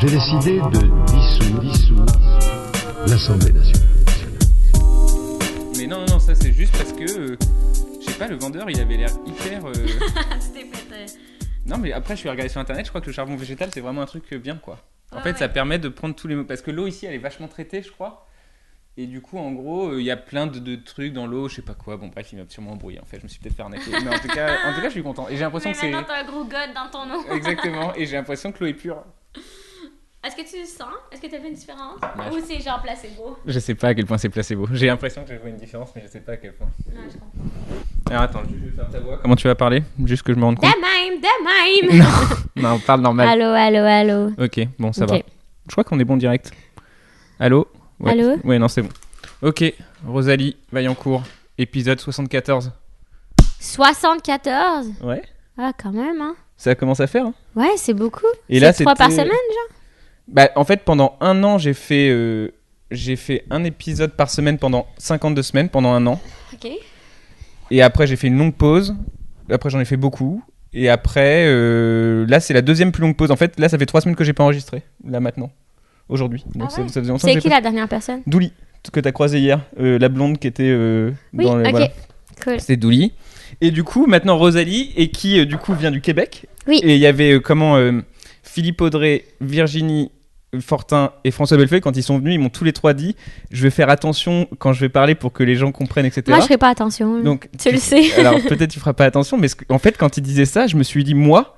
J'ai décidé de dissoudre l'Assemblée nationale. Mais non, ça c'est juste parce que, je sais pas, le vendeur il avait l'air hyper... C'était pété. Non mais après je suis regardé sur internet, je crois que le charbon végétal c'est vraiment un truc bien quoi. En fait ouais. ça permet de prendre tous les mots, parce que l'eau ici elle est vachement traitée je crois. Et du coup en gros il y a plein de trucs dans l'eau, je sais pas quoi, bon bref il m'a sûrement embrouillé en fait, je me suis peut-être fait arnaquer. Mais en tout cas je suis content. Et j'ai l'impression Mais que c'est... maintenant t'as un gros god dans ton eau. Exactement, et j'ai l'impression que l'eau est pure. Est-ce que tu le sens? Est-ce que t'as fait une différence? Ouais, Ou c'est genre placebo? Je sais pas à quel point c'est placebo. J'ai l'impression que je vois une différence mais je sais pas à quel point. Non, je comprends. Alors attends, je vais faire ta voix. Comment tu vas parler? Juste que je me rende compte. De même! Non, parle normal. Allô. Ok, bon ça Ok. va. Je crois qu'on est bon direct. Allô? Ouais. Allô? Ouais, non, c'est bon. Ok, Rosalie Vaillancourt, épisode 74. 74? Ouais. Ah, quand même, hein? Ça commence à faire, hein? Ouais, c'est beaucoup. Et là, c'est 3 par c'était- semaine, genre? Bah, en fait, pendant un an, j'ai fait un épisode par semaine pendant 52 semaines, pendant un an. Ok. Et après, j'ai fait une longue pause. Après, j'en ai fait beaucoup. Et après, là, c'est la deuxième plus longue pause. En fait, là, ça fait 3 semaines que j'ai pas enregistré. Là, maintenant. Aujourd'hui. Donc, Ah ouais? ça faisait longtemps que C'est j'ai qui pas... la dernière personne? Douli, que t'as croisé hier. La blonde qui était Oui, dans le... ok. voilà. Cool. C'était Douli. Et du coup, maintenant, Rosalie, et qui, du coup, vient du Québec. Oui. Et il y avait, Philippe Audrey, Virginie Fortin et François Bellefeuille, quand ils sont venus, ils m'ont tous les trois dit je vais faire attention quand je vais parler pour que les gens comprennent, etc. Moi, je ferai pas attention. Donc, tu le sais. Alors, peut-être tu feras pas attention, mais en fait, quand ils disaient ça, je me suis dit, moi,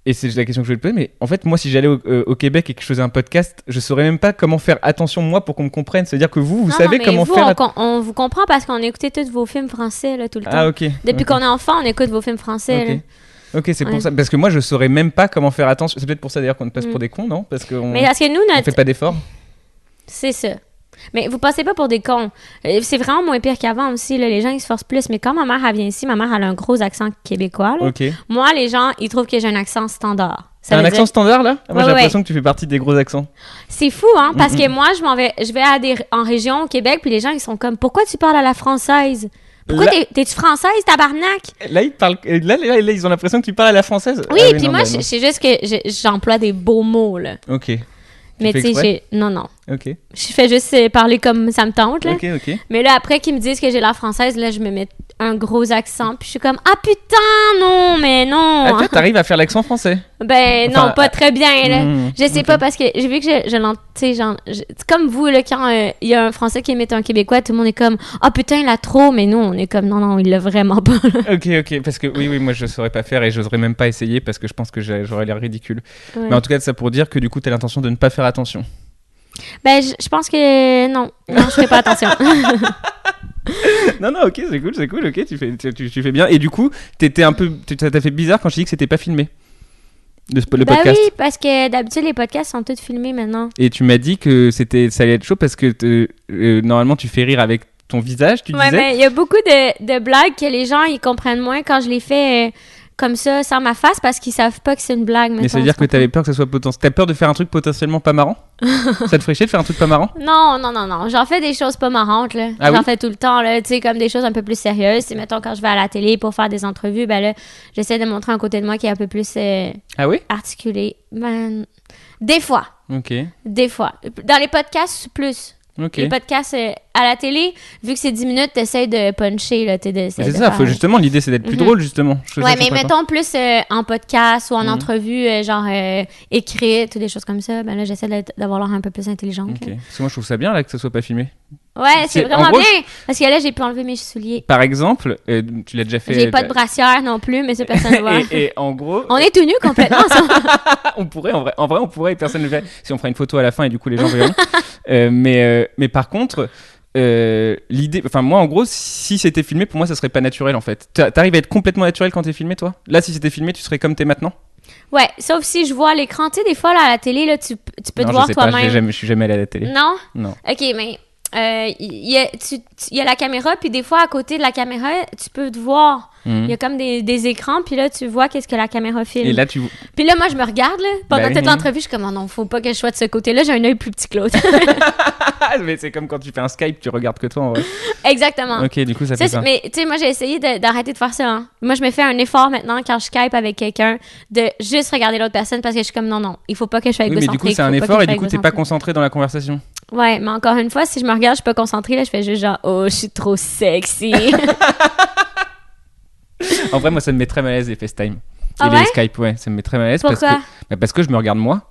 et c'est la question que je vais te poser, mais en fait, moi, si j'allais au Québec et que je faisais un podcast, je saurais même pas comment faire attention, moi, pour qu'on me comprenne. C'est-à-dire que vous savez mais comment vous, faire. on vous comprend parce qu'on écoutait tous vos films français là, tout le temps. Ah, ok. Depuis Ok. qu'on est enfant, on écoute vos films français. Ok. là. Ok, c'est pour Ouais. ça. Parce que moi, je saurais même pas comment faire attention. C'est peut-être pour ça d'ailleurs qu'on te passe pour des cons, non? Parce qu'on Mais parce que nous, on notre... fait pas d'efforts. C'est ça. Mais vous passez pas pour des cons. C'est vraiment moins pire qu'avant aussi. Là. Les gens, ils se forcent plus. Mais quand ma mère, elle vient ici, ma mère, elle a un gros accent québécois. Là. Ok. Moi, les gens, ils trouvent que j'ai un accent standard. Ça T'as un veut accent dire- standard là? Ah, moi, Ouais, j'ai l'impression que tu fais partie des gros accents. C'est fou, hein? Parce que moi, je vais en région au Québec, puis les gens, ils sont comme, pourquoi tu parles à la française? Pourquoi Là- t'es-tu française, tabarnak? Là, ils parlent. Là, ils ont l'impression que tu parles à la française. Oui, Ah puis non, moi, bah, non. c'est juste que j'emploie des beaux mots, là. Ok. Mais fais tu sais, exprès? non. Ok. Je fais juste parler comme ça me tente, là. Ok. Mais là, après qu'ils me disent que j'ai l'air française, là, je me mets un gros accent, puis je suis comme, ah putain, non, mais non. Ah, toi, t'arrives à faire l'accent français. Ben Enfin, non, pas très bien, là. Je sais ok. pas, parce que j'ai vu que je l'entends, tu sais, genre, c'est comme vous, là, quand il y a un Français qui imite un Québécois, tout le monde est comme, ah putain, il a trop, mais nous, on est comme, non, il l'a vraiment pas, là. Ok. Parce que oui, moi, je saurais pas faire et j'oserais même pas essayer parce que je pense que j'aurais l'air ridicule. Ouais. Mais en tout cas, ça pour dire que du coup, t'as l'intention de ne pas faire attention. Ben, je pense que non, je fais pas attention. Non, ok, c'est cool, ok, tu fais bien. Et du coup, ça t'a fait bizarre quand je t'ai dit que c'était pas filmé, le Ben podcast. oui, parce que d'habitude, les podcasts sont tous filmés maintenant. Et tu m'as dit que ça allait être chaud parce que normalement, tu fais rire avec ton visage, tu Ouais, disais. mais il y a beaucoup de blagues que les gens, ils comprennent moins quand je les fais comme ça, sans ma face, parce qu'ils savent pas que c'est une blague. Mais ça veut dire que t'avais peur que ça soit potentiel. T'as peur de faire un truc potentiellement pas marrant? Ça te ferait chier de faire un truc pas marrant? Non. J'en fais des choses pas marrantes, là. Ah J'en oui? fais tout le temps, là. Tu sais, comme des choses un peu plus sérieuses. C'est, mettons, quand je vais à la télé pour faire des entrevues, ben là, j'essaie de montrer un côté de moi qui est un peu plus Ah oui? articulé. Ben, des fois. Ok. Dans les podcasts, plus. Ok. Les podcasts à la télé, vu que c'est 10 minutes, t'essayes de puncher, là. Mais c'est ça, justement, l'idée c'est d'être plus drôle, justement. Ouais, mais mettons plus en podcast ou en entrevue, genre écrite ou des choses comme ça. Ben là, j'essaie d'avoir l'air un peu plus intelligente. Ok. là. Parce que moi je trouve ça bien là que ça soit pas filmé. Ouais, c'est En vraiment gros, bien. Parce que là, j'ai pu enlever mes souliers. Par exemple, tu l'as déjà fait. J'ai pas de brassière non plus, mais ça, personne ne voit. et en gros, On est tout nus complètement, ça. on pourrait, en vrai, on pourrait, et personne ne le fait. Si on fera une photo à la fin et du coup les gens verront. Mais par contre, l'idée, enfin moi en gros, si c'était filmé, pour moi ça serait pas naturel en fait. T'arrives à être complètement naturel quand t'es filmé, toi? Là, si c'était filmé, tu serais comme t'es maintenant? Ouais, sauf si je vois à l'écran. Tu sais, des fois, là, à la télé, là, tu peux te Non, voir je sais pas, toi-même. je suis jamais allé à la télé. Non? Non. OK, mais il y a la caméra, puis des fois, à côté de la caméra, tu peux te voir. Il y a comme des écrans, puis là, tu vois qu'est-ce que la caméra filme. Et là, tu... Puis là, moi, je me regarde, là, pendant Ben toute oui. l'entrevue, je suis comme, oh non, faut pas que je sois de ce côté-là, j'ai un œil plus petit que l'autre. Mais c'est comme quand tu fais un Skype, tu regardes que toi, en vrai. Exactement. Ok, du coup, ça fait ça. Mais tu sais, moi, j'ai essayé d'arrêter de faire ça. Hein. Moi, je me fais un effort maintenant quand je Skype avec quelqu'un de juste regarder l'autre personne parce que je suis comme, non, il faut pas que je sois Oui, mais égocentrique. du coup, c'est un faut pas effort que et je sois du coup, t'es pas égocentrique. concentré dans la conversation. Ouais, mais encore une fois, si je me regarde, je suis pas concentrée, là, je fais juste genre, oh, je suis trop sexy. En vrai, moi, ça me met très mal à l'aise les FaceTime. Ah Et ouais? les Skype, ouais, ça me met très mal à l'aise Pourquoi? parce que je me regarde moi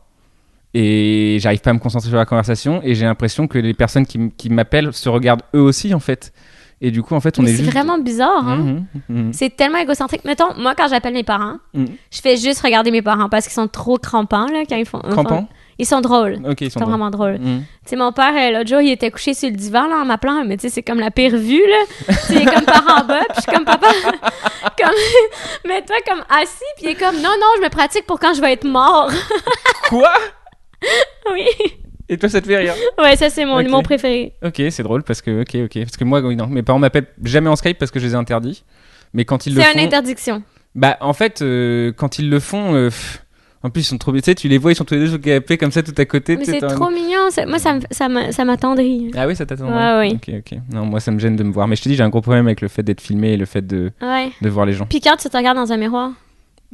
et j'arrive pas à me concentrer sur la conversation et j'ai l'impression que les personnes qui m'appellent se regardent eux aussi, en fait. Et du coup, en fait, on Mais est c'est juste... vraiment bizarre, hein? Mhm, mhm. C'est tellement égocentrique. Mettons, moi, quand j'appelle mes parents, Mhm. je fais juste regarder mes parents parce qu'ils sont trop crampants, là, quand ils font... Crampants? Ils sont drôles. Ok, ils Ils sont sont drôles. vraiment drôles. Mhm. Tu sais, mon père, l'autre jour, il était couché sur le divan, là, en m'appelant, mais tu sais, c'est comme la pire vue, là. Tu sais, il est comme par en bas, puis je suis comme, papa, comme, mets-toi comme assis, puis il est comme, non, je me pratique pour quand je vais être mort. Quoi? Oui. Et toi, ça te fait rire? Ouais, ça, c'est mon Ok. humour préféré. Ok, c'est drôle parce que... Ok. Parce que moi, oui, non. Mes parents m'appellent jamais en Skype parce que je les ai interdits. Mais quand ils le C'est font... une interdiction. Bah, en fait, quand ils le font... En plus, ils sont trop... Tu sais, tu les vois, ils sont tous les deux sur le canapé comme ça, tout à côté. Mais tu sais, c'est t'as un- trop mignon. Moi, ça m'attendrit. Ah oui, ça t'attend. Ouais, oui. Ok. Non, moi, ça me gêne de me voir. Mais je te dis, j'ai un gros problème avec le fait d'être filmé et le fait de Ouais. voir les gens. Puis quand tu te regardes dans un miroir,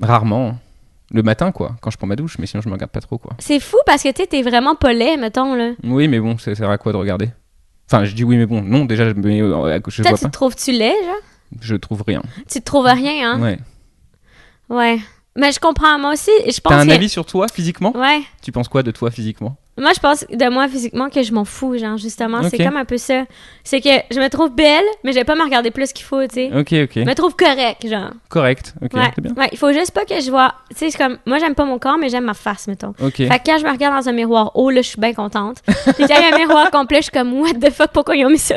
Rarement. Le matin, quoi. Quand je prends ma douche, mais sinon, je me regarde pas trop, quoi. c'est fou parce que tu sais, t'es vraiment pas laid, mettons, là. Oui, mais bon, ça sert à quoi de regarder? Enfin, je dis oui, mais bon. Non, déjà, je Toi, vois tu pas. te trouves-tu laid, genre? Je trouve rien. Tu te trouves rien, hein? Ouais. Ouais. Mais je comprends, moi aussi. Je pense T'as un que... avis sur toi, physiquement? Ouais. Tu penses quoi de toi, physiquement? Moi, je pense de moi physiquement que je m'en fous, genre, justement. C'est Ok. comme un peu ça. C'est que je me trouve belle, mais je vais pas me regarder plus qu'il faut, tu sais. Ok. Je me trouve correct, genre. Correct. Ok, Ouais. c'est bien. Ouais, il faut juste pas que je vois. Tu sais, c'est comme. Moi, j'aime pas mon corps, mais j'aime ma face, mettons. Ok. Fait que quand je me regarde dans un miroir haut, là, je suis bien contente. Puis quand il y a un miroir complet, je suis comme, what the fuck, pourquoi ils ont mis ça?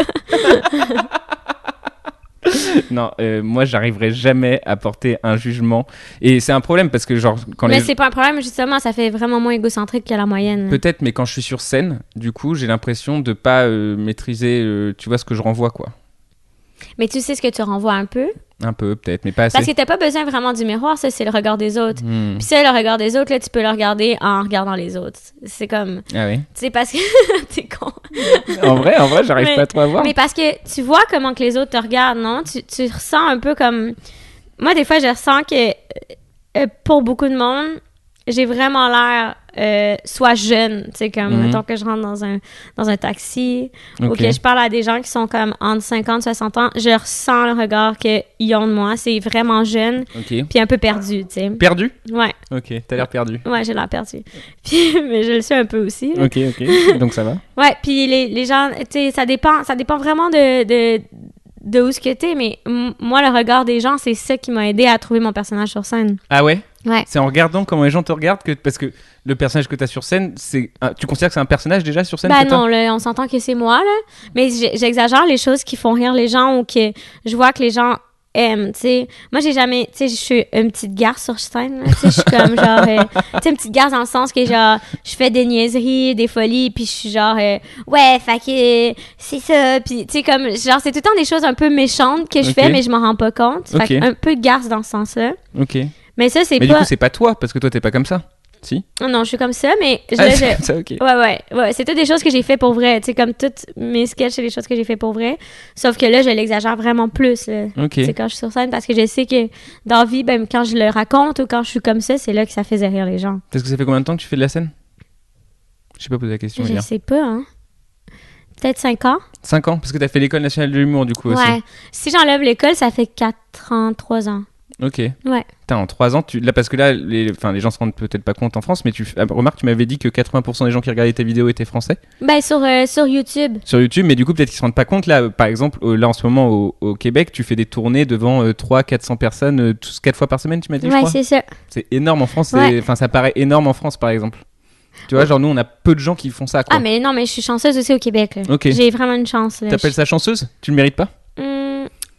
Non, moi, j'arriverai jamais à porter un jugement. Et c'est un problème parce que, genre, quand Mais les... c'est pas un problème, justement, ça fait vraiment moins égocentrique que la moyenne. Peut-être, mais quand je suis sur scène, du coup, j'ai l'impression de pas maîtriser, tu vois, ce que je renvoie, quoi. Mais tu sais ce que tu renvoies un peu? Un peu, peut-être, mais pas assez. Parce que t'as pas besoin vraiment du miroir, ça, c'est le regard des autres. Hmm. Puis ça, le regard des autres, là, tu peux le regarder en regardant les autres. C'est comme... Ah oui. Tu sais, parce que... T'es con. En vrai, j'arrive Mais- pas trop à voir. Mais parce que tu vois comment que les autres te regardent, non? Tu ressens un peu comme... Moi, des fois, je ressens que pour beaucoup de monde, j'ai vraiment l'air soit jeune, tu sais, comme, Mhm. mettons que je rentre dans un taxi ou Ok. que je parle à des gens qui sont comme entre 50 et 60 ans, je ressens le regard qu'ils ont de moi. C'est vraiment jeune Ok. puis un peu perdu, tu sais. Perdu? Ouais, Ok, t'as l'air perdu. ouais, j'ai l'air perdu. Puis, mais je le suis un peu aussi. là. Ok, donc ça va. Ouais, puis les gens, tu sais, ça dépend vraiment de où ce que t'es, mais moi, le regard des gens, c'est ça qui m'a aidé à trouver mon personnage sur scène. Ah ouais? Ouais. C'est en regardant comment les gens te regardent que... Parce que le personnage que t'as sur scène, tu considères que c'est un personnage déjà sur scène Ben que t'as? non, là, on s'entend que c'est moi, là. Mais j'exagère les choses qui font rire les gens ou que je vois que les gens aiment, tu sais. Moi, j'ai jamais... Tu sais, je suis une petite garce sur scène, là. Tu sais, je suis comme, genre... tu sais, une petite garce dans le sens que, genre, je fais des niaiseries, des folies, puis je suis genre... ouais, fait que... c'est ça. Puis, tu sais, comme... Genre, c'est tout le temps des choses un peu méchantes que je Ok. fais, mais je m'en rends pas compte. Fait Ok. que un peu de garce dans ce sens-là. Ok. Mais ça, c'est Mais pas... du coup, c'est pas toi, parce que toi, t'es pas comme ça. Si? Non, je suis comme ça, mais... Ah, là, c'est comme ça, ok. Ouais, c'est toutes des choses que j'ai fait pour vrai. Tu sais, comme toutes mes sketchs, c'est des choses que j'ai fait pour vrai. Sauf que là, je l'exagère vraiment plus, là. Ok. Tu sais, quand je suis sur scène, parce que je sais que dans la vie, ben, quand je le raconte ou quand je suis comme ça, c'est là que ça faisait rire les gens. Parce que ça fait combien de temps que tu fais de la scène? Je sais pas poser la question Je hier. sais pas, hein. Peut-être 5 ans. 5 ans? Parce que t'as fait l'école nationale de l'humour, du coup, aussi. Ouais. Si j'enlève l'école, ça fait 4 ans, 3 ans. Ok. Ouais. Putain, en 3 ans, là, parce que là, les gens se rendent peut-être pas compte en France, mais remarque, tu m'avais dit que 80% des gens qui regardaient tes vidéos étaient français Ben, sur YouTube. sur YouTube, mais du coup, peut-être qu'ils se rendent pas compte. Là, par exemple, là, en ce moment, au Québec, tu fais des tournées devant 300-400 personnes, 4 fois par semaine, tu m'as dit, je Ouais, crois. c'est ça. C'est énorme en France. Ouais. Enfin, ça paraît énorme en France, par exemple. Tu vois, genre, nous, on a peu de gens qui font ça, quoi. Ah, mais non, mais je suis chanceuse aussi au Québec, là. Ok. J'ai vraiment une chance, là. T'appelles ça chanceuse? Tu le mérites pas?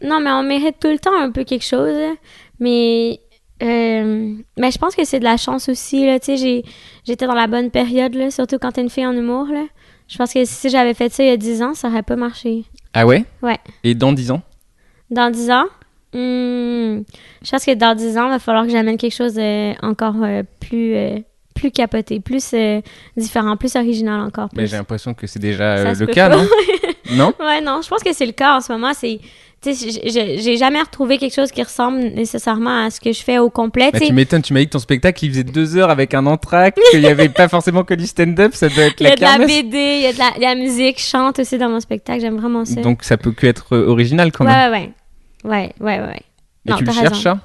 Non, mais on mérite tout le temps un peu quelque chose, là. Mais je pense que c'est de la chance aussi, là. Tu sais, j'étais dans la bonne période, là, surtout quand t'es une fille en humour, là. Je pense que si j'avais fait ça il y a 10 ans, ça aurait pas marché. Ah ouais? Ouais. Et dans 10 ans? Dans 10 ans, je pense que dans 10 ans, il va falloir que j'amène quelque chose encore plus capoté, plus différent, plus original encore. Plus. Mais j'ai l'impression que c'est déjà Ça se le peut cas, pas. non? Non? Ouais, non, je pense que c'est le cas en ce moment. Tu sais, j'ai jamais retrouvé quelque chose qui ressemble nécessairement à ce que je fais au complet. Bah, tu sais. tu m'étonnes, tu m'as dit que ton spectacle il faisait 2 heures avec un entracte, qu'il n'y avait pas forcément que du stand-up, ça doit être Il y la a de la kermesse. BD, il y a de la musique, je chante aussi dans mon spectacle, j'aime vraiment ça. Donc ça peut que être original quand même. Ouais. Et Non, tu le t'as cherches raison. ça?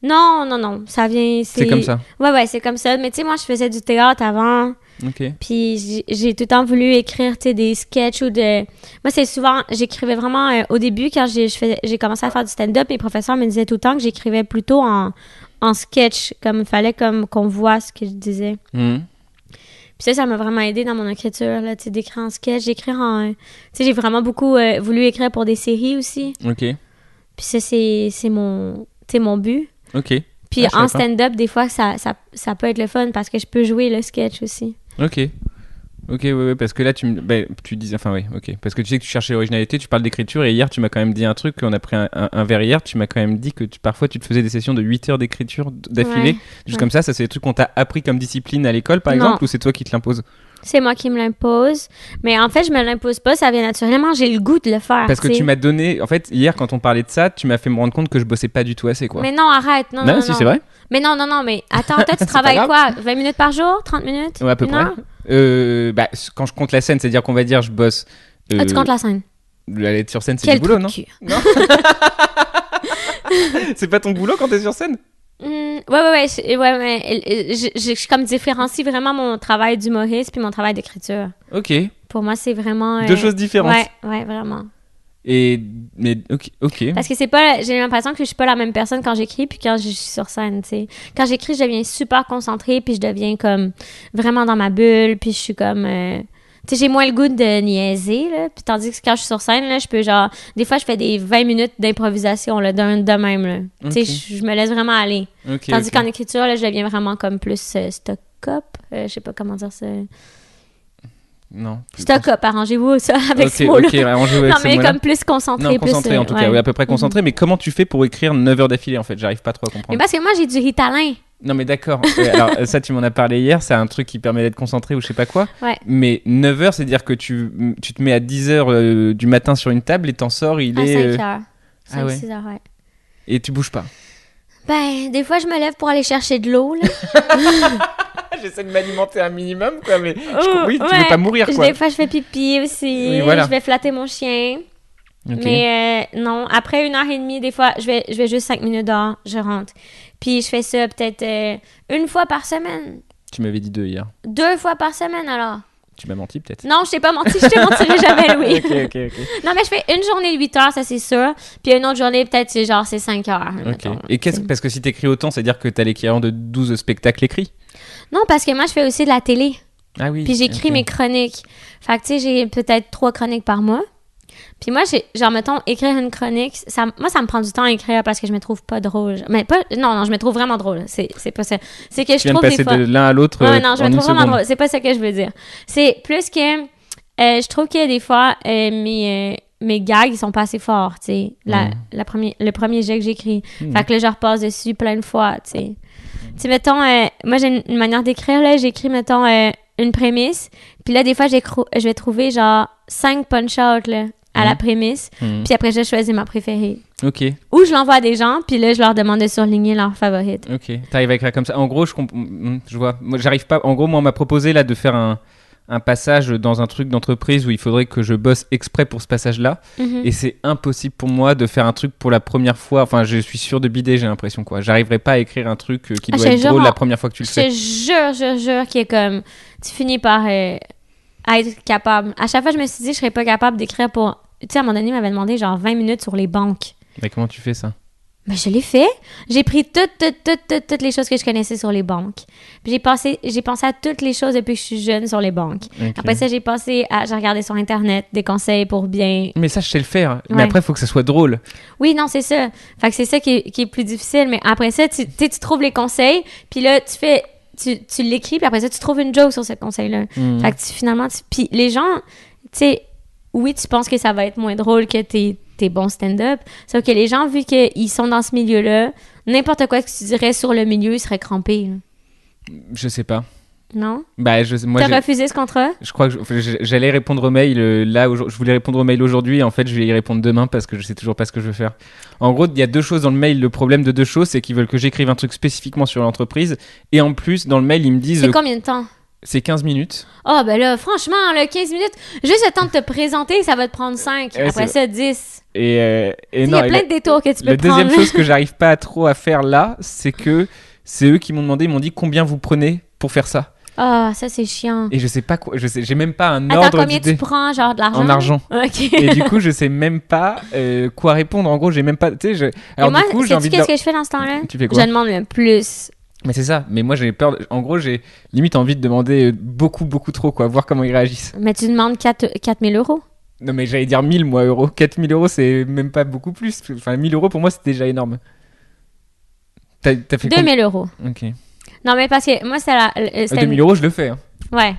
Non, ça vient... C'est comme ça. Ouais, c'est comme ça. Mais tu sais, moi, je faisais du théâtre avant, Ok. puis j'ai tout le temps voulu écrire, tu sais, des sketchs ou de... Moi, c'est souvent... J'écrivais vraiment... au début, quand j'ai commencé à faire du stand-up, mes professeurs me disaient tout le temps que j'écrivais plutôt en sketch, comme il fallait qu'on voit ce que je disais. Mhm. Puis ça m'a vraiment aidé dans mon écriture, là, tu sais, d'écrire en sketch, d'écrire en... tu sais, j'ai vraiment beaucoup voulu écrire pour des séries aussi. Ok. Puis ça, c'est mon but. Ok. Puis Ah, je savais en pas. stand-up, des fois, ça peut être le fun parce que je peux jouer le sketch aussi. Ok. Ok, ouais, parce que là, tu disais, enfin, oui, ok. Parce que tu sais que tu cherchais l'originalité, tu parles d'écriture, et hier, tu m'as quand même dit un truc, on a pris un verre hier, tu m'as quand même dit que parfois, tu te faisais des sessions de 8 heures d'écriture d'affilée. Ouais, Juste ouais. comme ça, c'est des trucs qu'on t'a appris comme discipline à l'école, par Non. exemple, ou c'est toi qui te l'imposes? C'est moi qui me l'impose. Mais en fait, je me l'impose pas, ça vient naturellement. J'ai le goût de le faire. Parce que tu sais. tu m'as donné, en fait, hier, quand on parlait de ça, tu m'as fait me rendre compte que je bossais pas du tout assez, quoi. Mais non, arrête. Non, si, c'est vrai? Mais non, mais attends, toi, tu C'est travailles pas quoi? 20 minutes par jour? 30 minutes? Ouais, à peu Une près. heure? Quand je compte la scène, c'est-à-dire qu'on va dire, je bosse. Ah, tu comptes la scène. Aller être sur scène, c'est Quel du boulot, trou non? de cul. C'est pas ton boulot quand t'es sur scène? Ouais, mais je comme différencie vraiment mon travail d'humoriste puis mon travail d'écriture. Ok. Pour moi, c'est vraiment... Deux choses différentes. Ouais, vraiment. Mais ok. Parce que c'est pas... J'ai l'impression que je suis pas la même personne quand j'écris puis quand je suis sur scène, tu sais. Quand j'écris, je deviens super concentrée puis je deviens comme vraiment dans ma bulle puis je suis comme... Tu sais, j'ai moins le goût de niaiser, là. Puis tandis que quand je suis sur scène, là, je peux genre... Des fois, je fais des 20 minutes d'improvisation, là, de même, là. Ok. Tu sais, je me laisse vraiment aller. Ok, Tandis ok. qu'en écriture, là, je deviens vraiment comme plus stock-up. Je sais pas comment dire ça. Non. Stock-up, arrangez-vous ça avec Ok, ce mot-là. ok, arrangez-vous avec Non, ce mais mot-là. comme plus concentré. Non, concentré plus, en tout cas, oui, à peu près concentré. Mais comment tu fais pour écrire 9 heures d'affilée en fait? J'arrive pas trop à Mais comprendre. parce que moi, j'ai du Ritalin. Non, mais d'accord. Alors, ça, tu m'en as parlé hier, c'est un truc qui permet d'être concentré ou je sais pas quoi. Ouais. Mais 9 heures, c'est-à-dire que tu te mets à 10 heures du matin sur une table et t'en sors, il À est. 5 heures. 5, Ah ouais. 6 heures, ouais. Et tu bouges pas. Ben, des fois, je me lève pour aller chercher de l'eau, là. J'essaie de m'alimenter un minimum, quoi, mais oui, tu Ouais. veux pas mourir, quoi. Des fois, je fais pipi aussi. Oui, voilà. Je vais flatter mon chien. Ok. Mais non, après 1h30, des fois, je vais juste 5 minutes dehors, je rentre. Puis je fais ça peut-être une fois par semaine. Tu m'avais dit 2 hier. 2 fois par semaine, alors. Tu m'as menti, peut-être. Non, je t'ai pas menti, je te mentirai jamais, Louis. ok. Non, mais je fais une journée de 8 heures, ça c'est sûr. Puis une autre journée, peut-être, c'est 5 heures. Ok. mettons, Et là. parce que si t'écris autant, c'est-à-dire que t'as l'équivalent de 12 spectacles écrits. Non, parce que moi, je fais aussi de la télé. Ah oui. Puis j'écris ok. mes chroniques. Fait que, tu sais, j'ai peut-être 3 chroniques par mois. Puis moi, genre, mettons, écrire une chronique, ça me prend du temps à écrire parce que je me trouve pas drôle. Mais pas... Non, je me trouve vraiment drôle. C'est pas ça. C'est que Tu je viens de trouve des passer fois... de l'un à l'autre Ouais, non, je en me une trouve vraiment seconde. drôle. C'est pas ça que je veux dire. C'est plus que... je trouve que des fois, mes gags, ils sont pas assez forts, tu sais. Le premier jet que j'écris. Fait que là, je repasse dessus plein de fois, tu sais. Tu sais, mettons, moi, j'ai une manière d'écrire, là. J'écris, mettons, une prémisse. Puis là, des fois, je vais trouver, genre, 5 punch-out, là, à la prémisse. Puis après, je choisis ma préférée. Ok. Ou je l'envoie à des gens, puis là, je leur demande de surligner leur favorite. Ok, t'arrives à écrire comme ça. En gros, je vois. Moi, j'arrive pas. En gros, moi, on m'a proposé là de faire un passage dans un truc d'entreprise où il faudrait que je bosse exprès pour ce passage-là. Mhm. Et c'est impossible pour moi de faire un truc pour la première fois. Enfin, je suis sûr de bider, j'ai l'impression, quoi. J'arriverai pas à écrire un truc qui Ah, doit je te être jure, drôle la première fois que tu le Je fais. te jure qu'il est comme... Tu finis par être capable. À chaque fois, je me suis dit, je serais pas capable d'écrire pour... Tu sais, à un moment donné, il m'avait demandé genre 20 minutes sur les banques. Mais comment tu fais ça? Mais je l'ai fait. J'ai pris toutes les choses que je connaissais sur les banques. Puis j'ai pensé à toutes les choses depuis que je suis jeune sur les banques. Ok. Après ça, j'ai regardé sur Internet des conseils pour bien... Mais ça, je sais le faire. Mais Ouais. après, il faut que ça soit drôle. Oui, non, c'est ça. Fait que c'est ça qui est plus difficile. Mais après ça, tu trouves les conseils, puis là, tu fais tu l'écris, puis après ça, tu trouves une joke sur ce conseil-là. Fait que finalement, puis les gens, tu sais, oui, tu penses que ça va être moins drôle que tes bons stand-up, sauf que les gens, vu qu'ils sont dans ce milieu-là, n'importe quoi que tu dirais sur le milieu, ils seraient crampés. Là. Je sais pas. Non? Moi, T'as refusé ce contrat? Je crois que j'allais répondre au mail je voulais répondre au mail aujourd'hui et en fait je vais y répondre demain parce que je sais toujours pas ce que je veux faire. En gros, il y a deux choses dans le mail. Le problème de deux choses, c'est qu'ils veulent que j'écrive un truc spécifiquement sur l'entreprise et en plus dans le mail ils me disent... C'est combien de temps? C'est 15 minutes. Oh ben là, franchement, là, 15 minutes, juste le temps de te présenter, ça va te prendre 5. Après ça, 10. Et non, il y a plein de détours que tu peux prendre. La deuxième chose que j'arrive pas trop à faire là, c'est que c'est eux qui m'ont demandé, ils m'ont dit combien vous prenez pour faire ça. Ah, ça c'est chiant. Et je sais pas quoi, j'ai même pas un ordre ordre combien d'idée. Tu prends, genre de l'argent? En argent. Ok. Et du coup, je sais même pas quoi répondre. En gros, j'ai même pas, tu sais, alors et moi, du coup, j'ai envie de qu'est-ce que je fais dans ce temps-là? Tu fais quoi? Je demande le plus. Mais c'est ça, mais moi j'ai peur, en gros j'ai limite envie de demander beaucoup trop quoi, voir comment ils réagissent. Mais tu demandes 4 000 euros. Non mais j'allais dire 1000 moi euros, 4000 euros c'est même pas beaucoup plus, enfin 1000 euros pour moi c'est déjà énorme. T'as fait 2000 euros. Ok. Non mais parce que moi c'est 2000 euros je le fais. Hein. Ouais.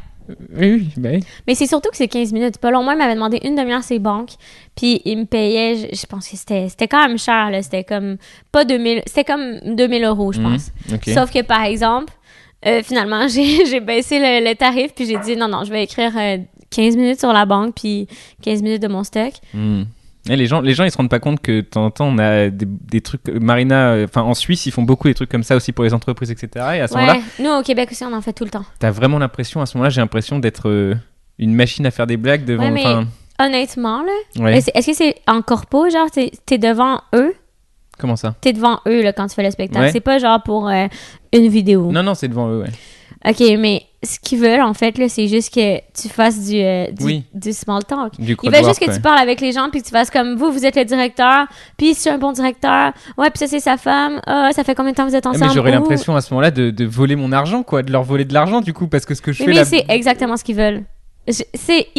Oui, bah oui. Mais c'est surtout que c'est 15 minutes. Pas long, moi, il m'avait demandé une demi-heure ses banques. Puis il me payait, je pense que c'était quand même cher, là. C'était comme, pas 2000, c'était comme 2000 euros, je pense. Okay. Sauf que, par exemple, finalement, j'ai baissé le tarif, puis j'ai dit, non, je vais écrire 15 minutes sur la banque, puis 15 minutes de mon stock. Et les gens ils se rendent pas compte que de temps en temps on a des trucs Marina en Suisse ils font beaucoup des trucs comme ça aussi pour les entreprises etc. Et à ce moment-là nous au Québec aussi on en fait tout le temps. T'as vraiment l'impression à ce moment-là j'ai l'impression d'être une machine à faire des blagues devant mais honnêtement là ouais. Est-ce que c'est en corpo genre t'es devant eux? Comment ça? T'es devant eux là quand tu fais le spectacle, ouais. C'est pas genre pour une vidéo. Non c'est devant eux ouais. Ok, mais ce qu'ils veulent, en fait, là, c'est juste que tu fasses du small talk. Ils veulent juste que tu parles avec les gens, puis que tu fasses comme vous êtes le directeur, puis c'est un bon directeur. Ouais, puis ça, c'est sa femme. Ah, ça fait combien de temps vous êtes ensemble? Mais j'aurais l'impression à ce moment-là de voler mon argent, quoi, de leur voler de l'argent, du coup, parce que ce que je fais là. Mais c'est exactement ce qu'ils veulent. Ils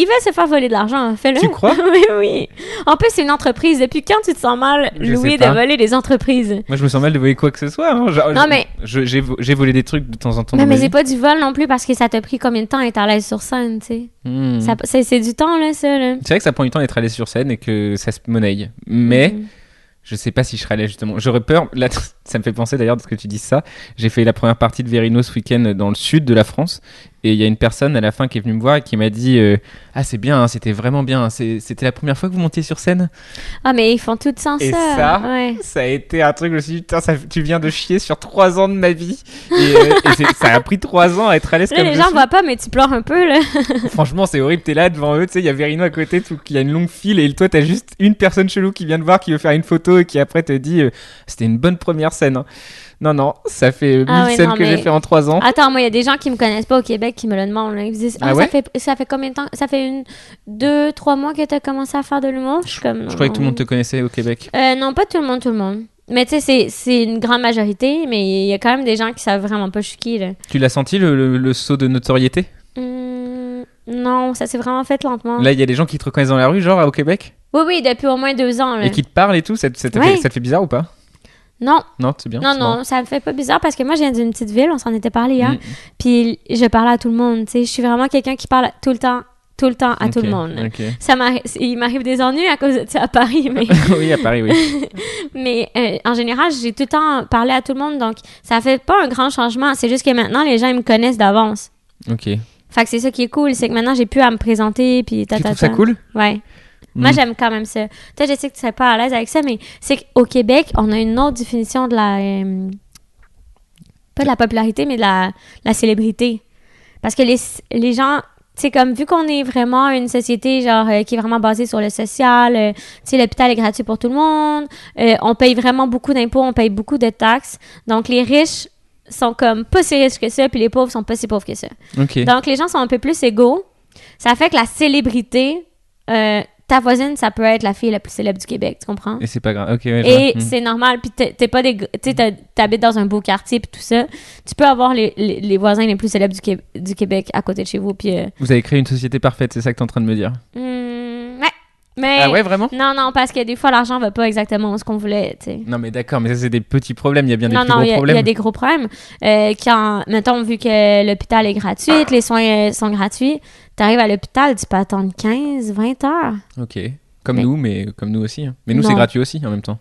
veulent se faire voler de l'argent, fais-le. Tu crois? Oui. En plus, c'est une entreprise. Depuis quand tu te sens mal, Louis, de voler des entreprises? Moi, je me sens mal de voler quoi que ce soit. Hein. Non, mais... J'ai volé des trucs de temps en temps. Mais c'est pas du vol non plus, parce que ça t'a pris combien de temps d'être à l'aise sur scène, tu sais? C'est du temps, là, ça, là. C'est vrai que ça prend du temps d'être à l'aise sur scène et que ça se monnaie. Mais... Je sais pas si je serais allé justement. J'aurais peur. Là, ça me fait penser d'ailleurs de ce que tu dis ça. J'ai fait la première partie de Verino ce week-end dans le sud de la France. Et il y a une personne à la fin qui est venue me voir et qui m'a dit ah, c'est bien, hein, c'était vraiment bien. C'était la première fois que vous montiez sur scène? Ah, mais ils font tout sans ça. Et ça, ouais. Ça a été un truc. Je me suis dit, putain, tu viens de chier sur 3 ans de ma vie. Et ça a pris 3 ans à être à l'aise comme les gens voient pas, mais tu pleures un peu, là. Franchement, c'est horrible. T'es là devant eux, tu sais, il y a Verino à côté, il y a une longue file. Et toi, t'as juste une personne chelou qui vient te voir, qui veut faire une photo et qui après te dit c'était une bonne première scène. Hein. Non, ça fait 1000 scènes que j'ai fait en 3 ans. Attends, moi, il y a des gens qui me connaissent pas au Québec qui me le demandent. Là. Ils me disent ça fait combien de temps? Ça fait 2-3 mois que tu as commencé à faire de l'humour? Je croyais que tout le monde te connaissait au Québec. Non, pas tout le monde. Mais tu sais, c'est une grande majorité, mais il y a quand même des gens qui savent vraiment pas je suis qui. Là. Tu l'as senti le saut de notoriété? Non, ça s'est vraiment fait lentement. Là, il y a des gens qui te reconnaissent dans la rue, genre au Québec? Oui, depuis au moins 2 ans. Là. Et qui te parlent et tout? Ça te fait bizarre ou pas? Non. Non, c'est bien. Non, ça me fait pas bizarre parce que moi, je viens d'une petite ville, on s'en était parlé hier. Puis je parle à tout le monde, tu sais. Je suis vraiment quelqu'un qui parle tout le temps à tout le monde. Okay. Il m'arrive des ennuis à cause de ça à Paris, mais... Oui, à Paris, oui. Mais en général, j'ai tout le temps parlé à tout le monde, donc ça fait pas un grand changement. C'est juste que maintenant, les gens, ils me connaissent d'avance. OK. Fait que c'est ça qui est cool, c'est que maintenant, j'ai plus à me présenter, puis Tu trouves ça cool? Ouais. Moi, j'aime quand même ça. Peut-être je sais que tu serais pas à l'aise avec ça, mais c'est qu'au Québec, on a une autre définition de la... pas de la popularité, mais de la célébrité. Parce que les gens... Tu sais, comme, vu qu'on est vraiment une société, genre, qui est vraiment basée sur le social, tu sais, l'hôpital est gratuit pour tout le monde, on paye vraiment beaucoup d'impôts, on paye beaucoup de taxes. Donc, les riches sont comme pas si riches que ça, puis les pauvres sont pas si pauvres que ça. Okay. Donc, les gens sont un peu plus égaux. Ça fait que la célébrité... ta voisine, ça peut être la fille la plus célèbre du Québec, tu comprends? Et c'est pas grave. OK, ouais, et c'est normal, puis t'es pas des... Tu sais, t'habites dans un beau quartier, puis tout ça. Tu peux avoir les voisins les plus célèbres du Québec à côté de chez vous, puis... Vous avez créé une société parfaite, c'est ça que t'es en train de me dire? Ouais. Mais Ah ouais, vraiment? non, parce que des fois, l'argent va pas exactement où ce qu'on voulait, tu sais. Non, mais d'accord, mais ça, c'est des petits problèmes. Il y a bien des Non, plus non, gros il y problèmes. a des gros problèmes. Quand, mettons, vu que l'hôpital est gratuit, les soins sont gratuits, t'arrives à l'hôpital, tu peux attendre 15, 20 heures. Ok. Comme Mais- nous, mais comme nous aussi. Hein. Mais nous, c'est Non. gratuit aussi en même temps.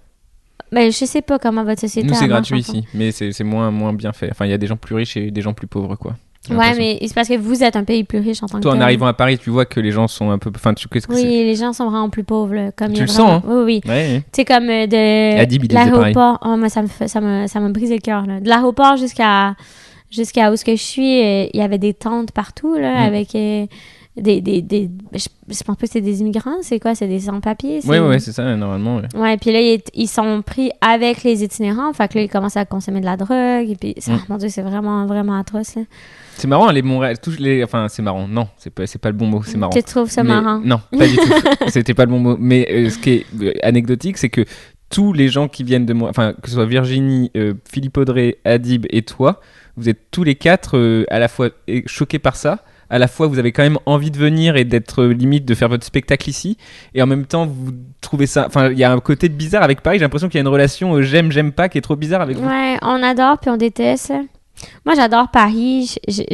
Ben, je sais pas comment votre société Nous, c'est marche gratuit encore. ici, mais c'est moins bien fait. Enfin, il y a des gens plus riches et des gens plus pauvres, quoi. J'ai Ouais, l'impression. mais c'est parce que vous êtes un pays plus riche en tant que Toi, en tel. arrivant à Paris, tu vois que les gens sont un peu. Enfin, qu'est-ce que Oui, c'est? les gens sont vraiment plus pauvres. Là, comme il y Tu a le vraiment- sens, hein? Oui, oui. Ouais, ouais. Tu sais, comme de Adib, il disait pareil. l'aéroport. Oh, moi, ça m'a brisé le cœur. Là. De l'aéroport jusqu'à où ce que je suis, il y avait des tentes partout, là, avec je pense pas que c'est des immigrants. C'est quoi? C'est des sans-papiers? Ouais, c'est ça, normalement. Ouais. Ouais, puis là, ils sont pris avec les itinérants. Fait que là, ils commencent à consommer de la drogue. Et puis, mon Dieu, c'est vraiment, vraiment atroce. Là. C'est marrant, les Montréal. Enfin, c'est marrant. Non, c'est pas le bon mot, c'est marrant. Tu trouves ça Mais- marrant? Non, pas du tout. C'était pas le bon mot. Mais ce qui est anecdotique, c'est que tous les gens qui viennent de moi, enfin, que ce soit Virginie, Philippe Audrey, Adib et toi, vous êtes tous les quatre à la fois choqués par ça, à la fois vous avez quand même envie de venir et d'être limite de faire votre spectacle ici, et en même temps vous trouvez ça. Enfin, il y a un côté bizarre avec Paris, j'ai l'impression qu'il y a une relation j'aime pas qui est trop bizarre avec vous. Ouais, on adore puis on déteste. Moi, j'adore Paris. J'ai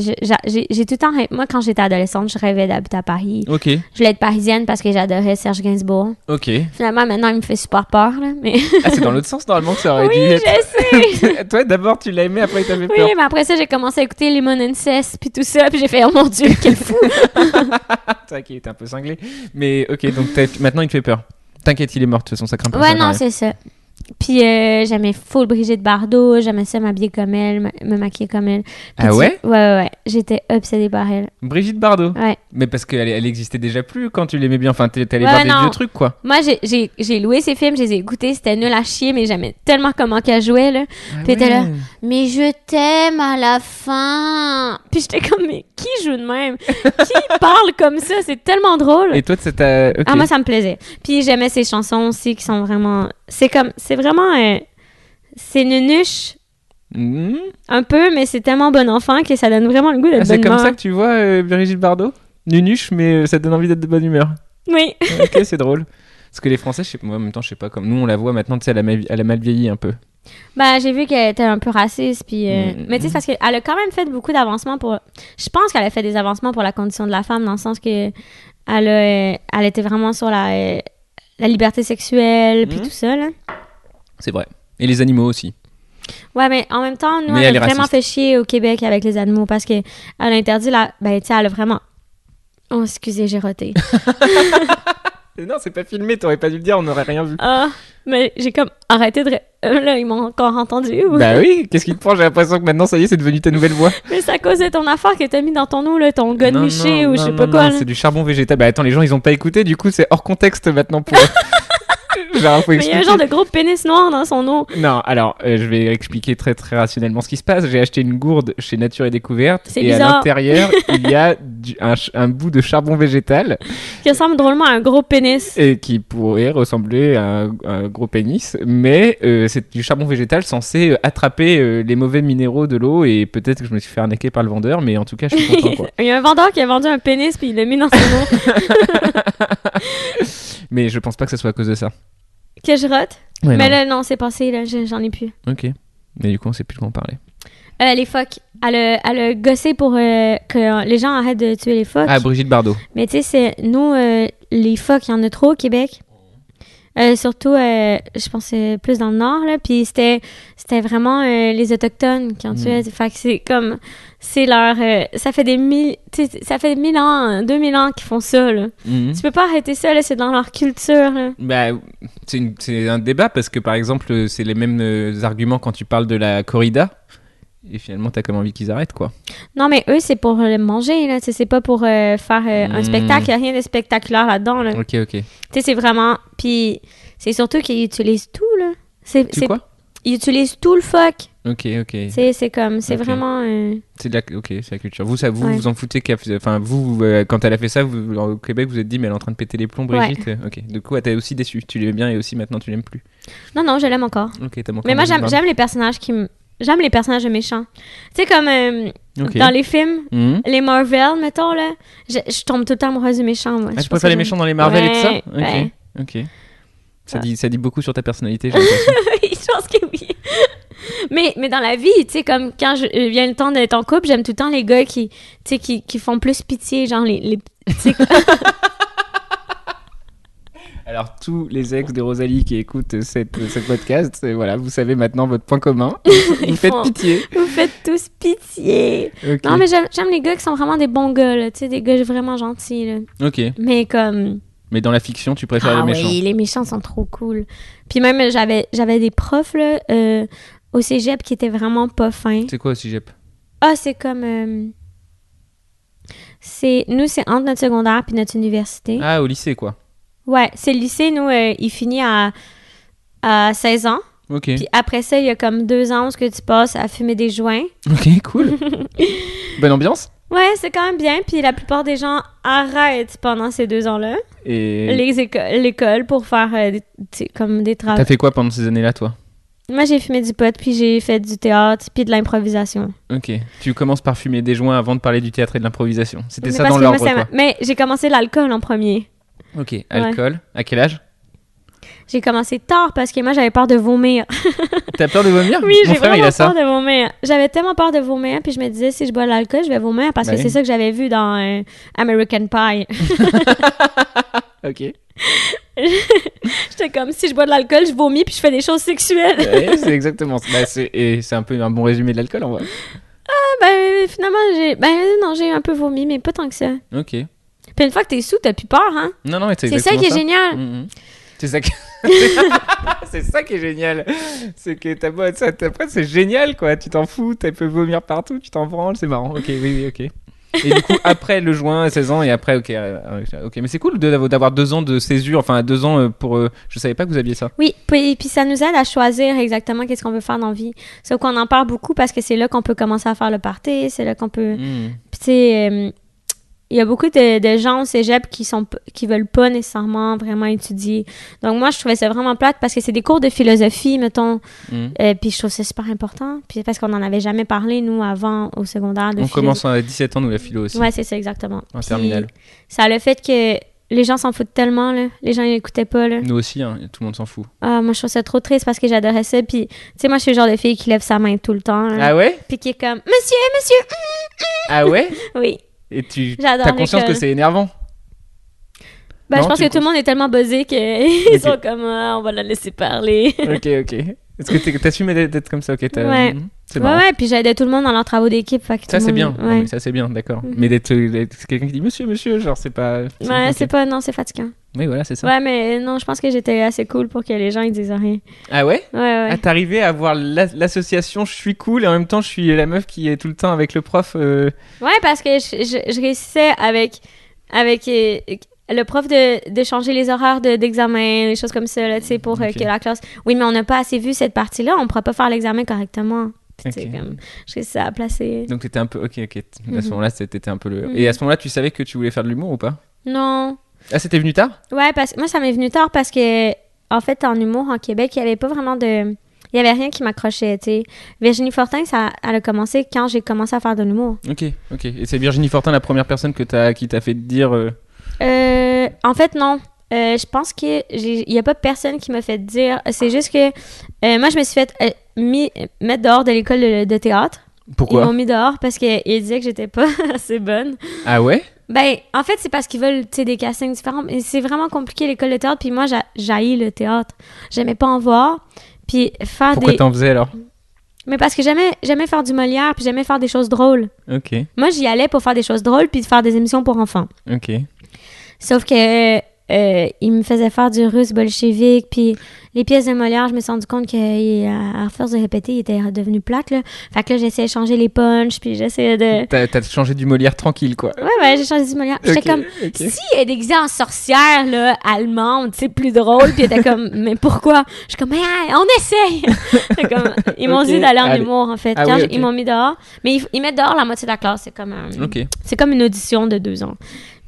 tout le temps... Moi, quand j'étais adolescente, je rêvais d'habiter à Paris. Ok, Je voulais être parisienne parce que j'adorais Serge Gainsbourg. ok. Finalement, maintenant, il me fait super peur, là. Mais... Ah, c'est dans l'autre sens normalement que ça aurait oui, dû être. je sais! Toi, d'abord tu l'as aimé, après il t'a fait Oui, peur. mais après ça, j'ai commencé à écouter Lemon and Cess puis tout ça, puis j'ai fait « Oh mon Dieu, quel fou! C'est vrai qu'il était un peu cinglé. Mais ok, donc maintenant il te fait peur. T'inquiète, il est mort de toute façon, ça craint » pas. Ouais, ça craint non, rien. c'est ça. Puis j'aimais full Brigitte Bardot, j'aimais ça m'habiller comme elle, me maquiller comme elle. Puis Ah ouais? Ouais. J'étais obsédée par elle. Brigitte Bardot. Ouais. Mais parce qu'elle existait déjà plus quand tu l'aimais bien. Enfin, t'allais Ouais, voir des non. vieux trucs, quoi. Moi, j'ai loué ses films, je les ai écoutés, c'était nul à chier, mais j'aimais tellement comment qu'elle jouait, là. Puis elle était là, mais je t'aime à la fin. Puis j'étais comme, mais qui joue de même? Qui parle comme ça? C'est tellement drôle. Et toi, ça t'a. Ok. Ah, moi, ça me plaisait. Puis j'aimais ses chansons aussi qui sont vraiment... C'est vraiment... c'est nunuche Mhm. un peu, mais c'est tellement bon enfant que ça donne vraiment le goût d'être Ah, c'est bonne comme humeur. ça que tu vois Brigitte Bardot? Nunuche, mais ça te donne envie d'être de bonne humeur. Oui. Ok, c'est drôle. Parce que les Français, moi en même temps, je sais pas, comme nous on la voit maintenant, tu sais, elle a mal vieilli un peu. Ben, j'ai vu qu'elle était un peu raciste, puis... Mais tu sais, c'est parce qu'elle a quand même fait beaucoup d'avancements pour... Je pense qu'elle a fait des avancements pour la condition de la femme, dans le sens que elle était vraiment sur la liberté sexuelle, puis tout ça, là. C'est vrai. Et les animaux aussi. Ouais, mais en même temps, nous, Mais elle elle a est vraiment raciste. fait chier au Québec avec les animaux, parce qu'elle a interdit la... Ben, tu sais, elle a vraiment... Oh, excusez, j'ai roté. Non, c'est pas filmé, t'aurais pas dû le dire, on n'aurait rien vu. Ah, mais j'ai comme arrêté de... là, ils m'ont encore entendu, ou... Bah oui, qu'est-ce qui te prend? J'ai l'impression que maintenant, ça y est, c'est devenu ta nouvelle voix. Mais c'est à cause de ton affaire que t'as mis dans ton eau, là, ton gun Non, miché, non, ou je sais non, pas non, quoi, non, là. c'est du charbon végétal. Bah attends, les gens, ils ont pas écouté, du coup, c'est hors contexte maintenant pour eux. Genre, faut Mais il y a un expliquer. genre de gros pénis noir dans son eau. Non, alors, je vais expliquer très très rationnellement ce qui se passe. J'ai acheté une gourde chez Nature et Découverte. C'est et à bizarre. l'intérieur, il y a un bout de charbon végétal Qui ressemble drôlement à un gros pénis. et qui pourrait ressembler à un gros pénis. Mais c'est du charbon végétal censé attraper les mauvais minéraux de l'eau. Et peut-être que je me suis fait arnaquer par le vendeur, mais en tout cas, je suis content, quoi. Il y a un vendeur qui a vendu un pénis puis il l'a mis dans son eau. Mais je pense pas que ce soit à cause de ça. Que je rote. Ouais, Mais non. là, non, c'est passé, là, j'en ai plus. Ok. Mais du coup, on sait plus de quoi en parler. Les phoques. Elle a gossé pour que les gens arrêtent de tuer les phoques. Ah, Brigitte Bardot. Mais tu sais, nous, les phoques, il y en a trop au Québec. Surtout, je pense plus dans le nord, là. Puis c'était vraiment les Autochtones qui ont tué. Fait que c'est comme... C'est leur... ça fait ça fait 1000 ans, 2000 ans qu'ils font ça, là. Mhm. Tu peux pas arrêter ça, là. C'est dans leur culture, là. Bah, c'est un débat parce que par exemple, c'est les mêmes arguments quand tu parles de la corrida. Et finalement, t'as comme envie qu'ils arrêtent, quoi. Non, mais eux, c'est pour le manger, là. Tu sais, c'est pas pour faire un spectacle. Il n'y a rien de spectaculaire là-dedans, là. Ok, ok. Tu sais, c'est vraiment... Puis c'est surtout qu'ils utilisent tout, là. C'est quoi? Ils utilisent tout le phoque. Ok, ok. C'est comme... C'est Ok. vraiment... C'est c'est la culture. Vous, Ouais. vous en foutez enfin, vous, quand elle a fait ça, au Québec, vous êtes dit, mais elle est en train de péter les plombs, Brigitte. Ok. Du coup, t'es aussi déçu. Tu l'aimais bien et aussi maintenant tu l'aimes plus. Non, je l'aime encore. Ok, t'as Mais moi, j'aime les personnages qui j'aime les personnages méchants. Tu sais, comme Ok. dans les films, Mhm. les Marvel, mettons, là, je tombe tout le temps amoureuse du méchant, moi. Ah, Je tu pense préfères que les méchants dans les Marvel et tout ça? Ouais, ouais. Ok. Ça dit beaucoup sur ta personnalité, j'ai l'impression. Oui, je pense que oui. Mais dans la vie, tu sais, comme quand vient le temps d'être en couple, j'aime tout le temps les gars qui, tu sais, qui font plus pitié, genre les tu sais, Alors, tous les ex de Rosalie qui écoutent ce podcast, voilà, vous savez maintenant votre point commun. Vous faites font- pitié. vous faites tous pitié. Ok. Non, mais j'aime les gars qui sont vraiment des bons gars, là, tu sais, des gars vraiment gentils, là. Ok. Mais comme... Mais dans la fiction, tu préfères Ah les méchants. oui, les méchants sont trop cool. Puis même, j'avais des profs, là, au cégep qui étaient vraiment pas fins. C'est quoi aussi, Jep? Ah, c'est comme... Nous, c'est entre notre secondaire puis notre université. Ah, au lycée, quoi. Ouais, c'est le lycée, nous, il finit à 16 ans. Ok. Puis après ça, il y a comme 2 ans où ce que tu passes à fumer des joints. Ok, cool. Bonne ambiance. Ouais, c'est quand même bien. Puis la plupart des gens arrêtent pendant ces 2 ans-là Et l'école pour faire comme des travaux. t'as fait quoi pendant ces années-là, toi? Moi, j'ai fumé du pot, puis j'ai fait du théâtre, puis de l'improvisation. Ok. Tu commences par fumer des joints avant de parler du théâtre et de l'improvisation. C'était Mais ça parce dans que moi, l'ordre, quoi. Mais j'ai commencé l'alcool en premier. Ok. Alcool. À quel âge? J'ai commencé tard parce que moi, j'avais peur de vomir. T'as peur de vomir? Oui, Mon j'ai frère, il vraiment a ça. peur de vomir. J'avais tellement peur de vomir, puis je me disais, si je bois de l'alcool, je vais vomir parce Bah que oui. c'est ça que j'avais vu dans American Pie. Ok. J'étais comme, si je bois de l'alcool, je vomis, puis je fais des choses sexuelles. Ouais, c'est exactement ça. Bah, c'est un peu un bon résumé de l'alcool, en vrai. Finalement, j'ai un peu vomi, mais pas tant que ça. Ok. Puis une fois que t'es sous, t'as plus peur, hein? Non, mais C'est ça qui est génial. C'est ça qui... c'est ça qui est génial. C'est que t'as beau être ça, après c'est génial quoi. Tu t'en fous, tu peux vomir partout, tu t'en branles, c'est marrant. Ok, oui, ok. Et du coup, après le juin, 16 ans, et après, ok. Mais c'est cool d'avoir 2 ans de césure, enfin 2 ans pour... je savais pas que vous aviez ça. Oui, puis ça nous aide à choisir exactement qu'est-ce qu'on veut faire dans la vie. Sauf qu'on en parle beaucoup parce que c'est là qu'on peut commencer à faire le party, c'est là qu'on peut... Puis tu sais, il y a beaucoup de gens au cégep qui veulent pas nécessairement vraiment étudier. Donc moi, je trouvais ça vraiment plate parce que c'est des cours de philosophie, mettons. Puis je trouve ça super important. Puis parce qu'on en avait jamais parlé, nous, avant, au secondaire. On commence à 17 ans, nous, la philo aussi. Ouais, c'est ça, exactement. En Puis terminale. ça a le fait que les gens s'en foutent tellement, là. Les gens, ils n'écoutaient pas, là. Nous aussi, hein, tout le monde s'en fout. Ah, moi, je trouve ça trop triste parce que j'adorais ça. Puis, tu sais, moi, je suis le genre de fille qui lève sa main tout le temps. Là. Ah ouais? Puis qui est comme, monsieur. Ah ouais? Oui. Et tu J'adore as conscience que l'école. c'est énervant? Ben, Non, je pense tu que tout le monde est tellement buzzé qu'ils Ok. sont comme, on va la laisser parler. Ok. Est-ce que t'assumes d'être comme ça? Ok, Ouais. C'est Ouais, marrant. ouais, puis j'aidais tout le monde dans leurs travaux d'équipe. Fait que Ça tout c'est le bien, monde- Non, Ouais, mais ça c'est bien, d'accord. Mhm. Mais d'être quelqu'un qui dit monsieur, genre c'est pas. ouais ok. c'est pas... Non, c'est fatigant. Oui, voilà, c'est ça. Ouais, mais non, je pense que j'étais assez cool pour que les gens, ils disent rien. Ah ouais? Ouais. Ah, t'arrivais à avoir l'association je suis cool et en même temps je suis la meuf qui est tout le temps avec le prof. Ouais, parce que je réussissais avec le prof de changer les horaires d'examen, des choses comme ça, là, tu sais, pour Ok. que la classe... Oui, mais on n'a pas assez vu cette partie-là, on ne pourra pas faire l'examen correctement. Puis, tu sais, Ok. comme, je réussissais à placer... Donc t'étais un peu. Ok. À ce Mhm. moment-là, t'étais un peu le. Mhm. Et à ce moment-là, tu savais que tu voulais faire de l'humour ou pas? Non. Ah, c'était venu tard? Ouais, parce que moi, ça m'est venu tard parce que, en fait, en humour, en Québec, il n'y avait pas vraiment de... Il n'y avait rien qui m'accrochait, tu sais. Virginie Fortin, elle a commencé quand j'ai commencé à faire de l'humour. Ok. Et c'est Virginie Fortin la première personne qui t'a fait dire. En fait, non. Je pense qu'il n'y a pas personne qui m'a fait dire. C'est juste que moi, je me suis fait mettre dehors de l'école de théâtre. Ils Pourquoi? m'ont mis dehors parce qu'ils disaient que j'étais pas assez bonne. Ah ouais? Ben, en fait, c'est parce qu'ils veulent, tu sais, des castings différents. Mais c'est vraiment compliqué, l'école de théâtre. Puis moi, j'haïs le théâtre. J'aimais pas en voir. Puis faire Pourquoi des... t'en faisais alors? Mais parce que j'aimais faire du Molière, puis j'aimais faire des choses drôles. Ok. Moi, j'y allais pour faire des choses drôles, puis faire des émissions pour enfants. Ok. Sauf que il me faisait faire du russe bolchevique, puis les pièces de Molière, je me suis rendu compte qu'à force de répéter, il était devenu plate, là. Fait que là, j'essayais de changer les punchs, puis j'essayais de... T'as changé du Molière tranquille, quoi. Ouais, j'ai changé du Molière. J'étais Ok, comme, ok. si elle est déguisée en sorcière, là, allemande, c'est plus drôle, puis elle était comme, mais pourquoi? Je suis comme, mais hey, on essaye! C'est comme, ils m'ont Ok, dit d'aller en allez. humour, en fait. Ah Quand oui, ok. ils m'ont mis dehors, mais ils mettent dehors la moitié de la classe, c'est comme Ok. c'est comme une audition de 2 ans.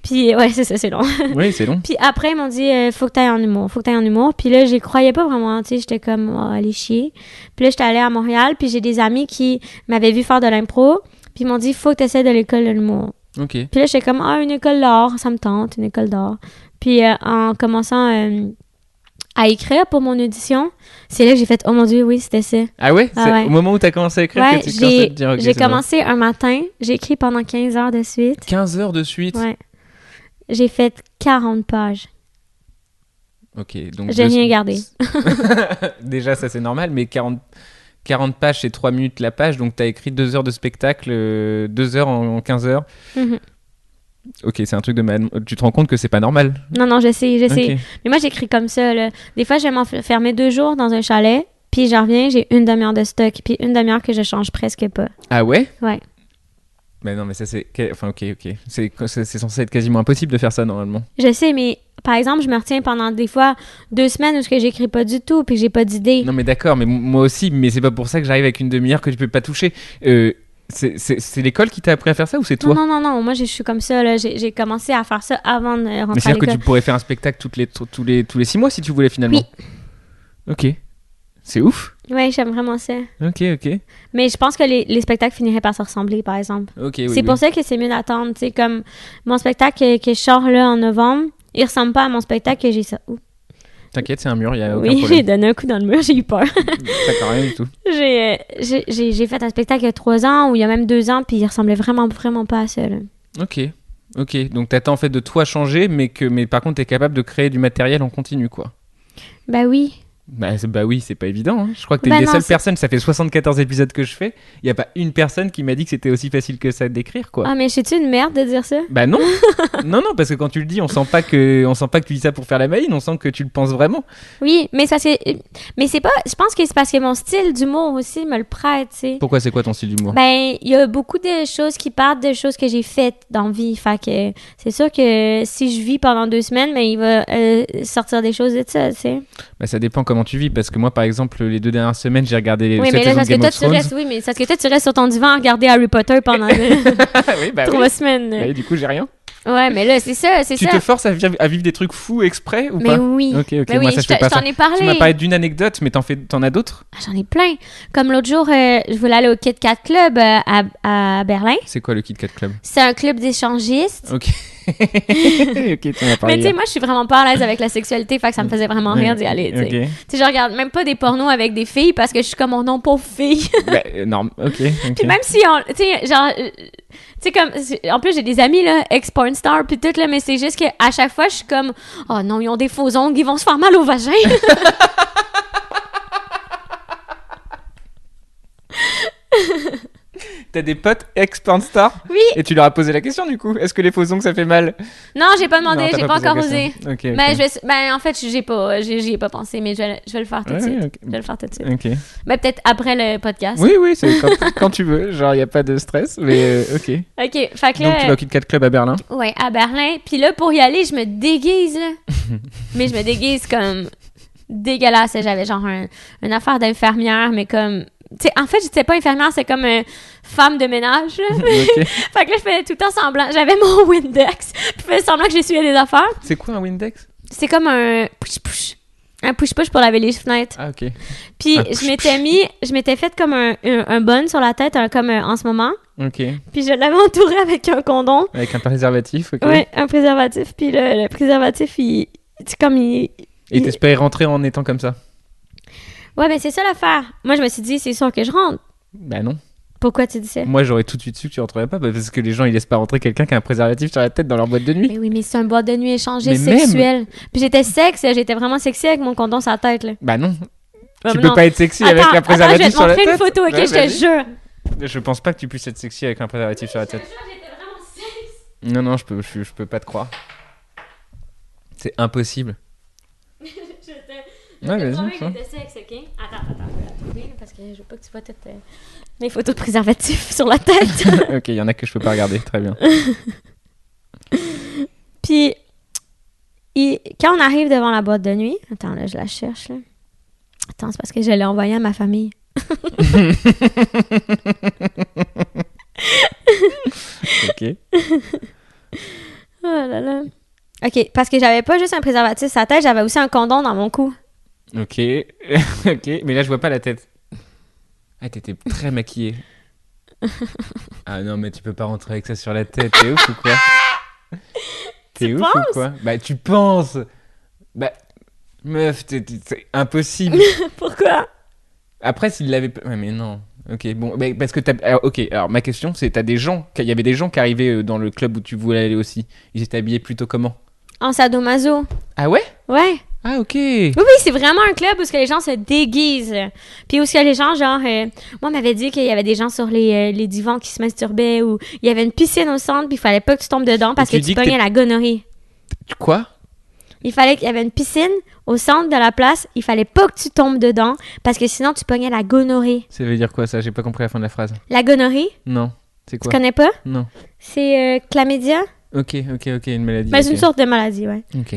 Puis, ouais, c'est ça, c'est long. Oui, c'est long. Puis après, ils m'ont dit, faut que t'ailles en humour. Puis là, j'y croyais pas vraiment, tu sais, j'étais comme, oh, allez chier. Puis là, j'étais allée à Montréal, puis j'ai des amis qui m'avaient vu faire de l'impro, puis ils m'ont dit, faut que t'essaies de l'école de l'humour. Ok. Puis là, j'étais comme, une école d'art, ça me tente, une école d'art. Puis en commençant à écrire pour mon audition, c'est là que j'ai fait, oh mon Dieu, oui, c'était ça. Ah ouais? Ah C'est ouais. Au moment où t'as commencé à écrire Ouais, que tu commençais à te dire, ok, j'ai c'est bon. commencé un matin, j'ai écrit pendant 15 heures de suite. 15 heures de suite? Ouais. J'ai fait 40 pages. Ok, donc... J'ai rien gardé. Déjà, ça c'est normal, mais 40 pages, c'est 3 minutes la page, donc t'as écrit 2 heures de spectacle, 2 heures en 15 heures. Mhm. Ok, c'est un truc de man. Tu te rends compte que c'est pas normal? Non, je sais. Ok. Mais moi, j'écris comme ça, là. Des fois, je vais m'enfermer 2 jours dans un chalet, puis je reviens, j'ai une demi-heure de stock, puis une demi-heure que je change presque pas. Ah ouais? Ouais. Mais non, mais ça c'est... Enfin, ok. C'est censé être quasiment impossible de faire ça, normalement. Je sais, mais par exemple, je me retiens pendant des fois 2 semaines où j'écris pas du tout, puis j'ai pas d'idée. Non, mais d'accord, mais moi aussi, mais c'est pas pour ça que j'arrive avec une demi-heure que tu peux pas toucher. C'est l'école qui t'a appris à faire ça ou c'est toi? Non, moi je suis comme ça, là. J'ai commencé à faire ça avant de Mais rentrer à c'est-à-dire que l'école. tu pourrais faire un spectacle tous les 6 mois si tu voulais finalement? Oui. Ok. C'est ouf. Ouais, j'aime vraiment ça. Ok. Mais je pense que les spectacles finiraient par se ressembler, par exemple. Ok, oui. C'est pour ça que c'est mieux d'attendre, tu sais, comme mon spectacle que je sors là en novembre, il ressemble pas à mon spectacle que j'ai ça. Ouh. T'inquiète, c'est un mur, il y a aucun Oui, j'ai problème. donné un coup dans le mur, j'ai eu peur. Ça fait rien du tout. J'ai fait un spectacle il y a 3 ans ou il y a même 2 ans, puis il ressemblait vraiment pas à ça, là. Ok. Donc t'attends en fait de toi changer, mais par contre t'es capable de créer du matériel en continu, quoi. Bah oui. Bah oui, c'est pas évident. Hein. Je crois que t'es Bah une des non, seules c'est- personnes, ça fait 74 épisodes que je fais, il y a pas une personne qui m'a dit que c'était aussi facile que ça d'écrire, quoi. Ah, mais je suis-tu une merde de dire ça? Bah non. non, parce que quand tu le dis, on sent pas que tu dis ça pour faire la maline, on sent que tu le penses vraiment. Oui, mais c'est pas... Je pense que c'est parce que mon style d'humour aussi me le prête, tu sais. Pourquoi, c'est quoi ton style d'humour? Ben, il y a beaucoup de choses qui partent de choses que j'ai faites dans la vie. Fait que c'est sûr que si je vis pendant 2 semaines, ben, il va sortir des choses de ça, tu sais. Bah ça dépend comment tu vis, parce que moi par exemple les 2 dernières semaines j'ai regardé les Oui, 7 mais là, saisons de parce que Game toi, of tu Thrones. restes... Oui, mais c'est parce que toi, tu restes sur ton divan à regarder Harry Potter pendant oui, bah 3 oui. semaines. Bah, et du coup j'ai rien. Ouais, mais là, c'est ça. Tu te forces à vivre des trucs fous exprès ou Mais pas? oui. Ok, Mais moi oui, ça je fais pas je t'en ça. ai parlé. Tu m'as parlé d'une anecdote, mais t'en as d'autres? Ah, j'en ai plein. Comme l'autre jour, je voulais aller au Kit Kat Club à Berlin. C'est quoi le Kit Kat Club? C'est un club d'échangistes. Ok. Ok, tu m'as parlé. Mais tu sais, moi, je suis vraiment pas à l'aise avec la sexualité, fait que ça me faisait vraiment rire d'y aller, tu sais. Ok. Tu sais, je regarde même pas des pornos avec des filles parce que je suis comme, oh non, pauvre fille. Bah, non, ok. Puis même si, tu sais, genre, tu sais, comme, en plus, j'ai des amis, là, ex-porn star, puis tout, là, mais c'est juste qu'à chaque fois, je suis comme, oh non, ils ont des faux ongles, ils vont se faire mal au vagin. T'as des potes ex-porn star? Oui. Et tu leur as posé la question du coup? Est-ce que les faux ongles ça fait mal? Non, j'ai pas demandé, Non, t'as j'ai pas posé la encore osé. question. Ok. Mais en fait, j'y ai pas pensé, mais je vais le faire tout de Ouais, suite. ok. Je vais le faire tout de suite. Ok. Mais peut-être après le podcast. Oui, c'est quand tu veux. Genre, il n'y a pas de stress, mais ok. Ok, fait que Donc, tu vas là, au Kit Kat Club à Berlin? ouais, à Berlin. Puis là, pour y aller, je me déguise, là. Mais je me déguise comme dégueulasse. J'avais genre une affaire d'infirmière, mais comme... Tu sais, en fait, j'étais pas infirmière, c'est comme femme de ménage, là. Ok. Fait que là, je faisais tout le temps semblant. J'avais mon Windex, puis je faisais semblant que j'essuyais des affaires. C'est quoi un Windex? C'est comme un push-push. Un push-push pour laver les fenêtres. Ah, ok. Puis Un je m'étais fait comme un bun sur la tête, comme en ce moment. Ok. Puis je l'avais entouré avec un condom. Avec un préservatif, ok. Ouais, un préservatif. Puis le préservatif, c'est comme Et t'espérais rentrer en étant comme ça? Ouais, mais c'est ça l'affaire. Moi, je me suis dit, c'est sûr que je rentre. Bah non. Pourquoi tu dis ça? Moi, j'aurais tout de suite su que tu rentrerais pas, parce que les gens, ils laissent pas rentrer quelqu'un qui a un préservatif sur la tête dans leur boîte de nuit. Mais oui, mais c'est un boîte de nuit échangé Mais même- sexuel. Puis j'étais vraiment sexy avec mon condom sur la tête, là. Bah non. Ah, Tu mais peux non. pas être sexy avec un préservatif Attends, sur la je vais tête. te montrer une photo, ok? Ouais, Je te vas-y. jure. Je pense pas que tu puisses être sexy avec un préservatif sur la tête. J'étais vraiment sexy. Non, je peux pas te croire. C'est impossible. Ouais, vas-y, que ça. j'étais sexe, ok? Attends, je vais la trouver, là, parce que je veux pas que tu vois toutes mes photos de préservatifs sur la tête. Ok, il y en a que je peux pas regarder, très bien. Puis, quand on arrive devant la boîte de nuit... Attends, là, je la cherche, là. Attends, c'est parce que je l'ai envoyée à ma famille. Ok. Oh là là. OK, parce que j'avais pas juste un préservatif sur la tête, j'avais aussi un condom dans mon cou. Ok. Ok. Mais là, je vois pas la tête. Ah, t'étais très maquillée. Ah non, mais tu peux pas rentrer avec ça sur la tête. T'es ouf ou quoi? T'es ouf ou quoi? Bah, tu penses. Bah, meuf, c'est impossible. Pourquoi? Après, s'il l'avait pas. Ouais, mais non. Ok, bon. Bah, parce que t'as. Alors, ok, alors ma question, c'est t'as des gens. Il y avait des gens qui arrivaient dans le club où tu voulais aller aussi. Ils étaient habillés plutôt comment? En sadomaso. Ah ouais? Ouais. Ah, ok. Oui, c'est vraiment un club où ce que les gens se déguisent. Puis où ce que les gens, genre... moi, on m'avait dit qu'il y avait des gens sur les divans qui se masturbaient ou il y avait une piscine au centre puis il fallait pas que tu tombes dedans parce que tu pognais la gonorrhée. Quoi? Il fallait qu'il y avait une piscine au centre de la place. Il fallait pas que tu tombes dedans parce que sinon, tu pognais la gonorrhée. Ça veut dire quoi, ça? J'ai pas compris la fin de la phrase. La gonorrhée? Non. C'est Tu quoi? connais pas? Non. C'est chlamydia. Ok, une maladie. Mais c'est ok. une sorte de maladie, ouais. Ok.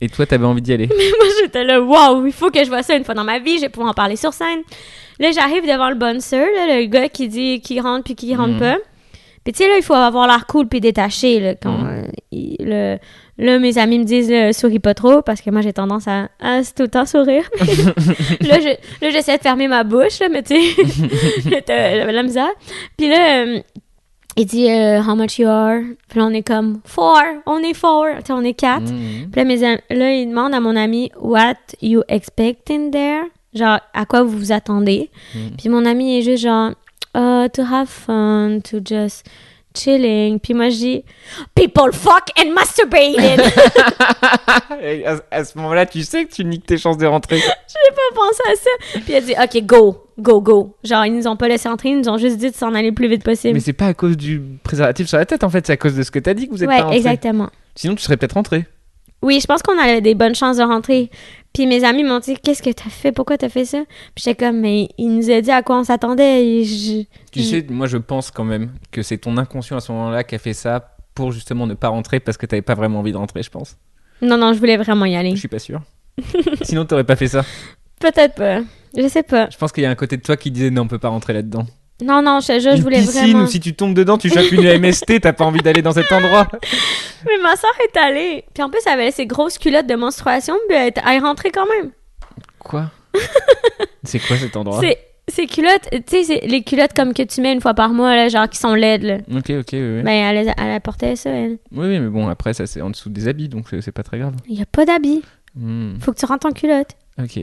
Et toi, t'avais envie d'y aller? Mais moi, j'étais là, waouh, il faut que je vois ça une fois dans ma vie, je vais pouvoir en parler sur scène. Là, j'arrive devant le bouncer, là, le gars qui dit qui rentre puis qui rentre pas. Puis tu sais, là, il faut avoir l'air cool puis détaché, là, quand là, mes amis me disent, souris pas trop, parce que moi, j'ai tendance à tout le temps sourire. là, j'essaie de fermer ma bouche, là, mais tu sais, j'avais la misère. Puis là, il dit, how much you are? Puis là, on est comme, 4. On est 4. Tu sais, on est 4. Puis là, là, il demande à mon ami, what you expecting there? Genre, à quoi vous vous attendez? Puis mon ami est juste genre, to have fun, to just chilling. Puis moi, je dis, people fuck and masturbated. Et à ce moment-là, tu sais que tu niques tes chances de rentrer. J'ai pas pensé à ça. Puis elle dit, OK, go. Genre, ils nous ont pas laissé entrer, ils nous ont juste dit de s'en aller le plus vite possible. Mais c'est pas à cause du préservatif sur la tête, en fait, c'est à cause de ce que t'as dit que vous êtes pas rentré. Ouais, exactement. Sinon, tu serais peut-être rentré. Oui, je pense qu'on avait des bonnes chances de rentrer. Puis mes amis m'ont dit, qu'est-ce que t'as fait? Pourquoi t'as fait ça? Puis j'étais comme, mais il nous a dit à quoi on s'attendait. Et Tu sais, moi, je pense quand même que c'est ton inconscient à ce moment-là qui a fait ça pour justement ne pas rentrer parce que t'avais pas vraiment envie de rentrer, je pense. Non, je voulais vraiment y aller. Je suis pas sûr. Sinon, t'aurais pas fait ça. Peut-être pas. Je sais pas. Je pense qu'il y a un côté de toi qui disait non, on peut pas rentrer là-dedans. Non, je voulais Une piscine vraiment... ou si tu tombes dedans, tu chopes une MST, t'as pas envie d'aller dans cet endroit. Mais ma soeur est allée. Puis en plus, elle avait ses grosses culottes de menstruation, puis elle est rentrée quand même. Quoi? C'est quoi cet endroit? Ces culottes, tu sais, c'est les culottes comme que tu mets une fois par mois, là, genre qui sont laides, là. Ok, oui. Ben, elle portait ça, elle. Oui, mais bon, après, ça c'est en dessous des habits, donc c'est pas très grave. Il y a pas d'habits. Hmm, Faut que tu rentres en culotte. Ok.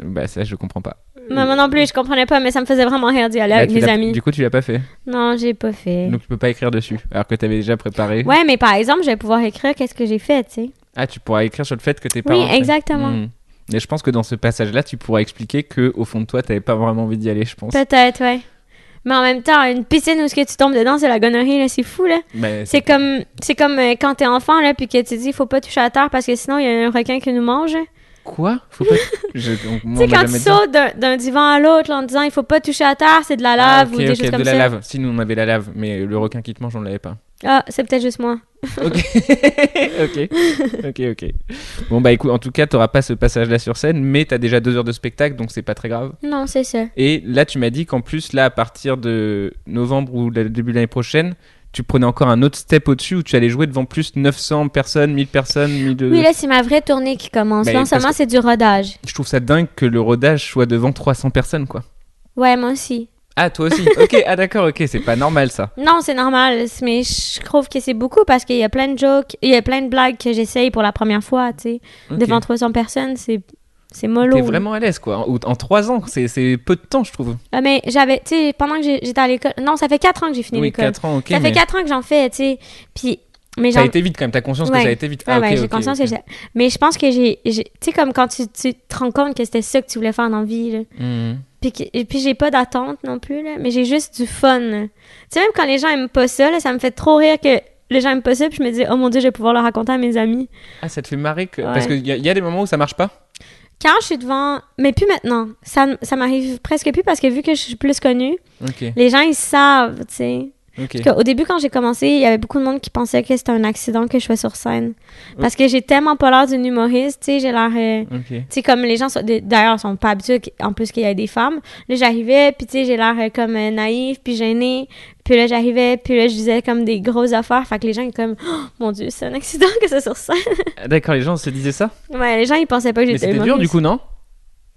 Bah, ça, je comprends pas. Mais moi non plus, je comprenais pas, mais ça me faisait vraiment rire d'y aller Là, avec tu mes l'as- amis. Du coup, tu l'as pas fait. Non, j'ai pas fait. Donc, tu peux pas écrire dessus, alors que t'avais déjà préparé. Ouais, mais par exemple, je vais pouvoir écrire qu'est-ce que j'ai fait, tu sais. Ah, tu pourras écrire sur le fait que t'es pas Oui, rentré. exactement. Et je pense que dans ce passage-là, tu pourras expliquer que au fond de toi, t'avais pas vraiment envie d'y aller, je pense. Peut-être, ouais. Mais en même temps, une piscine où ce que tu tombes dedans, c'est la gonorrhée, là, c'est fou, là. Mais C'est comme quand t'es enfant, là, puis que tu dis, faut pas toucher à terre parce que sinon, il y a un requin qui nous mange. Quoi? Faut pas. Tu sais, quand tu sautes d'un divan à l'autre, là, en disant, il faut pas toucher à terre, c'est de la lave ou des choses comme de ça. la lave. Si nous on avait la lave, mais le requin qui te mange, on l'avait pas. Ah, c'est peut-être juste moi. Ok. ok. Bon bah écoute, en tout cas, t'auras pas ce passage-là sur scène, mais t'as déjà 2 heures de spectacle, donc c'est pas très grave. Non, c'est ça. Et là, tu m'as dit qu'en plus, là, à partir de novembre ou le début de l'année prochaine, tu prenais encore un autre step au-dessus où tu allais jouer devant plus de 900 personnes, 1000 personnes, 1200. Oui, là, c'est ma vraie tournée qui commence. Mais Là, en ce moment, parce c'est du rodage. Je trouve ça dingue que le rodage soit devant 300 personnes, quoi. Ouais, moi aussi. Ah, toi aussi. Ok, d'accord, ok, c'est pas normal ça. Non, c'est normal, mais je trouve que c'est beaucoup parce qu'il y a plein de jokes, il y a plein de blagues que j'essaye pour la première fois, tu sais. Ok. Devant 300 personnes, c'est mollo. T'es vraiment à l'aise, quoi. En 3 ans, c'est peu de temps, je trouve. Ah, mais j'avais, tu sais, pendant que j'étais à l'école... Non, ça fait 4 ans que j'ai fini Oui, l'école. 4 ans, ok. Ça fait 4 ans que j'en fais, tu sais. Puis, mais Ça a j'en... été vite quand même, t'as conscience que Ouais. ça a été vite. Ouais, Ah, ok, ouais, j'ai ok, conscience ok. que j'ai... Mais je pense que j'ai... Tu sais, comme quand tu te rends compte que c'était ça que tu voulais faire dans la vie, là. Mhm. Et puis j'ai pas d'attente non plus, là, mais j'ai juste du fun. là. Tu sais, même quand les gens aiment pas ça, là, ça me fait trop rire que les gens aiment pas ça, puis je me dis, oh mon Dieu, je vais pouvoir le raconter à mes amis. Ah, ça te fait marrer que... Ouais. Parce qu'il y a des moments où ça marche pas. Quand je suis devant... Mais plus maintenant. Ça m'arrive presque plus parce que vu que je suis plus connue, Ok, les gens, ils savent, tu sais. ok. Parce qu'au début, quand j'ai commencé, il y avait beaucoup de monde qui pensait que c'était un accident que je fais sur scène. Parce que j'ai tellement pas l'air d'une humoriste, tu sais, j'ai l'air... Ok. Tu sais, comme les gens, d'ailleurs, sont pas habitués, en plus qu'il y ait des femmes. Là, j'arrivais, puis tu sais, j'ai l'air comme naïve, puis gênée. Puis là, j'arrivais, puis là, je disais comme des grosses affaires. Fait que les gens, ils comme, oh, mon Dieu, c'est un accident que c'est sur scène. D'accord, les gens se disaient ça? Ouais, les gens, ils pensaient pas que Mais j'étais c'était dur humoriste. du coup, non?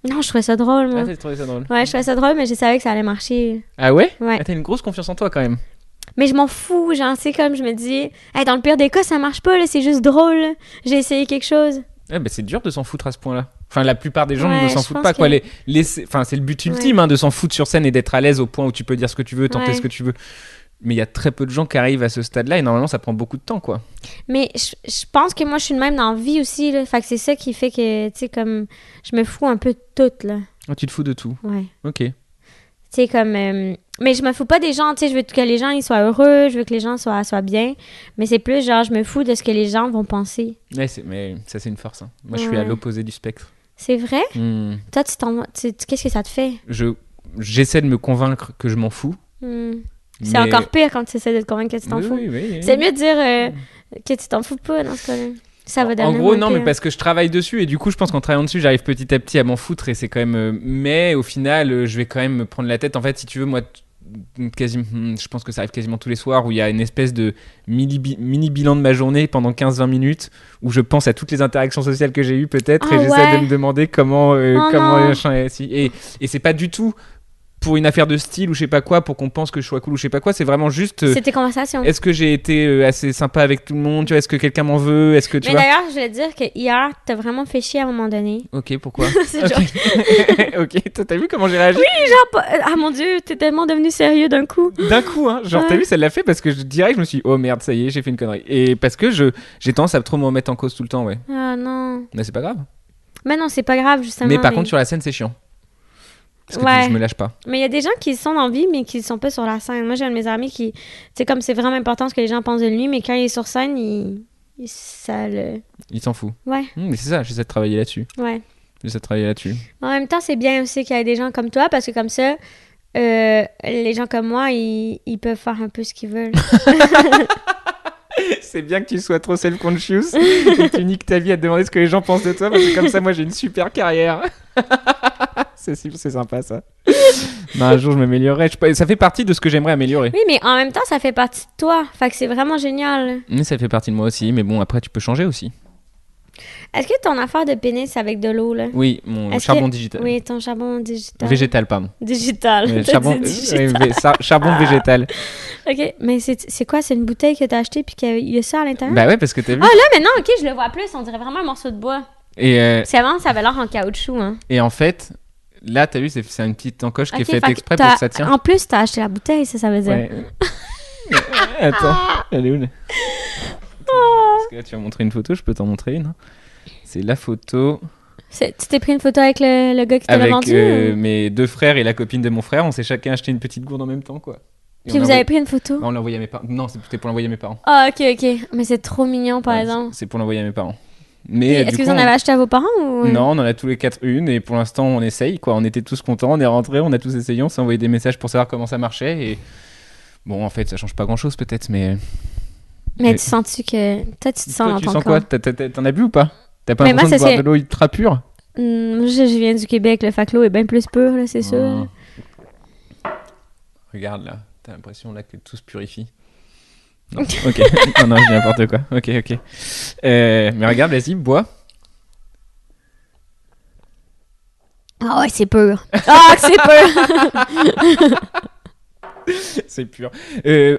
Non, je trouvais ça drôle, moi. Ah, t'as trouvé ça drôle. Ouais, je trouvais ça drôle, mais je savais que ça allait marcher. Ah ouais? Ouais. Ah, t'as une grosse confiance en toi quand même. Mais je m'en fous, genre, c'est comme, je me dis, hey, dans le pire des cas, ça marche pas, là, c'est juste drôle, là. J'ai essayé quelque chose. Ouais, bah, c'est dur de s'en foutre à ce point-là. Enfin, la plupart des gens Ouais, ne s'en je foutent pense pas, quoi. que- Enfin, c'est le but ultime hein, de s'en foutre sur scène et d'être à l'aise au point où tu peux dire ce que tu veux, tenter Ouais. ce que tu veux. Mais il y a très peu de gens qui arrivent à ce stade-là et normalement, ça prend beaucoup de temps, quoi. Mais je pense que moi, je suis de même dans la vie aussi, là. Fait que c'est ça qui fait que, tu sais, comme, je me fous un peu de tout, là. Oh, tu te fous de tout. Ouais. Ok. Tu sais, comme... mais je me fous pas des gens, tu sais, je veux que les gens, ils soient heureux, je veux que les gens soient bien. Mais c'est plus, genre, je me fous de ce que les gens vont penser. Ouais, mais ça, c'est une force. Hein. Moi, je suis à Ouais. l'opposé du spectre. C'est vrai? Hmm. Toi, qu'est-ce que ça te fait? J'essaie de me convaincre que je m'en fous. C'est mais- encore pire quand tu essaies de te convaincre que tu t'en Oui, fous. oui. C'est mieux de dire que tu t'en fous pas dans ce cas-là. Ça va donner En gros, moins non, mais pire. parce que je travaille dessus et du coup, je pense qu'en travaillant dessus, j'arrive petit à petit à m'en foutre et c'est quand même. Mais au final, je vais quand même me prendre la tête. En fait, si tu veux, moi, je pense que ça arrive quasiment tous les soirs où il y a une espèce de mini bilan de ma journée pendant 15-20 minutes où je pense à toutes les interactions sociales que j'ai eues peut-être et Ah j'essaie ouais. de me demander comment Oh comment non. machin est si. Et c'est pas du tout pour une affaire de style ou je sais pas quoi pour qu'on pense que je sois cool ou je sais pas quoi, c'est vraiment juste C'est tes conversations. est-ce que j'ai été assez sympa avec tout le monde, tu vois, est-ce que quelqu'un m'en veut, est-ce que tu Mais vois. d'ailleurs, je voulais te dire que hier, t'as vraiment fait chier à un moment donné. Ok, pourquoi? C'est Ok. genre, Ok, toi, t'as vu comment j'ai réagi? ah mon Dieu, t'es tellement devenu sérieux d'un coup. D'un coup, hein. Genre, t'as Ouais. vu, ça l'a fait parce que direct, je me suis dit, oh merde, ça y est, j'ai fait une connerie. Et parce que j'ai tendance à trop me remettre en cause tout le temps, ouais. Ah non. Mais c'est pas grave. Mais non, c'est pas grave, justement. Mais par contre, sur la scène, c'est chiant. Parce que Ouais. je me lâche pas. Mais il y a des gens qui sont en vie, mais qui sont pas sur la scène. Moi, j'ai un de mes amis qui... Tu sais, comme c'est vraiment important ce que les gens pensent de lui, mais quand il est sur scène, ça le... Il s'en fout. Ouais, Mais c'est ça, j'essaie de travailler là-dessus. ouais. J'essaie de travailler là-dessus. En même temps, c'est bien aussi qu'il y ait des gens comme toi, parce que comme ça, les gens comme moi, ils peuvent faire un peu ce qu'ils veulent. C'est bien que tu sois trop self-conscious et que tu niques ta vie à te demander ce que les gens pensent de toi parce que comme ça, moi, j'ai une super carrière. C'est sympa, ça. Non, un jour, je m'améliorerai. Ça fait partie de ce que j'aimerais améliorer. Oui, mais en même temps, ça fait partie de toi. Fait que c'est vraiment génial. Mais ça fait partie de moi aussi. Mais bon, après, tu peux changer aussi. Est-ce que ton affaire de pénis avec de l'eau, là? Oui, mon Est-ce charbon que- digital. Oui, ton charbon digital. Végétal, pardon. Digital. Ouais, T'as charbon, dit digital. charbon végétal. Ok, mais c'est quoi? C'est une bouteille que t'as achetée puis qu'il y a ça à l'intérieur? Bah ouais, parce que t'as vu. Ah là, maintenant, ok, je le vois plus. On dirait vraiment un morceau de bois. Et, Parce qu'avant, ça avait l'air en caoutchouc, hein. et en fait, là, t'as vu, c'est une petite encoche qui est Ok, faite fait exprès que pour que ça tienne. En plus, t'as acheté la bouteille, ça veut dire. Ouais. Attends, elle est où là Parce que là, tu vas montrer une photo, je peux t'en montrer une. C'est la photo Tu t'es pris une photo avec le gars qui te l'a avec vendu? ou- mes deux frères et la copine de mon frère. On s'est chacun acheté une petite gourde en même temps, quoi. Et Puis on vous l'a avez pris une photo? on l'a envoyé à mes parents. Non, c'était pour l'envoyer à mes parents. Ah, ok, ok. Mais c'est trop mignon, par Ouais, exemple. c'est pour l'envoyer à mes parents. Puis, Mais est-ce du que coup, vous en avez acheté à vos parents ou... Non, on en a tous les quatre une et pour l'instant on essaye quoi. On était tous contents, on est rentrés, on a tous essayé, on s'est envoyé des messages pour savoir comment ça marchait et bon en fait ça change pas grand chose peut-être mais. Mais tu sens-tu que... Toi, tu te sens Toi, dans tu ton sens corps. quoi T'en as bu ou pas? T'as pas Mais moi, l'impression de ça, boire c'est- de l'eau ultra pure? Moi, je viens du Québec, le fac l'eau est bien plus pur, là, c'est sûr. Regarde là, t'as l'impression là que tout se purifie. Non, ok, non, je dis n'importe quoi. Ok. Mais regarde, vas-y, bois. Ah ouais, c'est pur. Ah, que c'est pur! C'est pur.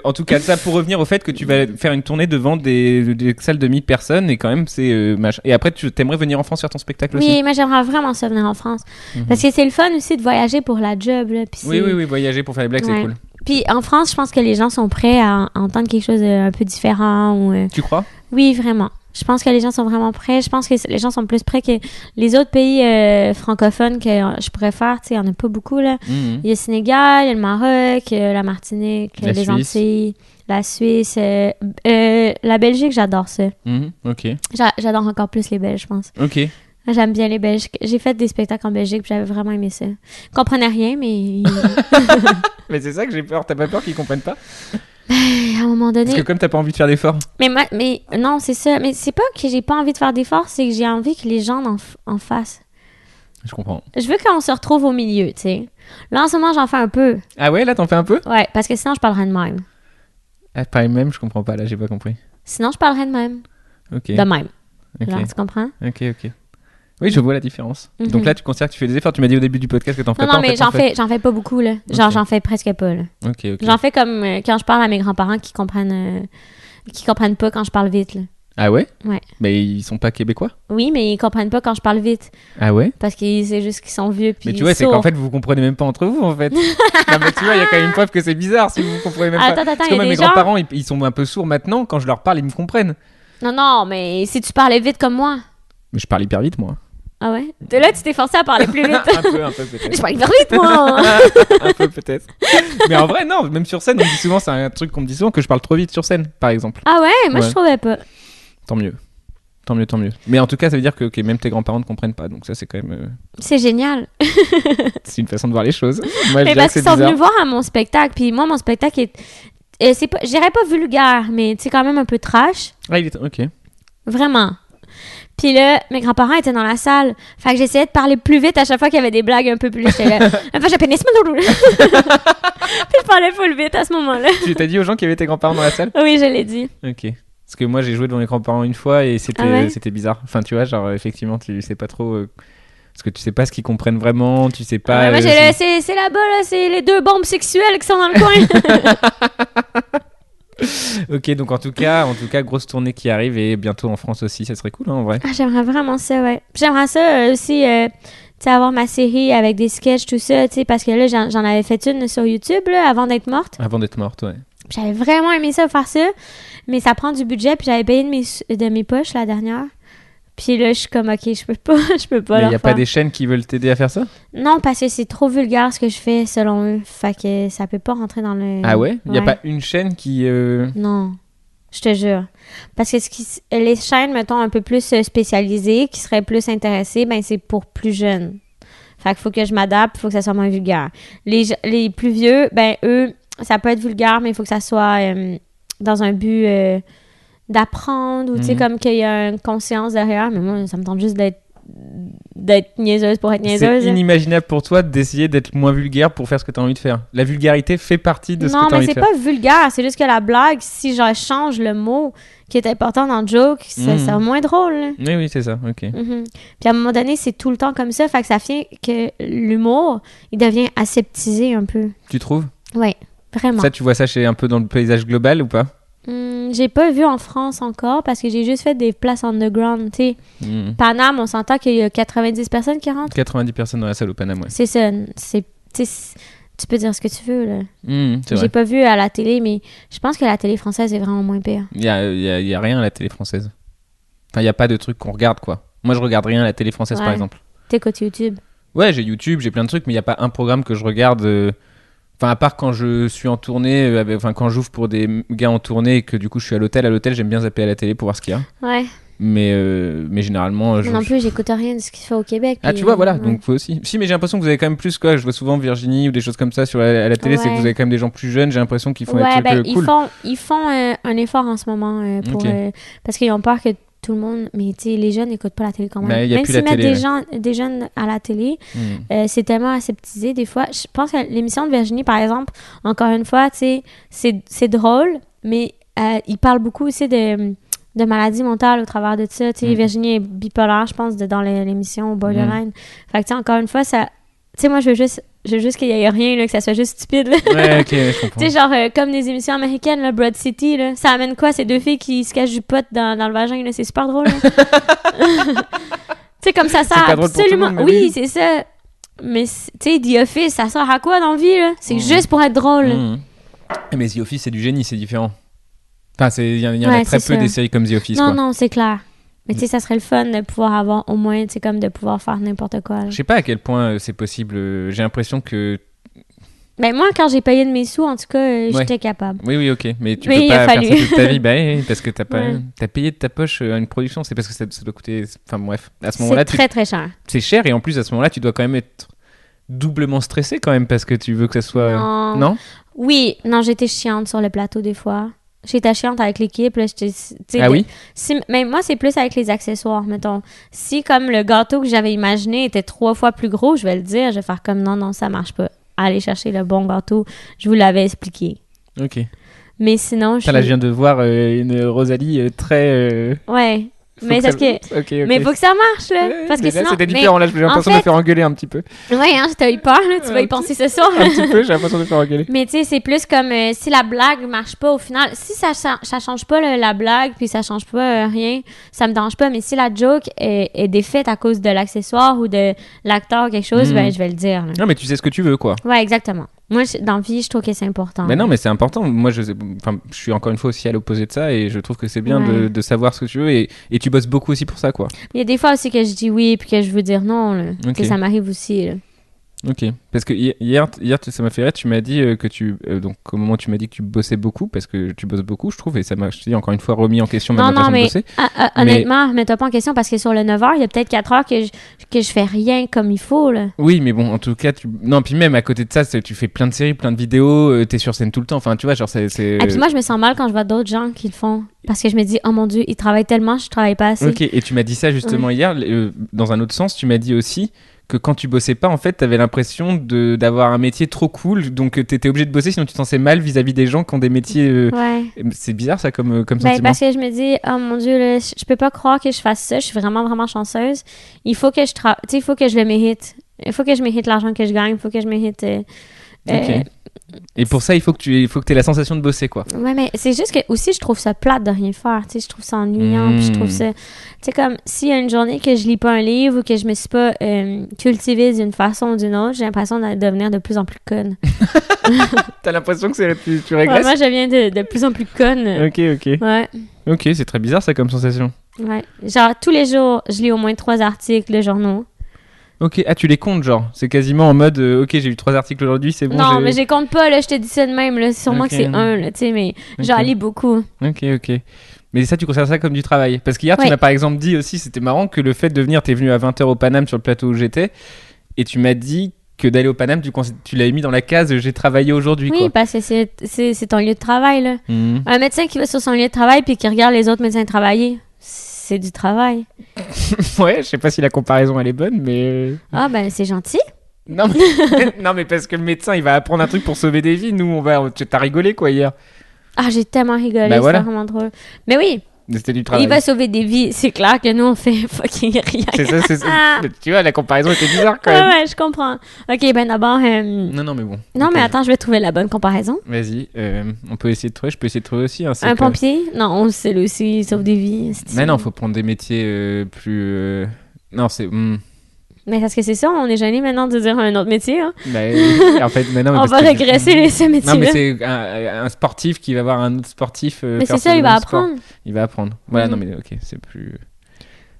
En tout cas, ça pour revenir au fait que tu vas faire une tournée devant des salles de 1000 personnes et quand même c'est machin. Et après, tu t'aimerais venir en France faire ton spectacle aussi? Oui, moi, j'aimerais vraiment ça venir en France. Parce que c'est le fun aussi de voyager pour la job, là. Puis Oui, c'est- oui, voyager pour faire les blagues, Ouais. c'est cool. Puis en France, je pense que les gens sont prêts à entendre quelque chose d'un peu différent. Ou, Tu crois? Oui, vraiment. Je pense que les gens sont vraiment prêts. Je pense que les gens sont plus prêts que les autres pays francophones que je pourrais faire. Tu sais, il n'y en a pas beaucoup, là. Mhm. Il y a le Sénégal, il y a le Maroc, la Martinique, La les Suisse. Antilles, la Suisse. La Belgique, j'adore ça. Mhm, ok. J'adore encore plus les Belges, je pense. Ok. J'aime bien les Belges. J'ai fait des spectacles en Belgique, puis j'avais vraiment aimé ça. Je comprenais rien, mais Mais c'est ça que j'ai peur. T'as pas peur qu'ils comprennent pas? à un moment donné... Parce que comme t'as pas envie de faire d'efforts. Mais non, c'est ça. Mais c'est pas que j'ai pas envie de faire d'efforts, c'est que j'ai envie que les gens en fassent. Je comprends. Je veux qu'on se retrouve au milieu, tu sais. Là, en ce moment, j'en fais un peu. Ah ouais, là, t'en fais un peu? Ouais, parce que sinon, je parlerais de même. Ah, pareil même, je comprends pas, là, j'ai pas compris. Sinon, je parlerais de même. Ok. De même. Ok. Genre, tu comprends? Ok. Oui, je vois la différence. Mhm. Donc là, tu considères que tu fais des efforts. Tu m'as dit au début du podcast que t'en ferais Non, pas. non, En mais fait, t'en fais. j'en fais pas beaucoup, là. Genre, Ok. j'en fais presque pas, là. Ok. J'en fais comme quand je parle à mes grands-parents qui comprennent pas quand je parle vite, là. Ah ouais? Ouais. Mais ils sont pas québécois? Oui, mais ils comprennent pas quand je parle vite. Ah ouais? Parce que c'est juste qu'ils sont vieux, puis Mais tu vois, c'est sourds. qu'en fait, vous vous comprenez même pas entre vous, en fait. Non, mais tu vois, il y a quand même une preuve que c'est bizarre si vous vous comprenez même pas. Attends, Parce il que y a moi, des mes gens... grands-parents, ils sont un peu sourds maintenant. Quand je leur parle, ils me comprennent. Non, mais si tu parlais vite comme moi... Mais je parle hyper vite, moi. Ah ouais? De là, tu t'es forcé à parler plus vite. un peu peut-être. Je parle hyper vite, moi! Un peu peut-être. Mais en vrai, non, même sur scène, on me dit souvent, c'est un truc qu'on me dit souvent, que je parle trop vite sur scène, par exemple. Ah ouais? Moi, Ouais. je trouvais pas. Tant mieux. Mais en tout cas, ça veut dire que ok, même tes grands-parents ne comprennent pas. Donc ça, c'est quand même... C'est génial. c'est une façon de voir les choses. Moi, je Mais dirais parce que c'est qu'ils sont bizarre. venus voir à mon spectacle, puis moi, mon spectacle est... c'est pas... Je dirais pas vulgaire, mais c'est quand même un peu trash. Ah, il est... Ok. Vraiment. Puis là, mes grands-parents étaient dans la salle. Fait que j'essayais de parler plus vite à chaque fois qu'il y avait des blagues un peu plus. J'étais là. Enfin, j'ai pénis. Puis je parlais full vite à ce moment-là. Tu t'as dit aux gens qu'il y avait tes grands-parents dans la salle? Oui, je l'ai dit. Ok. Parce que moi, j'ai joué devant mes grands-parents une fois et c'était Ah ouais? c'était bizarre. Enfin, tu vois, genre, effectivement, tu sais pas trop... parce que tu sais pas ce qu'ils comprennent vraiment, tu sais pas... Ouais, moi, c'est là-bas, là. C'est les 2 bombes sexuelles qui sont dans le coin. Ok, donc en tout cas, grosse tournée qui arrive et bientôt en France aussi, ça serait cool, hein, en vrai. Ah, j'aimerais vraiment ça, ouais. J'aimerais ça aussi, tu sais, avoir ma série avec des sketchs, tout ça, tu sais, parce que là, j'en avais fait une sur YouTube, là, avant d'être morte. Avant d'être morte, ouais. J'avais vraiment aimé ça, faire ça, mais ça prend du budget, puis j'avais payé de mes poches la dernière. Puis là, je suis comme, OK, je peux pas Mais il le y a pas faire. des chaînes qui veulent t'aider à faire ça? Non, parce que c'est trop vulgaire ce que je fais, selon eux. Fait que ça peut pas rentrer dans le... Ah ouais? Il y a Ouais. pas une chaîne qui... Non, je te jure. Parce que les chaînes, mettons, un peu plus spécialisées, qui seraient plus intéressées, ben c'est pour plus jeunes. Fait qu'il faut que je m'adapte, il faut que ça soit moins vulgaire. Les plus vieux, ben eux, ça peut être vulgaire, mais il faut que ça soit dans un but d'apprendre, ou tu sais, Mhm. comme qu'il y a une conscience derrière. Mais moi, ça me tente juste d'être niaiseuse pour être niaiseuse. C'est inimaginable pour toi d'essayer d'être moins vulgaire pour faire ce que tu as envie de faire. La vulgarité fait partie de ce Non, que tu as mais envie de c'est faire. pas vulgaire. C'est juste que la blague, si je change le mot qui est important dans le joke, ça sera moins drôle. Là. Oui, c'est ça, ok. Mhm. Puis à un moment donné, c'est tout le temps comme ça. Fait que ça fait que l'humour, il devient aseptisé un peu. Tu trouves? Ouais, vraiment. Ça, tu vois ça chez un peu dans le paysage global ou pas? J'ai pas vu en France encore parce que j'ai juste fait des places underground. Tu sais, Hmm. Paname, on s'entend qu'il y a 90 personnes qui rentrent. 90 personnes dans la salle au Panama, ouais. C'est ça. Tu peux dire ce que tu veux, là. C'est J'ai vrai. pas vu à la télé, mais je pense que la télé française est vraiment moins pire. Il y a rien à la télé française. Enfin, il y a pas de trucs qu'on regarde, quoi. Moi, je regarde rien à la télé française, par Ouais. exemple. T'écoutes YouTube. Ouais, j'ai YouTube, j'ai plein de trucs, mais il y a pas un programme que je regarde... Enfin, à part quand je suis en tournée, enfin, quand j'ouvre pour des gars en tournée et que du coup je suis à l'hôtel, j'aime bien zapper à la télé pour voir ce qu'il y a. Ouais. Mais généralement... Moi non plus, j'écoute rien de ce qui se fait au Québec. Ah, puis, tu vois, voilà, ouais. donc faut aussi. Si, mais j'ai l'impression que vous avez quand même plus, quoi. Je vois souvent Virginie ou des choses comme ça à la télé, c'est que Ouais. vous avez quand même des gens plus jeunes, j'ai l'impression qu'ils font des Ouais, trucs ben, cool. ils font un effort en ce moment pour, Ok. parce qu'ils ont peur que tout le monde. Mais tu sais, les jeunes n'écoutent pas la télé quand même. Ben, il y a Même plus s'ils la mettent télé, des jeunes à la télé, Hmm. c'est tellement aseptisé des fois. Je pense que l'émission de Virginie, par exemple, encore une fois, tu sais, c'est drôle, mais il parle beaucoup aussi de maladies mentales au travers de ça. Tu sais, Mm. Virginie est bipolaire, je pense, dans l'émission Borderline. Fait que, tu sais, encore une fois, ça... Tu sais, moi, je veux juste qu'il y ait rien, là, que ça soit juste stupide, là. Ouais, ok, je comprends. Tu sais, genre, comme des émissions américaines, là, Broad City, là, ça amène quoi? Ces 2 filles qui se cachent du pot dans le vagin, là, c'est super drôle, là. Tu sais, comme ça sert pas drôle pour tout le absolument... monde, mais Oui, oui. c'est ça. Mais, tu sais, The Office, ça sert à quoi dans la vie, là? C'est juste pour être drôle. Hmm. Mais The Office, c'est du génie, c'est différent. Enfin, il y en a Ouais, très c'est peu ça. des séries comme The Office, Non, quoi. non, c'est clair. Mais tu sais, ça serait le fun de pouvoir avoir au moins, tu sais, comme de pouvoir faire n'importe quoi, là. Je sais pas à quel point c'est possible. J'ai l'impression que... Ben, moi, quand j'ai payé de mes sous, en tout cas, j'étais capable. Oui, ok. Mais tu Mais peux il a pas faire fallu. ça toute ta vie. Bah oui, parce que t'as pas... Ouais. T'as payé de ta poche une production. C'est parce que ça doit coûter... Enfin bref, à ce C'est moment-là, très, très cher. c'est cher. Et en plus, à ce moment-là, tu dois quand même être doublement stressé quand même parce que tu veux que ça soit... Non. Non. Oui, non, j'étais chiante sur le plateau des fois. j'étais chiante avec l'équipe, là, tu sais, Ah oui? mais moi, c'est plus avec les accessoires, mettons. Si, comme le gâteau que j'avais imaginé était 3 fois plus gros, je vais le dire, je vais faire comme non, ça marche pas. Allez chercher le bon gâteau. Je vous l'avais expliqué. Ok. Mais sinon, Là, je viens de voir une Rosalie très... Ouais. Faut Mais que parce ça- que... Ok, ok. Mais faut que ça marche, là. Ouais, Parce mais que là, sinon... c'était différent. Là, j'ai l'impression de me faire engueuler un petit peu. Ouais, hein, t'as eu peur, là. Tu vas y penser ce soir. Un petit peu, j'ai l'impression de me faire engueuler. Mais tu sais, c'est plus comme si la blague marche pas au final. Si ça change pas la blague, puis ça change pas rien, ça me dérange pas. Mais si la joke est défaite à cause de l'accessoire ou de l'acteur ou quelque chose, ben je vais le dire. Là. Non, mais tu sais ce que tu veux, quoi. Ouais, exactement. Moi, dans la vie, je trouve que c'est important. Mais non, mais c'est important. Moi, je suis encore une fois aussi à l'opposé de ça et je trouve que c'est bien Ouais. de savoir ce que tu veux et tu bosses beaucoup aussi pour ça, quoi. Il y a des fois aussi que je dis oui puis que je veux dire non. Là. Ok. Tu sais, ça m'arrive aussi. Là. Ok. Parce que hier ça m'a fait rire. Tu m'as dit que donc au moment où tu m'as dit que tu bossais beaucoup, parce que tu bosses beaucoup, je trouve, et ça m'a, je te dis encore une fois, remis en question ma façon de mais bosser. honnêtement, remets-toi pas en question parce que sur le 9h, il y a peut-être 4 heures que je fais rien comme il faut. Là. Oui, mais bon, en tout cas, non, puis même à côté de ça, tu fais plein de séries, plein de vidéos, t'es sur scène tout le temps. Enfin, tu vois, genre, c'est. Et puis moi, je me sens mal quand je vois d'autres gens qui le font. Parce que je me dis, oh mon Dieu, ils travaillent tellement, je travaille pas assez. Ok, et tu m'as dit ça justement hier, dans un autre sens, tu m'as dit aussi que quand tu bossais pas, en fait, t'avais l'impression d'avoir un métier trop cool, donc t'étais obligé de bosser, sinon tu t'en sens mal vis-à-vis des gens qui ont des métiers. Ouais. C'est bizarre ça comme Ben, sentiment. parce que je me dis, oh mon Dieu, là, je peux pas croire que je fasse ça. Je suis vraiment, vraiment chanceuse. Il faut que il faut que je le mérite. Il faut que je mérite l'argent que je gagne. Il faut que je mérite. Ok. Et pour ça, il faut que tu aies la sensation de bosser, quoi. Ouais, mais c'est juste que aussi, je trouve ça plate de rien faire. Tu sais, je trouve ça ennuyant. Puis je trouve ça. Tu sais, comme s'il y a une journée que je lis pas un livre ou que je me suis pas cultivée d'une façon ou d'une autre, j'ai l'impression de devenir de plus en plus conne. T'as l'impression que tu Ouais, régresses. moi, je deviens de plus en plus conne. Ok. Ouais. Ok, c'est très bizarre ça comme sensation. Ouais. Genre, tous les jours, je lis au moins 3 articles de journaux. Ok, tu les comptes genre. C'est quasiment en mode, ok, j'ai lu 3 articles aujourd'hui, c'est bon. Non, mais je les compte pas, là, je te dis ça de même, là. Sûrement Ok. que c'est un, là, tu sais, mais Ok. j'en lis beaucoup. Ok. Mais ça, tu considères ça comme du travail. Parce qu'hier, tu Ouais. m'as par exemple dit aussi, c'était marrant, que le fait de venir, t'es venu à 20h au Paname sur le plateau où j'étais, et tu m'as dit que d'aller au Paname, tu l'avais mis dans la case j'ai travaillé aujourd'hui, Oui, quoi. parce que c'est ton lieu de travail, là. Mhm. Un médecin qui va sur son lieu de travail puis qui regarde les autres médecins travailler, c'est du travail. Ouais, je sais pas si la comparaison elle est bonne, mais. Ah, ben, c'est gentil. Non, mais... non, mais parce que le médecin il va apprendre un truc pour sauver des vies. Nous, t'as rigolé quoi hier. Ah, j'ai tellement rigolé, Ben voilà. c'était vraiment drôle. Mais oui, C'était du travail. il va sauver des vies. C'est clair que nous, on fait fucking rien. C'est ça. Mais tu vois, la comparaison était bizarre quand Ouais, même. ouais, je comprends. Ok, ben d'abord... Non, mais bon. Non, mais Ok. attends, je vais trouver la bonne comparaison. Vas-y, on peut essayer de trouver. Je peux essayer de trouver aussi. Hein, c'est Un que- pompier? Non, c'est lui aussi, il sauve des vies. Mais non, faut prendre des métiers plus. Non, c'est. Mais parce que c'est ça, on est gêné maintenant de dire un autre métier. Hein. En fait, mais non, mais On parce va que- régresser ce métier-là. Non, mais c'est un sportif qui va voir un autre sportif. Mais faire c'est ça, ce il va même sport. apprendre. Il va apprendre. Voilà, Mhm. non, mais ok, c'est plus.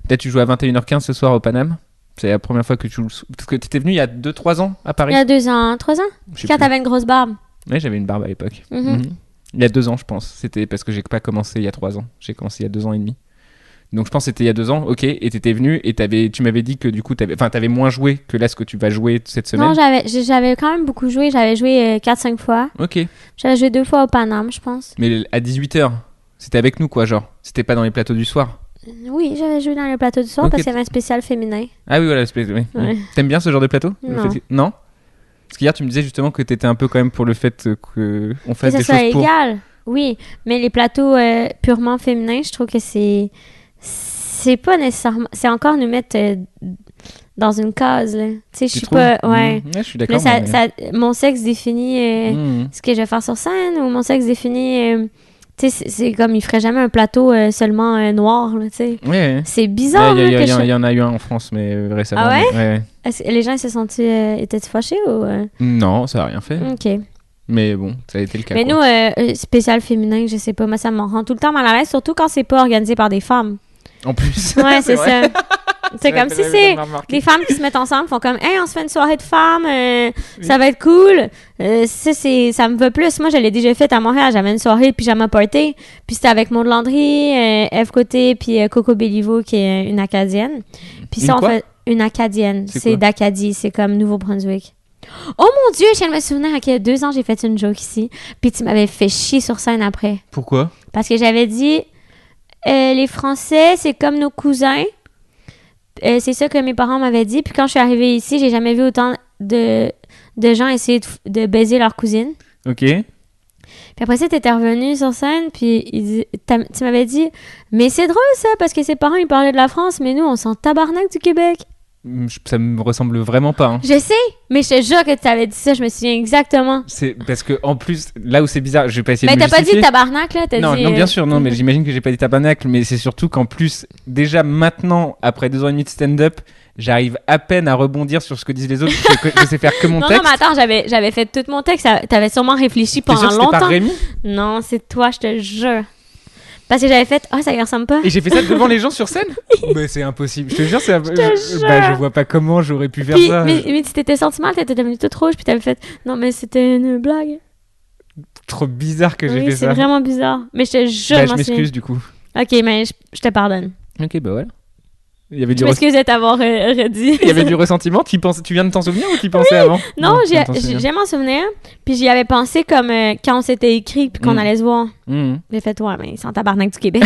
Peut-être tu joues à 21h15 ce soir au Paname. C'est la première fois que tu joues. Parce que tu étais venu il y a 2-3 ans à Paris. Il y a 2 ans, 3 ans? Je sais Quand plus. t'avais une grosse barbe. Ouais, j'avais une barbe à l'époque. Mhm. Mhm. Il y a 2 ans, je pense. C'était parce que j'ai pas commencé il y a 3 ans. J'ai commencé il y a 2 ans et demi. Donc je pense que c'était il y a 2 ans, ok. Et t'étais venu et tu m'avais dit que du coup, t'avais moins joué que là ce que tu vas jouer cette semaine. Non, j'avais quand même beaucoup joué. J'avais joué 4-5 fois. Ok. J'avais joué 2 fois au Paname, je pense. Mais à 18h, c'était avec nous quoi, genre. C'était pas dans les plateaux du soir. Oui, j'avais joué dans le plateau du soir Ok. parce qu'il y avait un spécial féminin. Ah oui, voilà, oui. Ouais. T'aimes bien ce genre de plateau? Non. Non. Parce qu'hier, tu me disais justement que t'étais un peu quand même pour le fait qu'on fasse Que des ça soit choses pour. égal. Oui, mais les plateaux purement féminins, je trouve que c'est pas nécessairement... C'est encore nous mettre dans une case, là. Tu sais, je Tu suis trouves? pas... Ouais. Ouais, je suis Là, d'accord. mon sexe définit Mhm. ce que je vais faire sur scène ou mon sexe définit... tu sais, c'est comme, il ferait jamais un plateau seulement noir, là, tu sais. Ouais. C'est bizarre, Il là, y en a eu un en France, mais récemment. Ah ouais? mais- ouais. Est-ce que les gens, ils se sont-ils... étaient-ils fâchés ou... Non, ça a rien fait. OK. Mais bon, ça a été le cas. Mais quoi. nous, spécial féminin, je sais pas, moi, ça me rend tout le temps mal à l'aise, surtout quand c'est pas organisé par des femmes. En plus. Ouais, c'est vrai. ça. C'est comme si vrai, c'est j'avais remarqué. des femmes qui se mettent ensemble, font comme, hey, on se fait une soirée de femmes, ça va être cool. Ça me va plus. Moi, je l'ai déjà fait à Montréal. J'avais une soirée de pyjama party. Puis c'était avec Maud Landry, Eve Côté, puis Coco Béliveau, qui est une Acadienne. Puis Une ça, on quoi? fait une Acadienne. C'est C'est quoi? d'Acadie. C'est comme Nouveau-Brunswick. Oh mon Dieu, je viens de me souvenir qu'il y a 2 ans, j'ai fait une joke ici. Puis tu m'avais fait chier sur scène après. Pourquoi? Parce que j'avais dit, les Français, c'est comme nos cousins. C'est ça que mes parents m'avaient dit. Puis quand je suis arrivée ici, j'ai jamais vu autant de gens essayer de baiser leur cousine. Ok. Puis après ça, t'étais revenu sur scène, puis tu m'avais dit « Mais c'est drôle, ça, parce que ses parents, ils parlaient de la France, mais nous, on s'en tabarnak du Québec. » Ça me ressemble vraiment pas. Hein. Je sais, mais je te jure que tu avais dit ça, je me souviens exactement. C'est parce que en plus, là où c'est bizarre, je vais pas essayer Mais de me t'as pas justifier. dit tabarnak, là, t'as Non, dit... non, bien sûr, non, mais j'imagine que j'ai pas dit tabernacle, mais c'est surtout qu'en plus, déjà maintenant, après 2 ans et demi de stand-up, j'arrive à peine à rebondir sur ce que disent les autres. Je sais faire que mon Non, texte. non, mais attends, j'avais fait tout mon texte, t'avais sûrement réfléchi T'es sûr pendant que c'était longtemps. pas Rémi? Non, c'est toi, je te jure. Parce que j'avais fait « Ah, ça y ressemble pas. Et j'ai fait ça devant les gens sur scène? Mais c'est impossible. Je te jure, c'est un peu. te Je vois pas comment j'aurais pu » faire Puis, ça. mais tu t'étais senti mal, t'étais devenue toute rouge, puis t'avais fait « Non, mais c'était une blague. Trop bizarre que j'ai Oui, fait c'est ça. vraiment bizarre. Mais je te jure, Bah, m'en je souviens. m'excuse du coup. Ok, mais je te pardonne. Ok, bah voilà. Il y avait Je du, m'excuse de t'avoir redit. Il y avait du ressentiment. Tu viens de t'en souvenir ou tu pensais avant? Non, tu t'en souviens. j'ai m'en souvenir. Puis j'y avais pensé comme quand on s'était écrit puis qu'on Mm. allait se voir. Mhm. J'ai fait, ouais, mais c'est en tabarnak du Québec.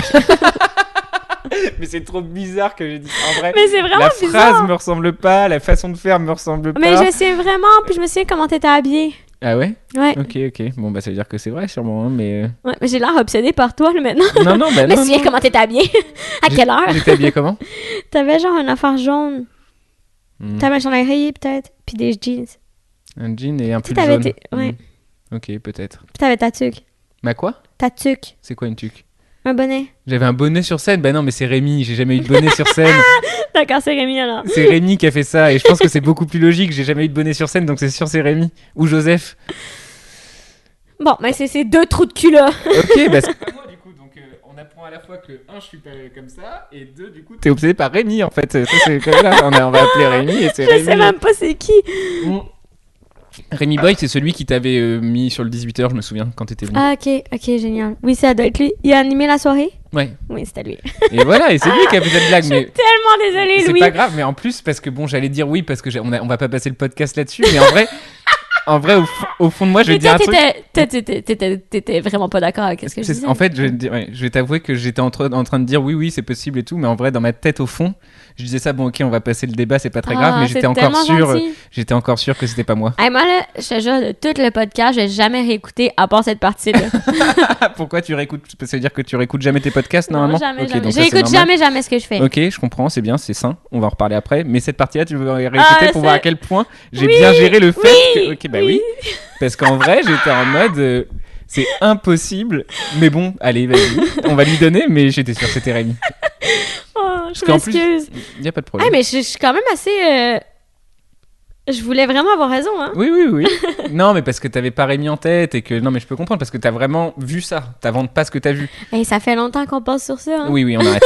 Mais c'est trop bizarre que j'ai dit ça. En vrai, Mais c'est vraiment la bizarre. phrase me ressemble pas, la façon de faire me ressemble pas. Mais je sais vraiment, puis je me souviens comment t'étais habillée. Ah ouais? Ouais. Ok. Bon, bah ça veut dire que c'est vrai sûrement, hein, mais... Ouais, mais j'ai l'air obsédée par toi, là, maintenant. Non, bah Mais non, tu sais non. comment t'étais habillée? À quelle heure? J'étais habillé comment? T'avais genre une affaire jaune. Hmm. T'avais un chandail rayé, peut-être. Puis des jeans. Un jean et un Tu sais, pull t'avais jaune. ouais. Ok, peut-être. Puis t'avais ta tuque. Ma quoi? Ta tuque. C'est quoi une tuque? Un bonnet. J'avais un bonnet sur scène? Bah non, mais c'est Rémi, j'ai jamais eu de bonnet sur scène. D'accord, c'est Rémi, alors. C'est Rémi qui a fait ça, et je pense que c'est beaucoup plus logique, j'ai jamais eu de bonnet sur scène, donc c'est sûr c'est Rémi. Ou Joseph. Bon, mais c'est ces 2 trous de cul, là. Ok, bah c'est moi du coup, donc on apprend à la fois que je suis pas comme ça, et 2 du coup t'es obsédé par Rémi en fait. Ça, c'est comme là, on va appeler Rémi et c'est Je Rémi. sais même pas c'est qui. Rémi Boy, c'est celui qui t'avait mis sur le 18h, je me souviens, quand t'étais venu. Ah, ok, génial. Oui, ça doit être lui. Il a animé la soirée? Ouais, Oui, c'était lui. et voilà, et c'est lui qui a fait cette blague, mais Tellement désolée, c'est Louis. pas grave, mais en plus, parce que bon, j'allais dire oui, parce que on va pas passer le podcast là-dessus, mais en vrai, au fond de moi, je vais Mais te dire toi, un truc. t'étais vraiment pas d'accord avec ce que je disais. En fait, je vais t'avouer que j'étais en train de dire oui, c'est possible et tout, mais en vrai, dans ma tête, au fond, je disais ça, bon, ok, on va passer le débat, c'est pas très grave, mais c'est tellement gentil. j'étais encore sûr que c'était pas moi. Hey, moi, là, je te jure, de tout le podcast, je vais jamais réécouter à part cette partie-là. Pourquoi tu réécoutes? Ça veut dire que tu réécoutes jamais tes podcasts normalement? Non, jamais, Ok, jamais. donc ça, c'est J'écoute normal. jamais ce que je fais. Ok, je comprends, c'est bien, c'est sain. On va en reparler après. Mais cette partie-là, tu veux réécouter pour c'est- voir à quel point j'ai Oui, bien géré le fait oui, que. Ok, bah oui. Parce qu'en vrai, j'étais en mode. C'est impossible. Mais bon, allez, vas-y. On va lui donner, mais j'étais sûr que c'était Rémi. Oh, je qu'en plus- m'excuse. Y a pas de problème. Hey, mais je suis quand même assez... Je voulais vraiment avoir raison, hein. Oui. Non, mais parce que t'avais pas Rémi en tête et que. Non, mais je peux comprendre parce que t'as vraiment vu ça. T'inventes pas ce que t'as vu. Hey, ça fait longtemps qu'on passe sur ça, hein. Oui, on arrête.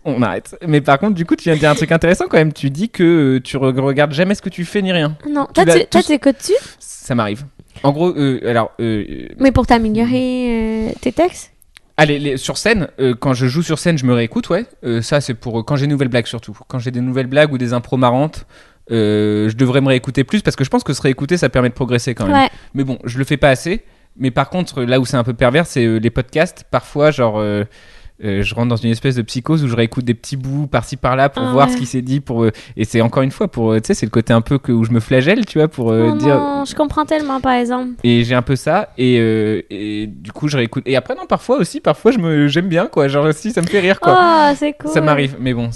On arrête. Mais par contre, du coup, tu viens de dire un truc intéressant quand même. Tu dis que tu regardes jamais ce que tu fais ni rien. Non, Tu l'as toi, tous- t'écoutes-tu? Ça m'arrive. En gros, Mais pour t'améliorer tes textes? allez, sur scène, quand je joue sur scène, je me réécoute, ouais. Ça, c'est pour quand j'ai des nouvelles blagues surtout. Quand j'ai des nouvelles blagues ou des impros marrantes, je devrais me réécouter plus parce que je pense que se réécouter, ça permet de progresser quand même. Ouais. Mais bon, je le fais pas assez. Mais par contre, là où c'est un peu pervers, c'est les podcasts. Parfois, genre, je rentre dans une espèce de psychose où je réécoute des petits bouts par-ci par-là pour voir ouais. ce qui s'est dit. Et c'est encore une fois pour, tu sais, c'est le côté un peu où je me flagelle, tu vois, pour Oh dire. non, je comprends tellement, par exemple. Et j'ai un peu ça, et du coup je réécoute. Et après non, parfois j'aime bien quoi, genre si ça me fait rire quoi. Oh, c'est cool. Ça m'arrive, mais bon,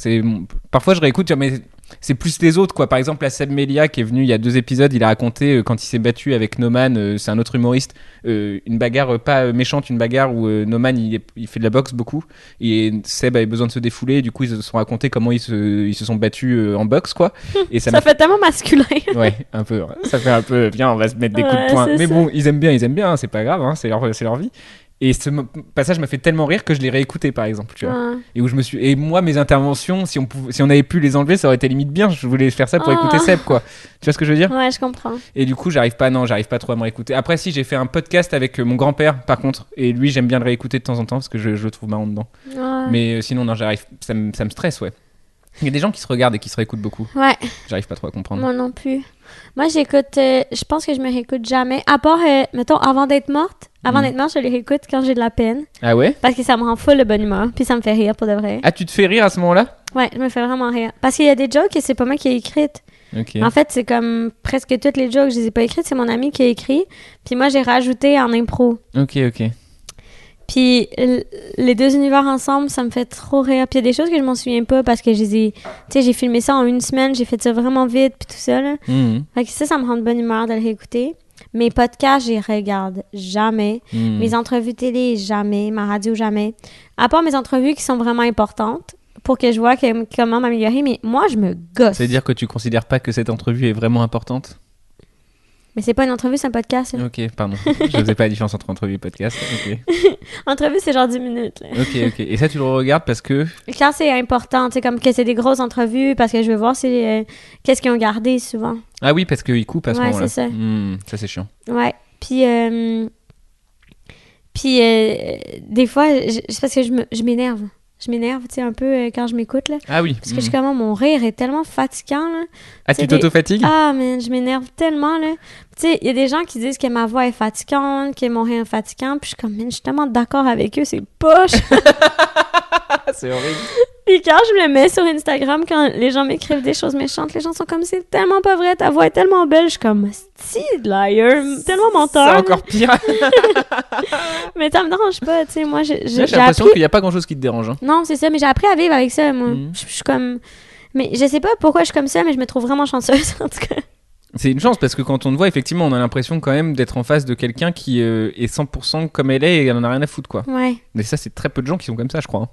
parfois je réécoute, mais c'est plus les autres quoi. Par exemple, la Seb Melia qui est venu il y a 2 épisodes, il a raconté quand il s'est battu avec Noman, c'est un autre humoriste, une bagarre pas méchante, une bagarre où Noman il fait de la boxe beaucoup, et Seb avait besoin de se défouler, et du coup ils se sont racontés comment ils se sont battus en boxe quoi. Et ça Ça fait tellement masculin. Ouais, un peu. Ouais. Ça fait un peu, viens, on va se mettre des coups de Ouais, poing. c'est Mais ça. bon, ils aiment bien, hein, c'est pas grave, hein, c'est leur vie. Et ce passage m'a fait tellement rire que je l'ai réécouté, par exemple, tu vois. Ouais. Et où et moi, mes interventions, si on avait pu les enlever, ça aurait été limite bien. Je voulais faire ça pour écouter Seb, quoi. Tu vois ce que je veux dire? Ouais, je comprends. Et du coup, j'arrive pas trop à me réécouter. Après, si, j'ai fait un podcast avec mon grand-père, par contre. Et lui, j'aime bien le réécouter de temps en temps parce que je le trouve marrant dedans. Ouais. Mais sinon, non, ça me stresse, ouais. Il y a des gens qui se regardent et qui se réécoutent beaucoup. Ouais, J'arrive pas trop à comprendre. moi non plus. Moi, j'écoute... je pense que je me réécoute jamais. À part, mettons, avant d'être morte, je les réécoute quand j'ai de la peine. Ah ouais? Parce que ça me rend full de bonne humeur. Puis ça me fait rire, pour de vrai. Ah, tu te fais rire à ce moment-là? Ouais, je me fais vraiment rire. Parce qu'il y a des jokes et c'est pas moi qui ai écrites. Ok. En fait, c'est comme presque toutes les jokes, je les ai pas écrites, c'est mon ami qui a écrit. Puis moi, j'ai rajouté en impro. Ok. Puis les deux univers ensemble, ça me fait trop rire. Puis il y a des choses que je m'en souviens pas parce que tu sais, j'ai filmé ça en une semaine, j'ai fait ça vraiment vite, puis tout ça, là. Fait que ça me rend de bonne humeur de le réécouter. Mes podcasts, je les regarde jamais. Mes entrevues télé, jamais. Ma radio, jamais. À part mes entrevues qui sont vraiment importantes pour que je vois comment m'améliorer. Mais moi, je me gosse. C'est-à-dire que tu considères pas que cette entrevue est vraiment importante? Mais c'est pas une entrevue, c'est un podcast. Là. Ok, pardon. Je faisais pas la différence entre entrevue et podcast. Ok. Entrevue, c'est genre 10 minutes. Là. Ok. Et ça, tu le regardes parce que... Quand c'est important, tu sais, comme que c'est des grosses entrevues, parce que je veux voir qu'est-ce qu'ils ont gardé souvent. Ah oui, parce qu'ils coupent à ce moment-là. c'est ça. Ça, c'est chiant. Ouais. Puis des fois, c'est parce que je m'énerve. Je m'énerve, tu sais, un peu quand je m'écoute, là. Ah oui. Parce que je suis comme, mon rire est tellement fatigant, là. Ah, tu t'auto-fatigues? Ah, man, je m'énerve tellement, là. Tu sais, il y a des gens qui disent que ma voix est fatigante, que mon rire est fatigant, puis je suis comme, man, je suis tellement d'accord avec eux, c'est poche. C'est horrible. Puis quand je le mets sur Instagram, quand les gens m'écrivent des choses méchantes, les gens sont comme, c'est tellement pas vrai, ta voix est tellement belle. Je suis comme, style liar, tellement menteur. C'est encore pire. Mais ça me dérange pas, tu sais, moi, j'ai l'impression appris... qu'il n'y a pas grand-chose qui te dérange. Hein. Non, c'est ça, mais j'ai appris à vivre avec ça, moi. Je suis comme... Mais je sais pas pourquoi je suis comme ça, mais je me trouve vraiment chanceuse, en tout cas. C'est une chance, parce que quand on te voit, effectivement, on a l'impression quand même d'être en face de quelqu'un qui est 100% comme elle est et elle en a rien à foutre, quoi. Ouais. Mais ça, c'est très peu de gens qui sont comme ça, je crois. Hein.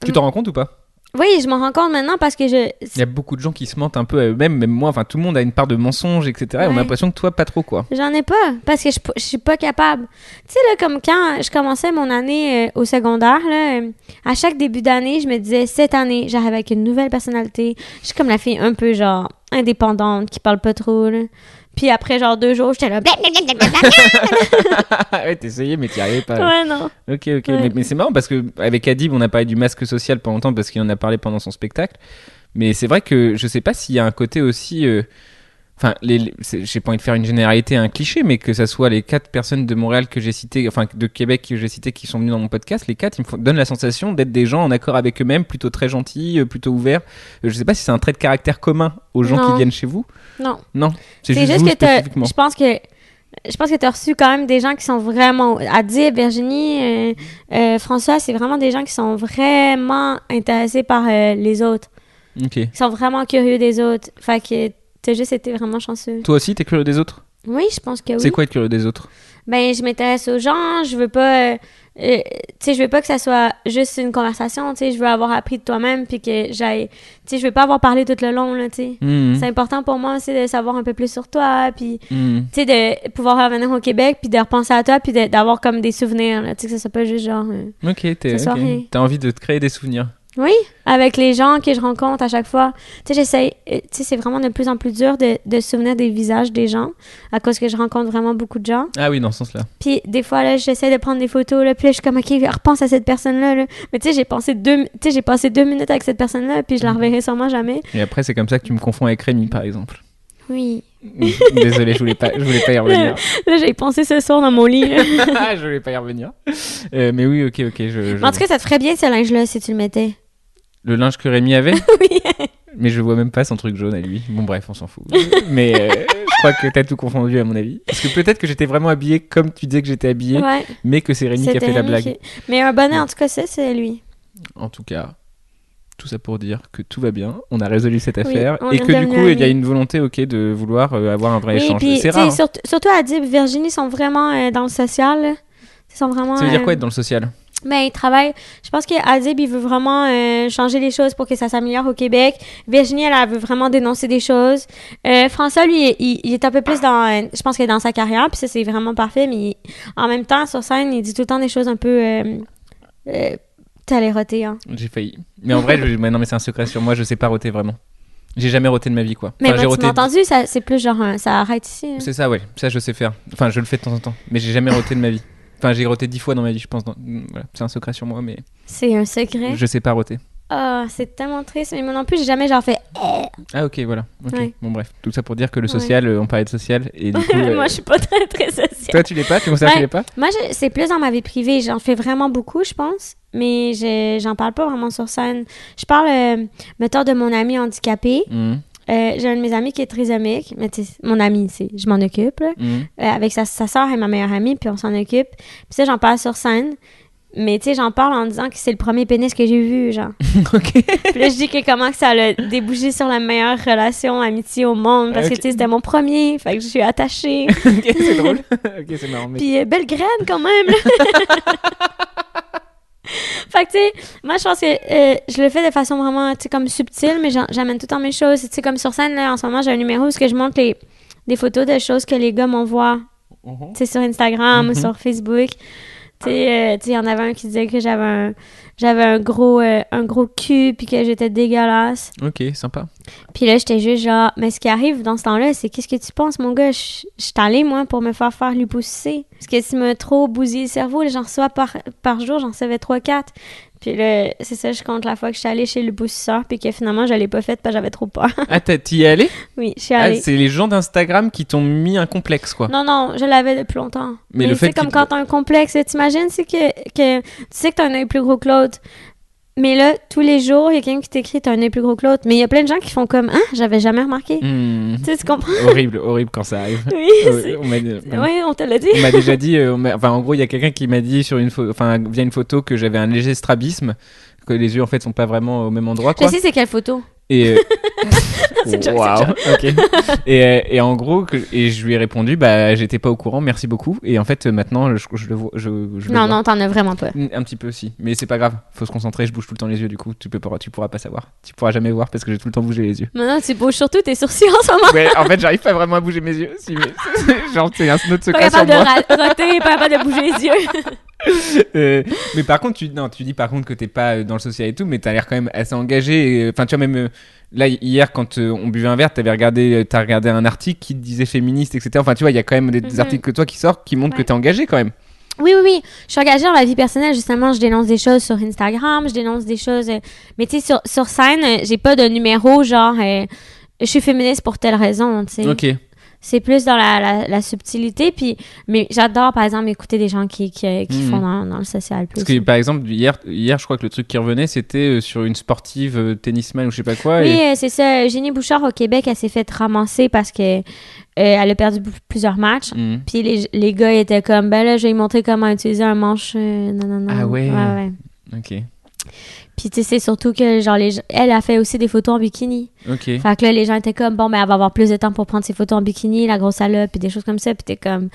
Tu t'en rends compte ou pas? Oui, je m'en rends compte maintenant parce que Il y a beaucoup de gens qui se mentent un peu à eux-mêmes, même moi, enfin tout le monde a une part de mensonge, etc. Ouais. Et on a l'impression que toi, pas trop, quoi. J'en ai pas, parce que je suis pas capable. Tu sais, là, comme quand je commençais mon année au secondaire, là, à chaque début d'année, je me disais, cette année, j'arrive avec une nouvelle personnalité. Je suis comme la fille un peu, genre, indépendante, qui parle pas trop, là. Puis après, genre, 2 jours, j'étais là... Ouais, t'essayais, mais t'y arrivais pas. Ouais, non. Ok. Ouais. Mais c'est marrant parce qu'avec Adib, on a parlé du masque social pendant longtemps parce qu'il en a parlé pendant son spectacle. Mais c'est vrai que je sais pas s'il y a un côté aussi... Enfin, j'ai pas envie de faire une généralité, un cliché, mais que ça soit les 4 personnes de Montréal que j'ai citées, enfin de Québec que j'ai citées qui sont venues dans mon podcast, les 4, ils me donnent la sensation d'être des gens en accord avec eux-mêmes, plutôt très gentils, plutôt ouverts. Je sais pas si c'est un trait de caractère commun aux gens qui viennent chez vous. Non. C'est juste vous, que spécifiquement. je pense que t'as reçu quand même des gens qui sont vraiment... Adib, Virginie, François, c'est vraiment des gens qui sont vraiment intéressés par les autres. Ok. Qui sont vraiment curieux des autres. Fait que t'as juste été vraiment chanceux. Toi aussi, t'es curieux des autres? Oui, je pense que oui. C'est quoi être curieux des autres? Ben, je m'intéresse aux gens, je veux pas... tu sais, je veux pas que ça soit juste une conversation, tu sais, je veux avoir appris de toi-même, puis que j'aille... Tu sais, je veux pas avoir parlé tout le long, là, tu sais. C'est important pour moi, c'est de savoir un peu plus sur toi, puis, tu sais, de pouvoir revenir au Québec, puis de repenser à toi, puis d'avoir comme des souvenirs, là, tu sais, que ça soit pas juste genre... Ok, t'as envie de te créer des souvenirs. Oui, avec les gens que je rencontre à chaque fois. Tu sais, j'essaye... Tu sais, c'est vraiment de plus en plus dur de se souvenir des visages des gens, à cause que je rencontre vraiment beaucoup de gens. Ah oui, dans ce sens-là. Puis des fois, là, j'essaie de prendre des photos, là, puis là, je suis comme, OK, repense à cette personne-là, là. Mais tu sais, j'ai passé 2 minutes avec cette personne-là, puis je la reverrai sûrement jamais. Et après, c'est comme ça que tu me confonds avec Rémi, par exemple. Oui. Désolé, je voulais pas y revenir. Là, j'ai pensé ce soir dans mon lit. Je voulais pas y revenir. Mais oui, ok. En tout cas, ça te ferait bien, ce linge-là, si tu le mettais. Le linge que Rémi avait? Oui. Mais je vois même pas son truc jaune à lui. Bon, bref, on s'en fout. Mais je crois que t'as tout confondu, à mon avis. Parce que peut-être que j'étais vraiment habillé comme tu disais que j'étais habillé, Ouais. mais que c'est Rémi qui a fait la blague. Mais un bonnet, en tout cas, c'est lui. En tout cas, tout ça pour dire que tout va bien. On a résolu cette affaire. on Et est que du redevenus coup, il y a amis. une volonté, de vouloir avoir un vrai échange. Puis, C'est rare. Hein. surtout Adib, Virginie sont vraiment dans le social. Là. Ils sont vraiment... Ça veut dire quoi être dans le social? Ben, il travaille. Je pense qu'Adib, il veut vraiment changer les choses pour que ça s'améliore au Québec. Virginie, elle veut vraiment dénoncer des choses. François, lui, il est un peu plus dans... je pense qu'il est dans sa carrière, puis ça, c'est vraiment parfait, mais en même temps, sur scène, il dit tout le temps des choses un peu... t'allais roter, hein. J'ai failli. Mais en vrai, non, mais c'est un secret sur moi, je sais pas roter vraiment. J'ai jamais roté de ma vie, quoi. Mais Enfin, j'ai tu roté... m'as entendu, ça, c'est plus genre... ça arrête ici. Hein. C'est ça, ouais. Ça, je sais faire. Enfin, je le fais de temps en temps. Mais j'ai jamais roté de ma vie. Enfin, j'ai roté 10 fois dans ma vie, je pense. Voilà. C'est un secret sur moi, mais C'est un secret. je sais pas roter. Ah, c'est tellement triste. Mais moi non plus, j'ai jamais genre fait... Ah, ok, voilà. Ok. Ouais. Bon, bref. Tout ça pour dire que le social, on parlait de social. Et du coup, Moi, je suis pas très, très sociale. toi, tu l'es pas? Tu considères que tu l'es pas? Moi, c'est plus dans ma vie privée. J'en fais vraiment beaucoup, je pense. Mais j'en parle pas vraiment sur scène. Je parle, mettons, de mon ami handicapé. Mhm. J'ai un de mes amis qui est trisomique. Mais tu sais, mon ami, je m'en occupe. Là. Mhm. Avec sa soeur et ma meilleure amie, puis on s'en occupe. Puis ça, j'en parle sur scène. Mais tu sais, j'en parle en disant que c'est le premier pénis que j'ai vu, genre. Ok. Puis là, je dis que comment que ça a débouché sur la meilleure relation, amitié au monde. Parce que, tu sais, c'était mon premier. Fait que je suis attachée. Ok, c'est drôle. Ok, c'est marrant. Mais... Puis belle graine, quand même, là. Fait que, tu sais, moi, je pense que je le fais de façon vraiment, tu sais, comme subtile, mais j'amène tout le temps mes choses. Tu sais, comme sur scène, là, en ce moment, j'ai un numéro où je montre des photos de choses que les gars m'envoient, tu sais, sur Instagram ou sur Facebook. Tu sais, il y en avait un qui disait que j'avais un gros cul puis que j'étais dégueulasse. Ok, sympa. Puis là, j'étais juste genre, mais ce qui arrive dans ce temps-là, c'est qu'est-ce que tu penses, mon gars? Je suis allée, moi, pour me faire l'hyposucé. Parce que tu m'as trop bousillé le cerveau, là, j'en reçois par jour, j'en recevais 3-4. Puis là, c'est ça, je compte la fois que je suis allée chez l'hyposuceur puis que finalement, je l'ai pas faite parce que j'avais trop peur. Ah, t'y es allée? Oui, je suis allée. Ah, c'est les gens d'Instagram qui t'ont mis un complexe, quoi. Non, je l'avais depuis longtemps. Mais le tu sais, fait comme qu'il- quand t'as un complexe, t'imagines, c'est que tu sais que t'as un œil plus gros que l'autre. Mais là, tous les jours, il y a quelqu'un qui t'écrit t'as un œil plus gros que l'autre. Mais il y a plein de gens qui font comme j'avais jamais remarqué. Hmm. Tu sais, tu comprends? Horrible quand ça arrive. Oui, c'est... Oui, on te l'a dit. on m'a déjà dit, enfin en gros il y a quelqu'un qui m'a dit via une photo que j'avais un léger strabisme, que les yeux en fait sont pas vraiment au même endroit, Je quoi. sais c'est quelle photo. Et C'est une joke, waouh, ok. Et en gros et je lui ai répondu j'étais pas au courant, merci beaucoup. Et en fait maintenant je le vois, je le vois. Non, t'en as vraiment pas. Un petit peu aussi, mais c'est pas grave, faut se concentrer, je bouge tout le temps les yeux, du coup tu pourras pas savoir, tu pourras jamais voir parce que j'ai tout le temps bougé les yeux. Maintenant, tu bouges surtout tes sourcils en ce moment. Ouais, en fait j'arrive pas vraiment à bouger mes yeux, si, mais genre c'est un autre Pas secret sur capable de moi. roter, pas capable de bouger les yeux. Mais par contre, tu dis par contre que t'es pas dans le social et tout, mais t'as l'air quand même assez engagé. Enfin, tu vois, même là, hier, quand on buvait un verre, t'as regardé un article qui te disait féministe, etc. Enfin, tu vois, il y a quand même des articles que toi qui sortent qui montrent que t'es engagé quand même. Oui. Je suis engagée dans la vie personnelle. Justement, je dénonce des choses sur Instagram, je dénonce des choses... Mais tu sais, sur scène, j'ai pas de numéro genre... je suis féministe pour telle raison, tu sais. Ok. C'est plus dans la subtilité. Puis, mais j'adore, par exemple, écouter des gens qui font dans le social plus. Parce que par exemple, hier, je crois que le truc qui revenait, c'était sur une sportive tennisman ou je sais pas quoi. Oui, c'est ça. Eugénie Bouchard au Québec, elle s'est fait ramasser parce que elle a perdu plusieurs matchs. Puis les gars étaient comme, ben là, je vais lui montrer comment utiliser un manche. Non. Ah ouais. Ouais. Ok. Puis tu sais, c'est surtout que genre elle a fait aussi des photos en bikini. Ok. Fait que là, les gens étaient comme, bon, ben elle va avoir plus de temps pour prendre ses photos en bikini, la grosse salope, puis des choses comme ça. Puis t'es comme...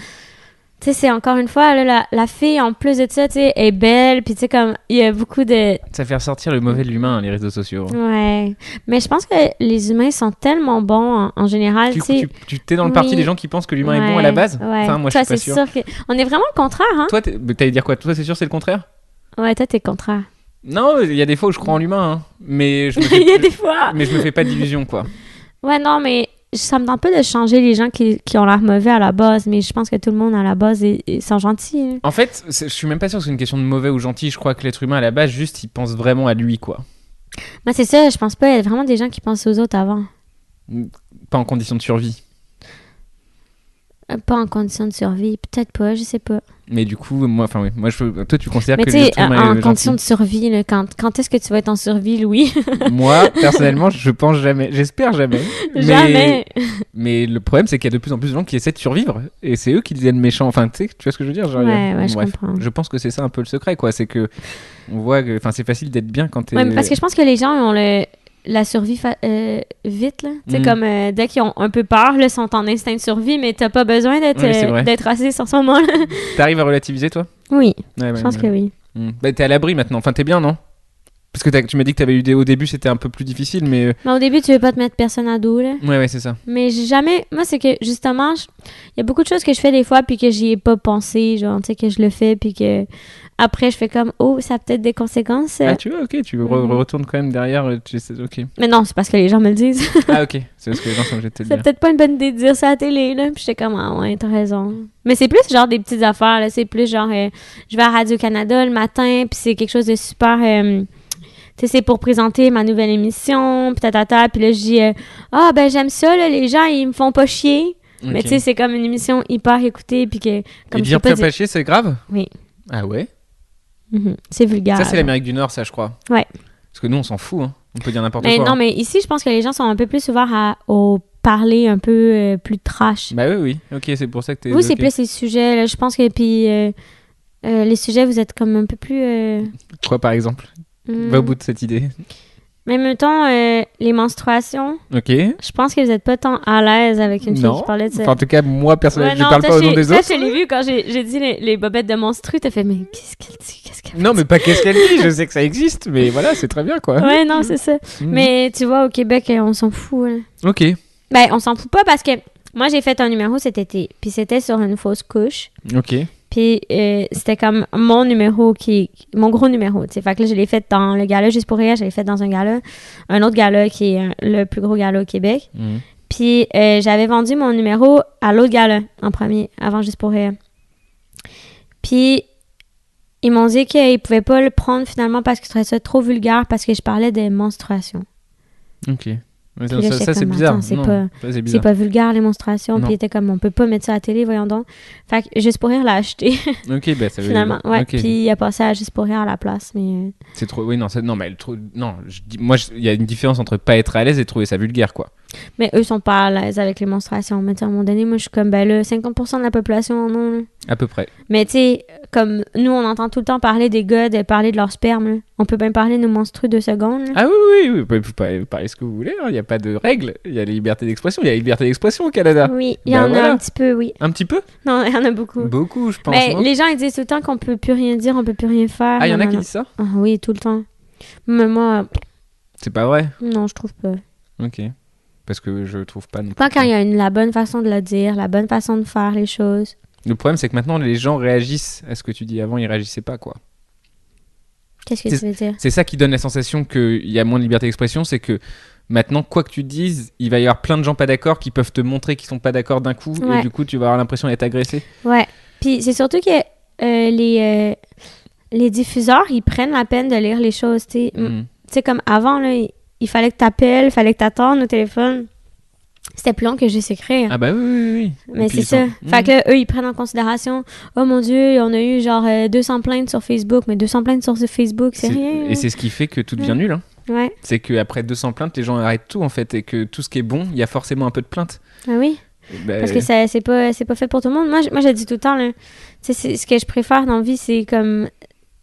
Tu sais, c'est encore une fois, là, la fille, en plus de ça, tu sais, est belle. Puis tu sais, comme, il y a beaucoup de... Ça fait ressortir le mauvais de l'humain, les réseaux sociaux. Ouais. Mais je pense que les humains sont tellement bons en général, tu sais. Tu t'es dans le parti Oui. des gens qui pensent que l'humain est bon à la base? Ouais. Enfin, moi, toi, je suis pas sûr. c'est sûr que... On est vraiment le contraire, hein? Toi, t'allais dire quoi? Toi, c'est sûr, c'est le contraire? Ouais, toi, t'es le contraire. Non, il y a des fois où je crois en l'humain, hein. Mais je me Il y a des fois... mais je me fais pas d'illusions, quoi. Ouais, non, mais ça me tente pas de changer les gens qui ont l'air mauvais à la base, mais je pense que tout le monde à la base sont gentils. Hein. En fait, je suis même pas sûr que c'est une question de mauvais ou gentil. Je crois que l'être humain à la base, juste, il pense vraiment à lui, quoi. Moi, c'est ça, je pense pas. Il y a vraiment des gens qui pensent aux autres avant. Pas en condition de survie. Pas en condition de survie, peut-être pas, je sais pas. Mais du coup, moi, toi, tu considères Mais que tu sais, l'être humain en est condition de gentil. survie, là, quand est-ce que tu vas être en survie, Louis? Moi, personnellement, je pense jamais. J'espère jamais. Jamais. Mais le problème, c'est qu'il y a de plus en plus de gens qui essaient de survivre. Et c'est eux qui deviennent méchants. Enfin, tu sais, tu vois ce que je veux dire? Genre, Ouais, je bref. comprends. Je pense que c'est ça un peu le secret, quoi. C'est que on voit que, enfin, c'est facile d'être bien quand t'es. Ouais, mais parce que je pense que les gens ont la survie vite, là. Tu sais, comme dès qu'ils ont un peu peur, là, sont en instinct de survie, mais t'as pas besoin d'être Oui, c'est vrai. raciste en ce moment-là. T'arrives à relativiser, toi? Oui, Ouais, je pense que oui. Bah, t'es à l'abri maintenant. Enfin, t'es bien, non? Parce que tu m'as dit que t'avais eu au début, c'était un peu plus difficile, mais. Mais au début, tu veux pas te mettre personne à dos, là. Ouais, c'est ça. Mais j'ai jamais... Moi, c'est que, justement, il y a beaucoup de choses que je fais des fois, puis que j'y ai pas pensé, genre, tu sais, que je le fais, puis que... Après, je fais comme, oh, ça a peut-être des conséquences. Ah, tu vois, ok, tu retournes quand même derrière, tu sais, ok. Mais non, c'est parce que les gens me le disent. Ah, ok, c'est parce que les gens sont obligés de te le C'est dire. peut-être pas une bonne idée de dire ça à la télé, là. Puis j'étais comme, ah ouais, t'as raison. Mais c'est plus genre des petites affaires, là. C'est plus genre, je vais à Radio-Canada le matin, puis c'est quelque chose de super... tu sais, c'est pour présenter ma nouvelle émission, puis tatata, puis là, je dis, ben, j'aime ça, là, les gens, ils me font pas chier. Ok. Mais tu sais, c'est comme une émission hyper écoutée, puis que... Comme Et je dire peux pas pas chier, c'est grave? Oui. Ah ouais? C'est vulgaire. Ça, c'est l'Amérique du Nord, ça, je crois. Ouais. Parce que nous, on s'en fout, hein. On peut dire n'importe Mais quoi. non, hein. mais ici, je pense que les gens sont un peu plus ouverts au parler un peu plus trash. Bah oui. Ok, c'est pour ça que t'es... Vous, c'est ok. plus les sujets, là, je pense que, puis... les sujets, vous êtes comme un peu plus... Quoi, par exemple? hmm. Va au bout de cette idée. Mais mettons, les menstruations, Ok. je pense que vous êtes pas tant à l'aise avec une fille Non. qui parlait de ça. Enfin, en tout cas, moi, personnellement, Ouais, je non, parle ça, pas au nom des ça, autres. je l'ai vu quand j'ai dit les bobettes de menstru, t'as fait, mais qu'est-ce qu'elle dit? Qu'est-ce qu'elle Non, mais pas qu'est-ce qu'elle dit, je sais que ça existe, mais voilà, c'est très bien, quoi. Ouais, non, c'est ça. Mhm. Mais tu vois, au Québec, on s'en fout. Hein. Ok. Ben, on s'en fout pas parce que moi, j'ai fait un numéro cet été, puis c'était sur une fausse couche. Ok. Puis c'était comme mon numéro mon gros numéro, tu sais. Fait que là, je l'ai fait dans le gala Juste pour rire, je l'ai fait dans un autre gala qui est le plus gros gala au Québec. Mhm. Puis j'avais vendu mon numéro à l'autre gala en premier, avant Juste pour rire. Puis ils m'ont dit qu'ils pouvaient pas le prendre finalement parce qu'ils trouvaient ça trop vulgaire parce que je parlais des menstruations. Ok. Ouais, Puis là, ça, j'étais ça, c'est comme, bizarre. attends, c'est Non, pas- ça, c'est C'est bizarre. pas vulgaire les menstruations. Non. Puis il était comme, on peut pas mettre ça à la télé, voyons donc. Fait que Juste pour rire l'a acheté Ok, bah ça veut finalement. Ouais. ok. Puis il a passé à Juste pour rire à la place. Mais C'est trop. Oui, non, non, mais non. Il y a une différence entre pas être à l'aise et trouver ça vulgaire, quoi. Mais eux sont pas à l'aise avec les menstruations. Mais tu sais, à un moment donné, moi, je suis comme, ben là, 50% de la population en ont. Là. À peu près. Mais tu sais, comme nous, on entend tout le temps parler des gars, de parler de leur sperme. Là. On peut bien parler de nos menstrues 2 secondes. Là. Ah oui, vous pouvez parler ce que vous voulez. Il n'y a pas de règles. Il y a la liberté d'expression. Il y a la liberté d'expression au Canada. Oui, il y Bah en voilà. a un petit peu, oui. Un petit peu. Non, il y en a beaucoup. Beaucoup, je pense. Mais non les gens, ils disent tout le temps qu'on peut plus rien dire, on peut plus rien faire. Ah, il y en a Non, qui non. disent ça. Ah oui, tout le temps. Mais moi, C'est pas vrai. non, je trouve pas. Ok. Parce que je trouve pas non plus. Pas quand il y a la bonne façon de le dire, la bonne façon de faire les choses. Le problème, c'est que maintenant, les gens réagissent à ce que tu dis. Avant, ils réagissaient pas, quoi. Qu'est-ce que tu veux dire? C'est ça qui donne la sensation qu'il y a moins de liberté d'expression, c'est que maintenant, quoi que tu dises, il va y avoir plein de gens pas d'accord qui peuvent te montrer qu'ils sont pas d'accord d'un coup, Ouais. et du coup, tu vas avoir l'impression d'être agressé. Ouais. Puis c'est surtout que les diffuseurs, ils prennent la peine de lire les choses, tu sais. Mm. Tu sais, comme avant, là, il fallait que t'appelles, il fallait que t'attendes au téléphone. C'était plus long que juste écrire. Ah bah oui. Mais Et puis, c'est ça. Fait que là, eux, ils prennent en considération, oh mon Dieu, on a eu genre 200 plaintes sur Facebook, mais 200 plaintes sur Facebook, c'est rien. Et c'est ce qui fait que tout devient nul. Hein. Ouais. C'est qu'après 200 plaintes, les gens arrêtent tout en fait, et que tout ce qui est bon, il y a forcément un peu de plainte. Ah oui. Bah, Parce que c'est pas fait pour tout le monde. Moi, je dis tout le temps, là, tu sais, ce que je préfère dans la vie, c'est comme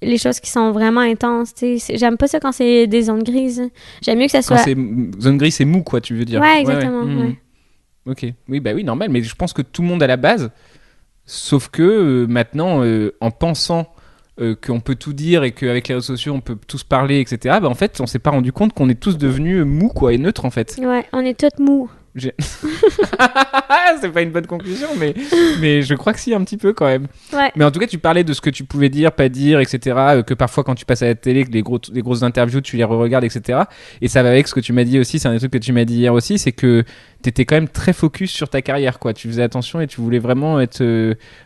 les choses qui sont vraiment intenses. Tu sais. J'aime pas ça quand c'est des zones grises. J'aime mieux que ça quand soit. c'est zone grise, c'est mou, quoi, tu veux dire. Ouais, exactement. Mm. Ouais. Ok. Oui, bah oui, normal. Mais je pense que tout le monde a la base. Sauf que maintenant, en pensant qu'on peut tout dire et qu'avec les réseaux sociaux, on peut tous parler, etc., bah en fait, on s'est pas rendu compte qu'on est tous devenus mous, quoi, et neutres, en fait. Ouais, on est toutes mous. C'est pas une bonne conclusion, mais je crois que si, un petit peu quand même. Ouais. Mais en tout cas, tu parlais de ce que tu pouvais dire, pas dire, etc. Que parfois, quand tu passes à la télé, que les grosses interviews, tu les re-regardes, etc. Et ça va avec ce que tu m'as dit aussi, c'est un des trucs que tu m'as dit hier aussi, c'est que t'étais quand même très focus sur ta carrière, quoi. Tu faisais attention et tu voulais vraiment être...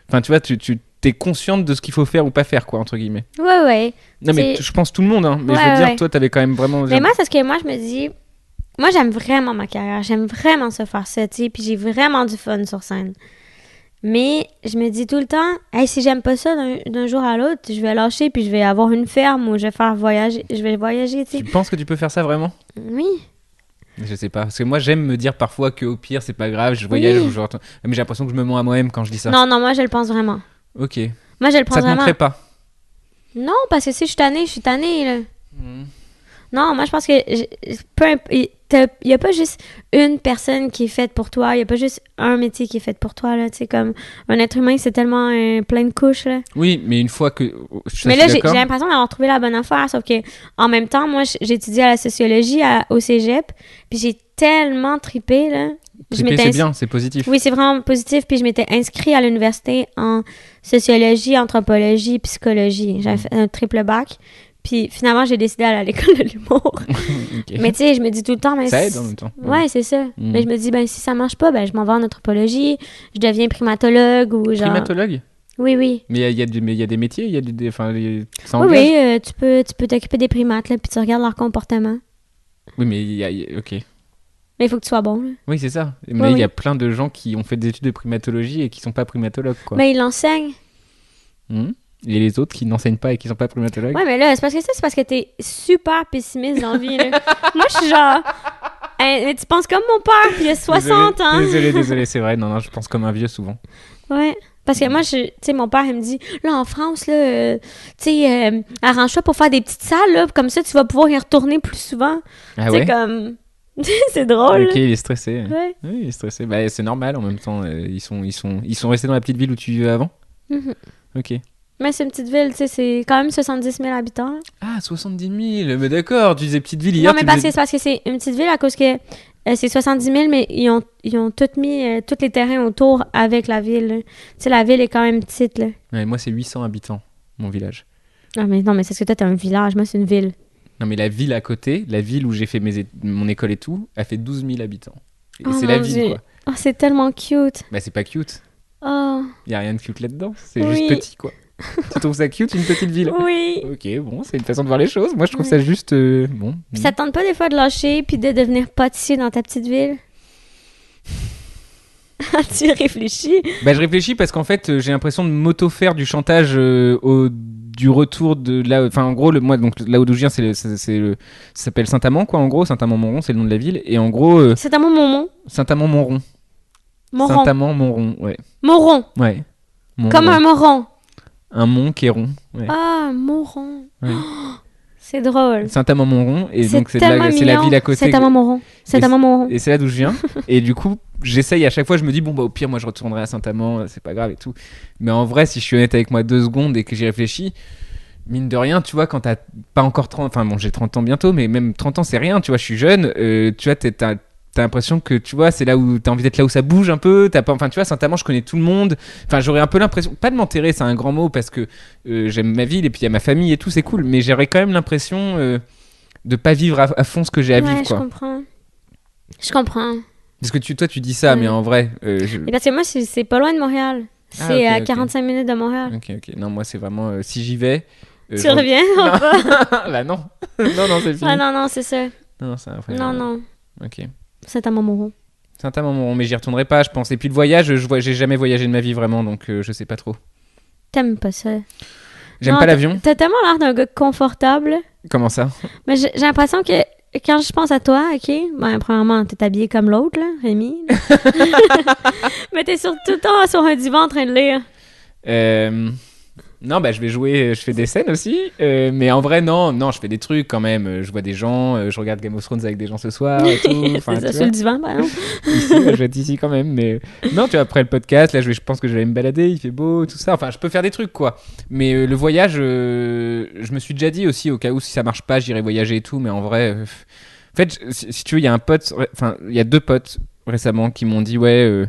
Enfin, tu vois, tu t'es consciente de ce qu'il faut faire ou pas faire, quoi, entre guillemets. Ouais. Non, mais je pense tout le monde, hein. Mais je veux Ouais, dire, ouais. toi, t'avais quand même vraiment... Mais moi, c'est parce que moi, je me dis, moi, j'aime vraiment ma carrière. J'aime vraiment ça faire ça, tu sais. Puis j'ai vraiment du fun sur scène. Mais je me dis tout le temps, hey, si j'aime pas ça d'un jour à l'autre, je vais lâcher puis je vais avoir une ferme où je vais faire voyager. Je vais voyager, tu sais. Tu penses que tu peux faire ça vraiment? Oui. Je sais pas, parce que moi j'aime me dire parfois qu'au pire c'est pas grave, je voyage Oui. ou genre... Mais j'ai l'impression que je me mens à moi-même quand je dis ça. Non, moi, je le pense vraiment. Ok. Moi, je le pense Ça te vraiment. manquerait pas? Non, parce que si je suis tannée, là. Mhm. Non, moi, je pense que il n'y a pas juste une personne qui est faite pour toi. Il n'y a pas juste un métier qui est fait pour toi, là. Tu sais, comme un être humain, c'est tellement plein de couches, là. Oui, mais une fois que... Mais là, j'ai l'impression d'avoir trouvé la bonne affaire. Sauf que, en même temps, moi, j'étudie à la sociologie au cégep. Puis j'ai tellement trippé, là. C'est bien, c'est positif. Oui, c'est vraiment positif. Puis je m'étais inscrite à l'université en sociologie, anthropologie, psychologie. J'avais fait un triple bac. Puis finalement, j'ai décidé d'aller à l'école de l'humour. Ok. Mais tu sais, je me dis tout le temps... Mais Ça aide en même temps. Ouais, c'est ça. Mm. Mais je me dis, ben si ça marche pas, ben je m'en vais en anthropologie, je deviens primatologue ou genre... Primatologue? Oui, oui. Mais il y a des métiers, il y a enfin, ça Oui, engage. oui, tu peux t'occuper des primates, là, puis tu regardes leur comportement. Oui, mais ok. Mais il faut que tu sois bon, là. Oui, c'est ça. Mais il oui. y a plein de gens qui ont fait des études de primatologie et qui sont pas primatologues, quoi. Mais ils l'enseignent. Mhm. Et les autres qui n'enseignent pas et qui sont pas primatologues. Ouais, mais là, c'est parce que t'es super pessimiste dans la vie, là. Moi, je suis genre... mais tu penses comme mon père, puis il a 60 ans. Désolé, c'est vrai. Non, je pense comme un vieux souvent. Ouais. Parce que moi, tu sais, mon père, il me dit, là, en France, là, tu sais, arrange-toi pour faire des petites salles, là, comme ça, tu vas pouvoir y retourner plus souvent. Ah C'est ouais? comme... c'est drôle. Ok, il est stressé. Ouais. Oui, il est stressé. Bah, c'est normal en même temps. Ils sont restés dans la petite ville où tu vivais avant. Mhm. Ok. Mais c'est une petite ville, tu sais, c'est quand même 70 000 habitants. Là. Ah, 70 000. Mais d'accord, tu disais petite ville hier. Non, mais c'est parce que c'est une petite ville à cause que c'est 70 000, mais ils ont tout mis, tous les terrains autour avec la ville. Là. Tu sais, la ville est quand même petite, là. Ouais, moi, c'est 800 habitants, mon village. Ah, mais non, mais c'est parce que toi, t'es un village. Moi, c'est une ville. Non, mais la ville à côté, la ville où j'ai fait mon école et tout, a fait 12 000 habitants. Et Oh, c'est la mon ville, Dieu. quoi. Oh, c'est tellement cute. Bah, c'est pas cute. Oh, Y a rien de cute là-dedans. C'est Oui. juste petit, quoi. Tu trouves ça cute, une petite ville? oui. Ok, bon, c'est une façon de voir les choses. Moi, je trouve ça juste... bon. Puis ça te tente pas des fois de lâcher puis de devenir pâtissier dans ta petite ville? Tu réfléchis? Bah, je réfléchis parce qu'en fait, j'ai l'impression de m'auto-faire du chantage du retour de là. Enfin, en gros, moi, donc là où je viens, ça s'appelle Saint-Amand, quoi. En gros, Saint-Amand-Montrond, c'est le nom de la ville. Et en gros, C'est à moi, Montmont. Saint-Amand-Montrond. Moron. Saint-Amand-Montrond, ouais. Moron. Ouais. Comme un moron. Un mont qui est rond. Ouais. Ah, moron. Ouais. C'est drôle. Saint-Amand-Montrond. Et donc, c'est tellement c'est la mignon. ville à côté. Saint-Amand-Moron. Saint-Amand-Moron. Et c'est là d'où je viens. Et du coup, j'essaye à chaque fois, je me dis, bon, bah, au pire, moi, je retournerai à Saint-Amand, c'est pas grave et tout. Mais en vrai, si je suis honnête avec moi 2 secondes et que j'y réfléchis, mine de rien, tu vois, quand t'as pas encore 30, enfin bon, j'ai 30 ans bientôt, mais même 30 ans, c'est rien, tu vois, je suis jeune, tu vois, t'as l'impression que, tu vois, c'est là où t'as envie d'être là où ça bouge un peu, enfin, tu vois, Saint-Amand, je connais tout le monde, enfin, j'aurais un peu l'impression, pas de m'enterrer, c'est un grand mot, parce que j'aime ma ville et puis il y a ma famille et tout, c'est cool, mais j'aurais quand même l'impression de pas vivre à fond ce que j'ai à vivre, quoi. Je comprends. Parce que toi, tu dis ça, Ouais. mais en vrai. Mais parce que moi, c'est pas loin de Montréal. C'est ok, à ok. 45 minutes de Montréal. Ok. Non, moi, c'est vraiment. Si j'y vais. Tu je- reviens ou Non. pas? Bah, non. Non, c'est fini. Ah non, c'est ça. Non, c'est un vrai. Non. Ok. Saint-Amand-Moron. Saint-Amand, mais j'y retournerai pas, je pense. Et puis le voyage, j'ai jamais voyagé de ma vie vraiment, donc je sais pas trop. T'aimes pas ça? J'aime Non, pas l'avion. T'as tellement l'air d'un gars confortable. Comment ça? Mais j'ai l'impression que quand je pense à toi, OK, ben, premièrement, t'es habillé comme l'autre, là, Rémi. là. Mais t'es tout le temps sur un divan en train de lire. Non, bah je vais jouer, je fais des scènes aussi, mais en vrai non, je fais des trucs quand même. Je vois des gens, je regarde Game of Thrones avec des gens ce soir et tout. Enfin, C'est ça, tu sur vois. le divan, par exemple. Ici, je vais être ici quand même, mais non, tu vois, après le podcast, là, je pense que je vais aller me balader, il fait beau, tout ça. Enfin, je peux faire des trucs, quoi. Mais le voyage, je me suis déjà dit aussi, au cas où si ça marche pas, j'irai voyager et tout. Mais en vrai, en fait, si tu veux, il y a un pote, enfin, il y a 2 potes récemment qui m'ont dit, ouais,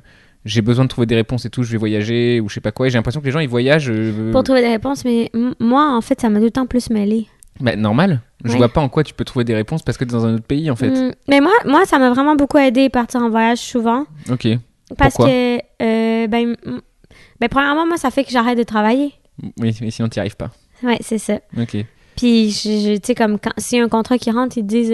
j'ai besoin de trouver des réponses et tout, je vais voyager ou je sais pas quoi. Et j'ai l'impression que les gens ils voyagent. Pour trouver des réponses, mais moi, en fait, ça m'a d'autant plus mêlé. Bah, normal. Je Ouais. vois pas en quoi tu peux trouver des réponses parce que t'es dans un autre pays en fait. Mais moi, ça m'a vraiment beaucoup aidé partir en voyage souvent. Ok. Parce Pourquoi? que, ben, premièrement, moi, ça fait que j'arrête de travailler. Oui, mais sinon t'y arrives pas. Ouais, c'est ça. Ok. Puis, tu sais, comme s'il y a un contrat qui rentre, ils te disent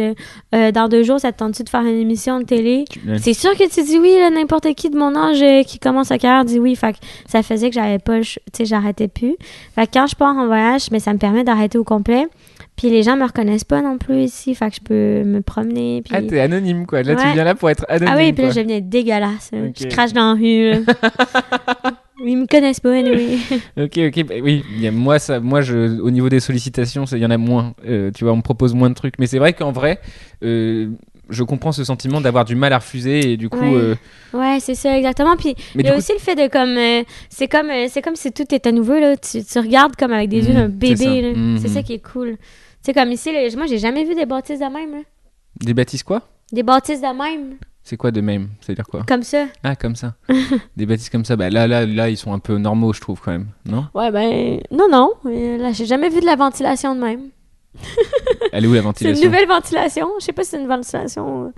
dans 2 jours, ça te tente-tu de faire une émission de télé? C'est sûr que tu dis oui, là, n'importe qui de mon âge qui commence sa carrière dit oui. Fait que ça faisait que j'avais pas, tu sais, j'arrêtais plus. Fait que quand je pars en voyage, mais ça me permet d'arrêter au complet. Puis les gens me reconnaissent pas non plus ici. Fait que je peux me promener. Puis... Ah, t'es anonyme quoi. Là, tu Ouais. viens là pour être anonyme. Ah oui, puis là, quoi. je deviens dégueulasse. Là. Ok. Je crache dans la rue. Là. Ils me connaissent pas, anyway. Ok. Bah, oui, moi, au niveau des sollicitations, il y en a moins. Tu vois, on me propose moins de trucs. Mais c'est vrai qu'en vrai, je comprends ce sentiment d'avoir du mal à refuser et du coup. Ouais. Ouais, c'est ça, exactement. Puis Mais il y a du coup- aussi le fait de comme. C'est comme si tout était nouveau, là. Tu regardes comme avec des yeux d'un c'est ça. bébé, là. Mhm. C'est ça qui est cool. Tu sais, comme ici, là, moi, j'ai jamais vu des bâtisses de même, là. Des bâtisses quoi? Des bâtisses de même, C'est quoi de même? C'est-à-dire quoi? comme ça. Ah, comme ça. Des bâtisses comme ça. Bah là, ils sont un peu normaux, je trouve quand même. Non? Ouais, ben. Non. Mais là, j'ai jamais vu de la ventilation de même. Elle est où la C'est ventilation? une nouvelle ventilation. Je sais pas si c'est une ventilation.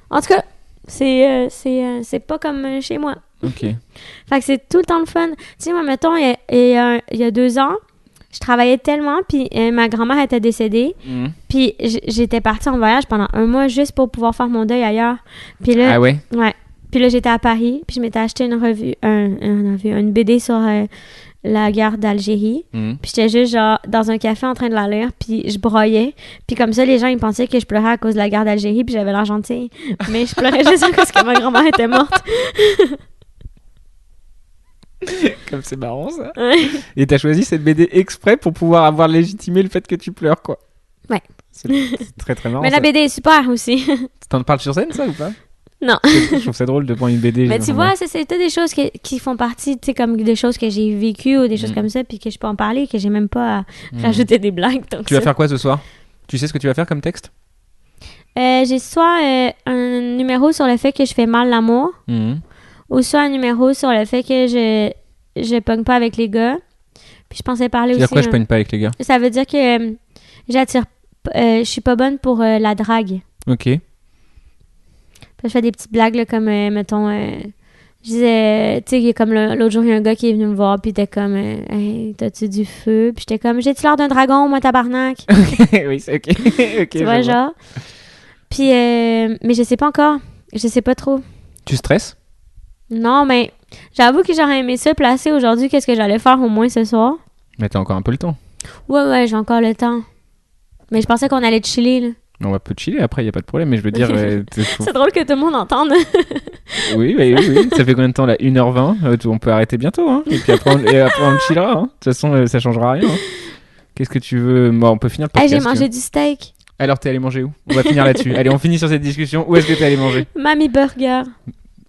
En tout cas, c'est pas comme chez moi. Ok. Fait que c'est tout le temps le fun. Tu sais, moi, mettons, il y a 2 ans, je travaillais tellement, puis ma grand-mère était décédée, puis j'étais partie en voyage pendant 1 mois juste pour pouvoir faire mon deuil ailleurs. Puis là, Ah ouais? ouais. Puis là, j'étais à Paris, puis je m'étais acheté une revue, une BD sur la guerre d'Algérie. Puis j'étais juste genre dans un café en train de la lire, puis je broyais. Puis comme ça, les gens, ils pensaient que je pleurais à cause de la guerre d'Algérie, puis j'avais l'air gentille. Mais je pleurais juste à cause que ma grand-mère était morte. Comme c'est marrant, ça. Ouais. Et t'as choisi cette BD exprès pour pouvoir avoir légitimé le fait que tu pleures, quoi. Ouais. C'est très très marrant. Mais la ça. BD est super aussi. T'en parles sur scène, ça, ou pas? Non. Je trouve ça drôle de prendre une BD. Mais tu vois, c'est toutes des choses qui font partie, tu sais, comme des choses que j'ai vécues ou des choses comme ça, puis que je peux en parler, que j'ai même pas à rajouter des blagues. Donc Tu vas faire quoi ce soir? Tu sais ce que tu vas faire comme texte? j'ai soit un numéro sur le fait que je fais mal l'amour, ou soit un numéro sur le fait que je pogne pas avec les gars. Puis je pensais parler aussi... C'est-à-dire quoi, je pogne pas avec les gars? Ça veut dire que j'attire... je suis pas bonne pour la drague. Ok. Puis je fais des petites blagues, là, comme, mettons... je disais... Tu sais, comme l'autre jour, il y a un gars qui est venu me voir, puis il était comme... Hey, t'as-tu du feu? Puis j'étais comme... J'ai-tu l'air d'un dragon, moi, tabarnak? Oui, c'est ok. Ok. Tu vois, genre... Puis... mais je sais pas encore. Je sais pas trop. Tu stresses? Non, mais... J'avoue que j'aurais aimé ça placer aujourd'hui. Qu'est-ce que j'allais faire au moins ce soir? Mais t'as encore un peu le temps. Ouais, j'ai encore le temps. Mais je pensais qu'on allait chiller, là. On va peu chiller après, y a pas de problème. Mais je veux dire... C'est drôle que tout le monde entende. Oui. Ça fait combien de temps là? 1h20? On peut arrêter bientôt, hein. Et puis après, on chillera, hein. De toute façon, ça changera rien. Hein. Qu'est-ce que tu veux? Bon, on peut finir le podcast. J'ai mangé du steak. Alors, t'es allé manger où? On va finir là-dessus. Allez, on finit sur cette discussion. Où est-ce que t'es allé manger? Mamie Burger.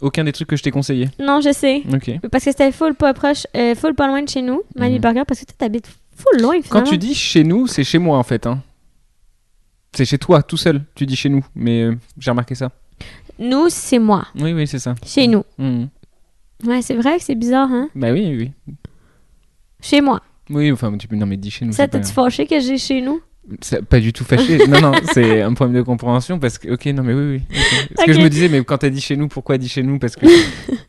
Aucun des trucs que je t'ai conseillé. Non, je sais. Ok. Parce que c'était full pas proche, full pas loin de chez nous. Mamie Burger, parce que tu t'habites full loin, finalement. Quand tu dis chez nous, c'est chez moi en fait. Hein. C'est chez toi, tout seul. Tu dis chez nous. Mais j'ai remarqué ça. Nous, c'est moi. Oui, c'est ça. Chez nous. Mmh. Ouais, c'est vrai que c'est bizarre, hein? Bah oui. Chez moi. Oui, enfin, non, mais dis chez nous. Ça, t'es-tu fâché que j'ai chez nous? C'est pas du tout fâché. non, c'est un problème de compréhension parce que. Ok, non, mais oui. Okay. Parce que je me disais, mais quand t'as dit chez nous, pourquoi dit chez nous? Parce que.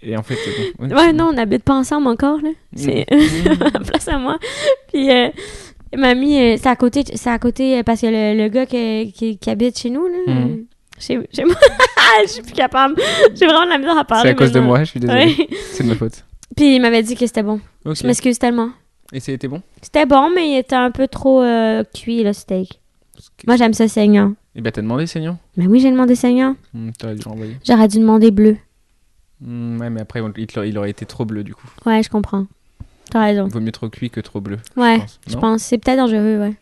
Et en fait, c'est bon. Ouais, non, on n'habite pas ensemble encore, là. C'est place à moi. Puis, mamie, c'est à côté parce que le gars qui habite chez nous, là. Chez moi. Je suis plus capable. J'ai vraiment de la misère à parler. C'est à cause de moi, je suis désolée. Ouais. C'est de ma faute. Puis, il m'avait dit que c'était bon. Okay. Je m'excuse tellement. Et c'était bon? C'était bon, mais il était un peu trop cuit, le steak. Moi, j'aime ça saignant. Et bah, t'as demandé saignant? Mais oui, j'ai demandé saignant. T'aurais dû renvoyer. J'aurais dû demander bleu. Ouais, mais après, il aurait été trop bleu, du coup. Ouais, je comprends. T'as raison. Vaut mieux trop cuit que trop bleu. Ouais, je pense. C'est peut-être dangereux, ouais.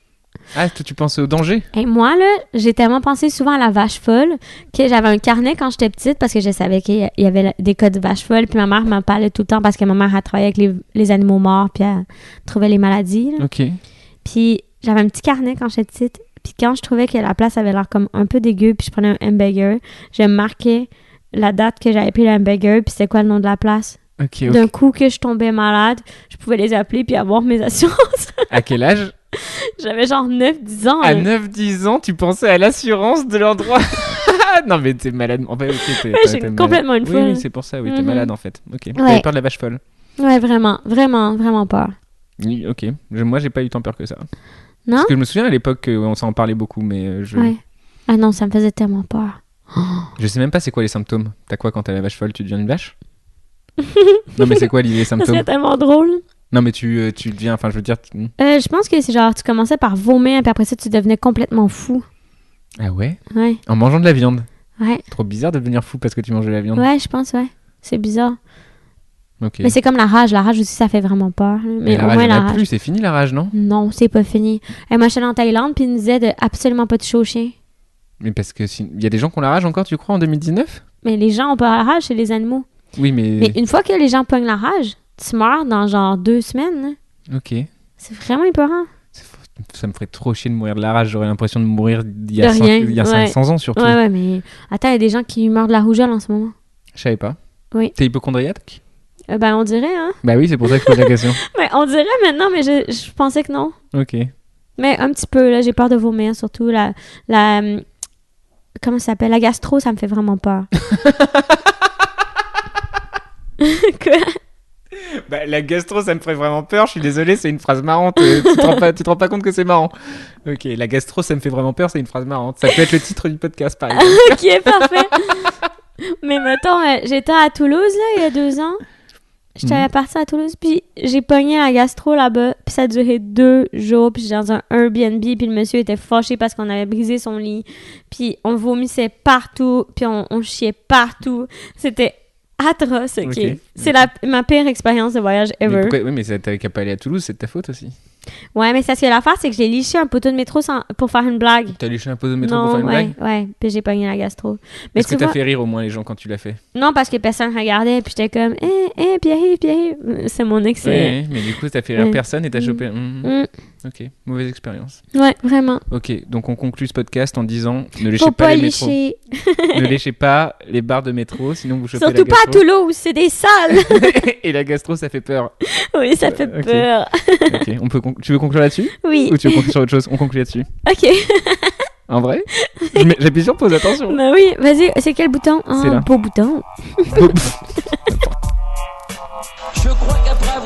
Ah, toi, tu pensais au danger? Et moi, là, j'ai tellement pensé souvent à la vache folle que j'avais un carnet quand j'étais petite parce que je savais qu'il y avait des cas de vache folle. Puis ma mère m'en parlait tout le temps parce que ma mère, elle travaillait avec les animaux morts puis elle trouvait les maladies. Là. Ok. Puis j'avais un petit carnet quand j'étais petite. Puis quand je trouvais que la place avait l'air comme un peu dégueu puis je prenais un hamburger, je marquais la date que j'avais pris le hamburger puis c'est quoi le nom de la place. Ok. D'un coup que je tombais malade, je pouvais les appeler puis avoir mes assurances. À quel âge? J'avais genre 9-10 ans. À 9-10 ans, tu pensais à l'assurance de l'endroit. Non, mais t'es malade. En fait, ok, ouais, j'ai complètement une folle. Oui, c'est pour ça, oui, t'es malade en fait. Ok. Ouais. T'avais peur de la vache folle. Ouais, vraiment peur. Oui, ok. Moi, j'ai pas eu tant peur que ça. Non? Parce que je me souviens à l'époque, on s'en parlait beaucoup, mais Ouais. Ah non, ça me faisait tellement peur. Je sais même pas c'est quoi les symptômes. T'as quoi quand t'as la vache folle? Tu deviens une vache? Non, mais c'est quoi les symptômes? Ça serait tellement drôle. Non, mais tu deviens, enfin, je veux dire... Je pense que c'est genre, tu commençais par vomir, puis après ça, tu devenais complètement fou. Ah ouais? Ouais. En mangeant de la viande? Ouais. Trop bizarre de devenir fou parce que tu manges de la viande. Ouais, je pense, ouais. C'est bizarre. Ok. Mais c'est comme la rage. La rage aussi, ça fait vraiment peur. Mais la au rage, moins, il y en la a rage. plus, c'est fini la rage, non? Non, c'est pas fini. Et moi, j'étais en Thaïlande, puis ils nous disaient de absolument pas toucher aux chiens. Mais parce que il y a des gens qui ont la rage encore, tu crois, en 2019? Mais les gens ont pas la rage, c'est les animaux. Oui, mais... Mais une fois que les gens pognent la rage, tu meurs dans genre 2 semaines. Hein. Ok. C'est vraiment épeurant. Ça me ferait trop chier de mourir de la rage. J'aurais l'impression de mourir il y a, ouais. 500 ans surtout. Ouais, mais attends, il y a des gens qui meurent de la rougeole en ce moment. Je savais pas. Oui. T'es hypocondriaque? Ben, on dirait, hein. Bah oui, c'est pour ça que je pose la question. Ouais, on dirait maintenant, mais je pensais que non. Ok. Mais un petit peu, là, j'ai peur de vomir, surtout. Comment ça s'appelle? La gastro, ça me fait vraiment peur. Quoi? Bah, la gastro, ça me ferait vraiment peur. Je suis désolé, c'est une phrase marrante. Tu te rends pas compte que c'est marrant. Ok, la gastro, ça me fait vraiment peur. C'est une phrase marrante. Ça peut être le titre du podcast, par exemple. Ok, parfait. Mais mettons, j'étais à Toulouse, là, il y a 2 ans. J'étais partie à Toulouse, puis j'ai pogné la gastro là-bas, puis ça a duré 2 jours, puis j'étais dans un Airbnb, puis le monsieur était fâché parce qu'on avait brisé son lit, puis on vomissait partout, puis on chiait partout. C'était atroce, ok? Ok. C'est ma pire expérience de voyage ever. Oui, mais t'avais qu'à pas aller à Toulouse, c'est de ta faute aussi. Ouais, mais c'est parce que l'affaire, c'est que j'ai liché un poteau de métro pour faire une blague. T'as léché un poteau de métro Non, pour faire une blague? ouais, puis j'ai pogné la gastro. Mais Est-ce que tu t'as vois, fait rire au moins les gens quand tu l'as fait? non, parce que personne regardait, puis j'étais comme, Pierre-Yves, c'est mon ex. Oui, mais du coup, t'as fait rire Ouais. personne et t'as chopé. Ok, mauvaise expérience. Ouais, vraiment. Ok, donc on conclut ce podcast en disant ne léchez Faut pas pas les métros. licher. Ne léchez pas les barres de métro, sinon vous chopez Surtout la pas à gastro. Toulouse, c'est des salles. Et la gastro, ça fait peur. Oui, ça fait Ok. peur. Ok, tu veux conclure là-dessus? Oui. Ou tu veux conclure sur autre chose? On conclut là-dessus. Ok. En vrai? J'appuie sur pause, attention. Bah oui, vas-y, c'est quel bouton? C'est là. Beau bouton. Je crois qu'après